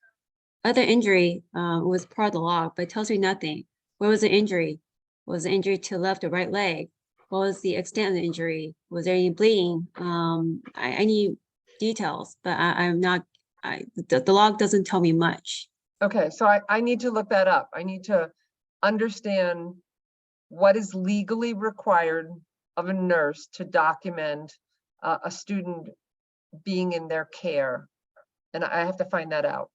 Speaker 9: Other injury was part of the log, but it tells me nothing. What was the injury? Was the injury to left or right leg? What was the extent of the injury? Was there any bleeding? I need details, but I'm not, the log doesn't tell me much.
Speaker 3: Okay, so I need to look that up. I need to understand what is legally required of a nurse to document a student being in their care. And I have to find that out.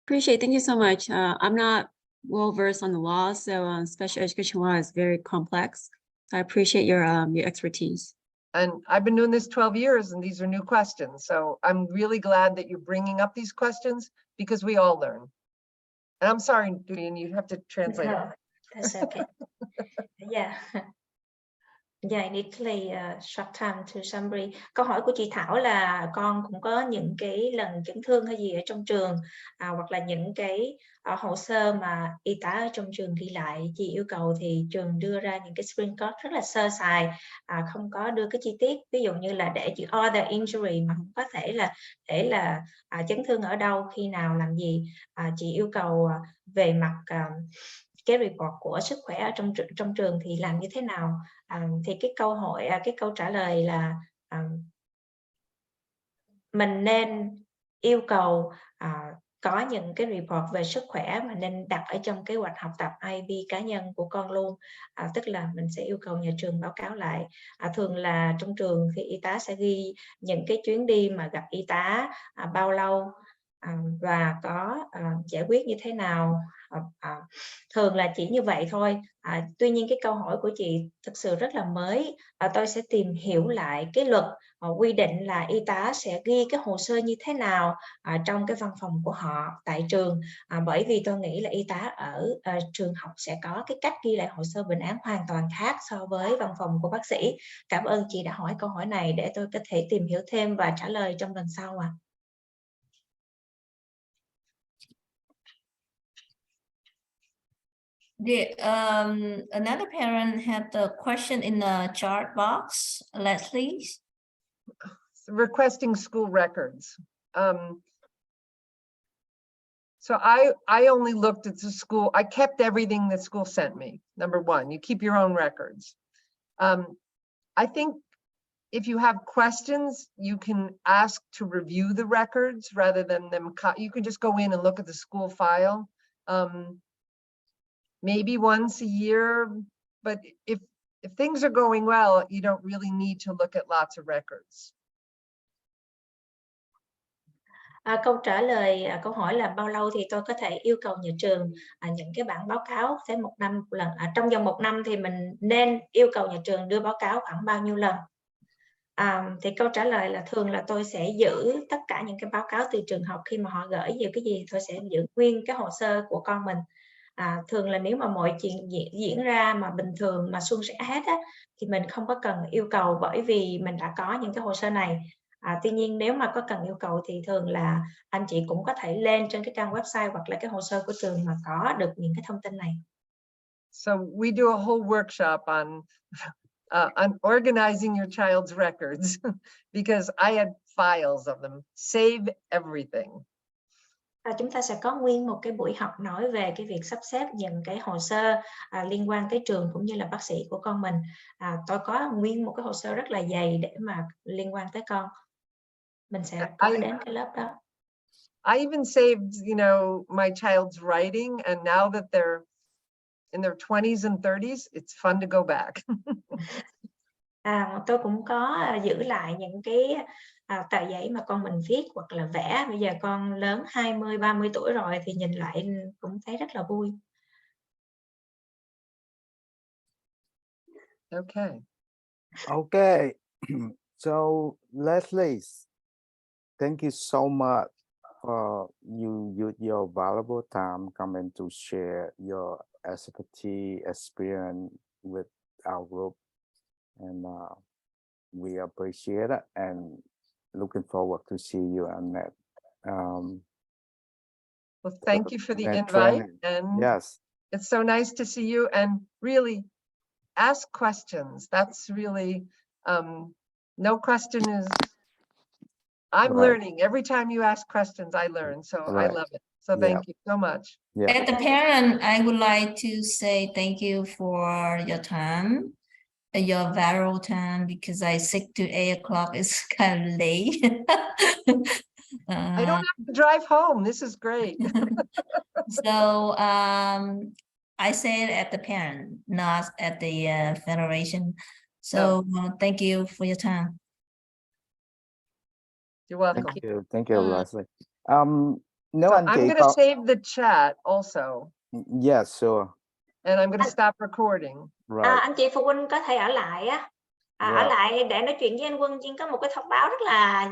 Speaker 9: Appreciate, thank you so much. I'm not well versed on the law, so special education law is very complex. I appreciate your expertise.
Speaker 3: And I've been doing this 12 years and these are new questions. So I'm really glad that you're bringing up these questions because we all learn. And I'm sorry, Duyan, you have to translate.
Speaker 4: No, that's okay. Yeah. Yeah, I need short time to summary. Câu hỏi của chị Thảo là con cũng có những cái lần chấn thương hay gì ở trong trường hoặc là những cái hồ sơ mà y tá ở trong trường ghi lại, chị yêu cầu thì trường đưa ra những cái screenshot rất là sơ sài, không có đưa cái chi tiết, ví dụ như là để chữ other injury mà không có thể là chấn thương ở đâu, khi nào, làm gì. Chị yêu cầu về mặt cái report của sức khỏe ở trong trường thì làm như thế nào. Thì cái câu trả lời là mình nên yêu cầu có những cái report về sức khỏe mà nên đặt ở trong kế hoạch học tập IEP cá nhân của con luôn. Tức là mình sẽ yêu cầu nhà trường báo cáo lại. Thường là trong trường thì y tá sẽ ghi những cái chuyến đi mà gặp y tá bao lâu và có giải quyết như thế nào. Thường là chỉ như vậy thôi. Tuy nhiên cái câu hỏi của chị thực sự rất là mới. Tôi sẽ tìm hiểu lại cái luật quy định là y tá sẽ ghi cái hồ sơ như thế nào trong cái văn phòng của họ tại trường, bởi vì tôi nghĩ là y tá ở trường học sẽ có cái cách ghi lại hồ sơ bệnh án hoàn toàn khác so với văn phòng của bác sĩ. Cảm ơn chị đã hỏi câu hỏi này để tôi có thể tìm hiểu thêm và trả lời trong lần sau ạ.
Speaker 1: Another parent had the question in the chat box. Leslie.
Speaker 3: Requesting school records. So I only looked at the school. I kept everything that school sent me. Number one, you keep your own records. I think if you have questions, you can ask to review the records rather than them. You can just go in and look at the school file. Maybe once a year, but if things are going well, you don't really need to look at lots of records.
Speaker 4: Câu trả lời câu hỏi là bao lâu thì tôi có thể yêu cầu nhà trường những cái bản báo cáo thêm một năm một lần. Trong vòng một năm thì mình nên yêu cầu nhà trường đưa báo cáo khoảng bao nhiêu lần? Thì câu trả lời là thường là tôi sẽ giữ tất cả những cái báo cáo từ trường học, khi mà họ gửi nhiều cái gì tôi sẽ giữ nguyên cái hồ sơ của con mình. Thường là nếu mà mọi chuyện diễn ra mà bình thường mà suôn sẻ hết á, thì mình không có cần yêu cầu, bởi vì mình đã có những cái hồ sơ này. Tuy nhiên nếu mà có cần yêu cầu thì thường là anh chị cũng có thể lên trên cái trang website hoặc là cái hồ sơ của trường mà có được những cái thông tin này.
Speaker 3: So we do a whole workshop on organizing your child's records because I had files of them. Save everything.
Speaker 4: Chúng ta sẽ có nguyên một cái buổi học nói về cái việc sắp xếp những cái hồ sơ liên quan tới trường cũng như là bác sĩ của con mình. Tôi có nguyên một cái hồ sơ rất là dày để mà liên quan tới con. Mình sẽ có đến cái lớp đó.
Speaker 3: I even saved, my child's writing, and now that they're in their 20s and 30s, it's fun to go back.
Speaker 4: Tôi cũng có giữ lại những cái tờ giấy mà con mình viết hoặc là vẽ. Bây giờ con lớn 20, 30 tuổi rồi thì nhìn lại cũng thấy rất là vui.
Speaker 5: Okay. So Leslie, thank you so much for you use your valuable time coming to share your expertise experience with our group, and we appreciate it and looking forward to see you on that.
Speaker 3: Well, thank you for the invite,
Speaker 5: training.
Speaker 3: and
Speaker 5: yes,
Speaker 3: it's so nice to see you, and really ask questions. That's really no question is. I'm learning every time you ask questions. I learn, so I love it. So thank you so much.
Speaker 1: As a parent, I would like to say thank you for your time. your viral time because I 6 to 8 o'clock is kind of late.
Speaker 3: I don't have to drive home. This is great.
Speaker 1: So I say it at the parent, not at the federation. So thank you for your time.
Speaker 3: You're welcome.
Speaker 5: Thank you, Leslie. Nếu
Speaker 3: So
Speaker 5: anh
Speaker 3: I'm
Speaker 5: chị
Speaker 3: going to save the chat also,
Speaker 5: yes, sure,
Speaker 3: and I'm going to stop recording.
Speaker 5: right.
Speaker 4: Anh chị phụ huynh có thể ở lại á, ở
Speaker 5: Right.
Speaker 4: lại để nói chuyện với anh Quân. Duyên có một cái thông báo rất là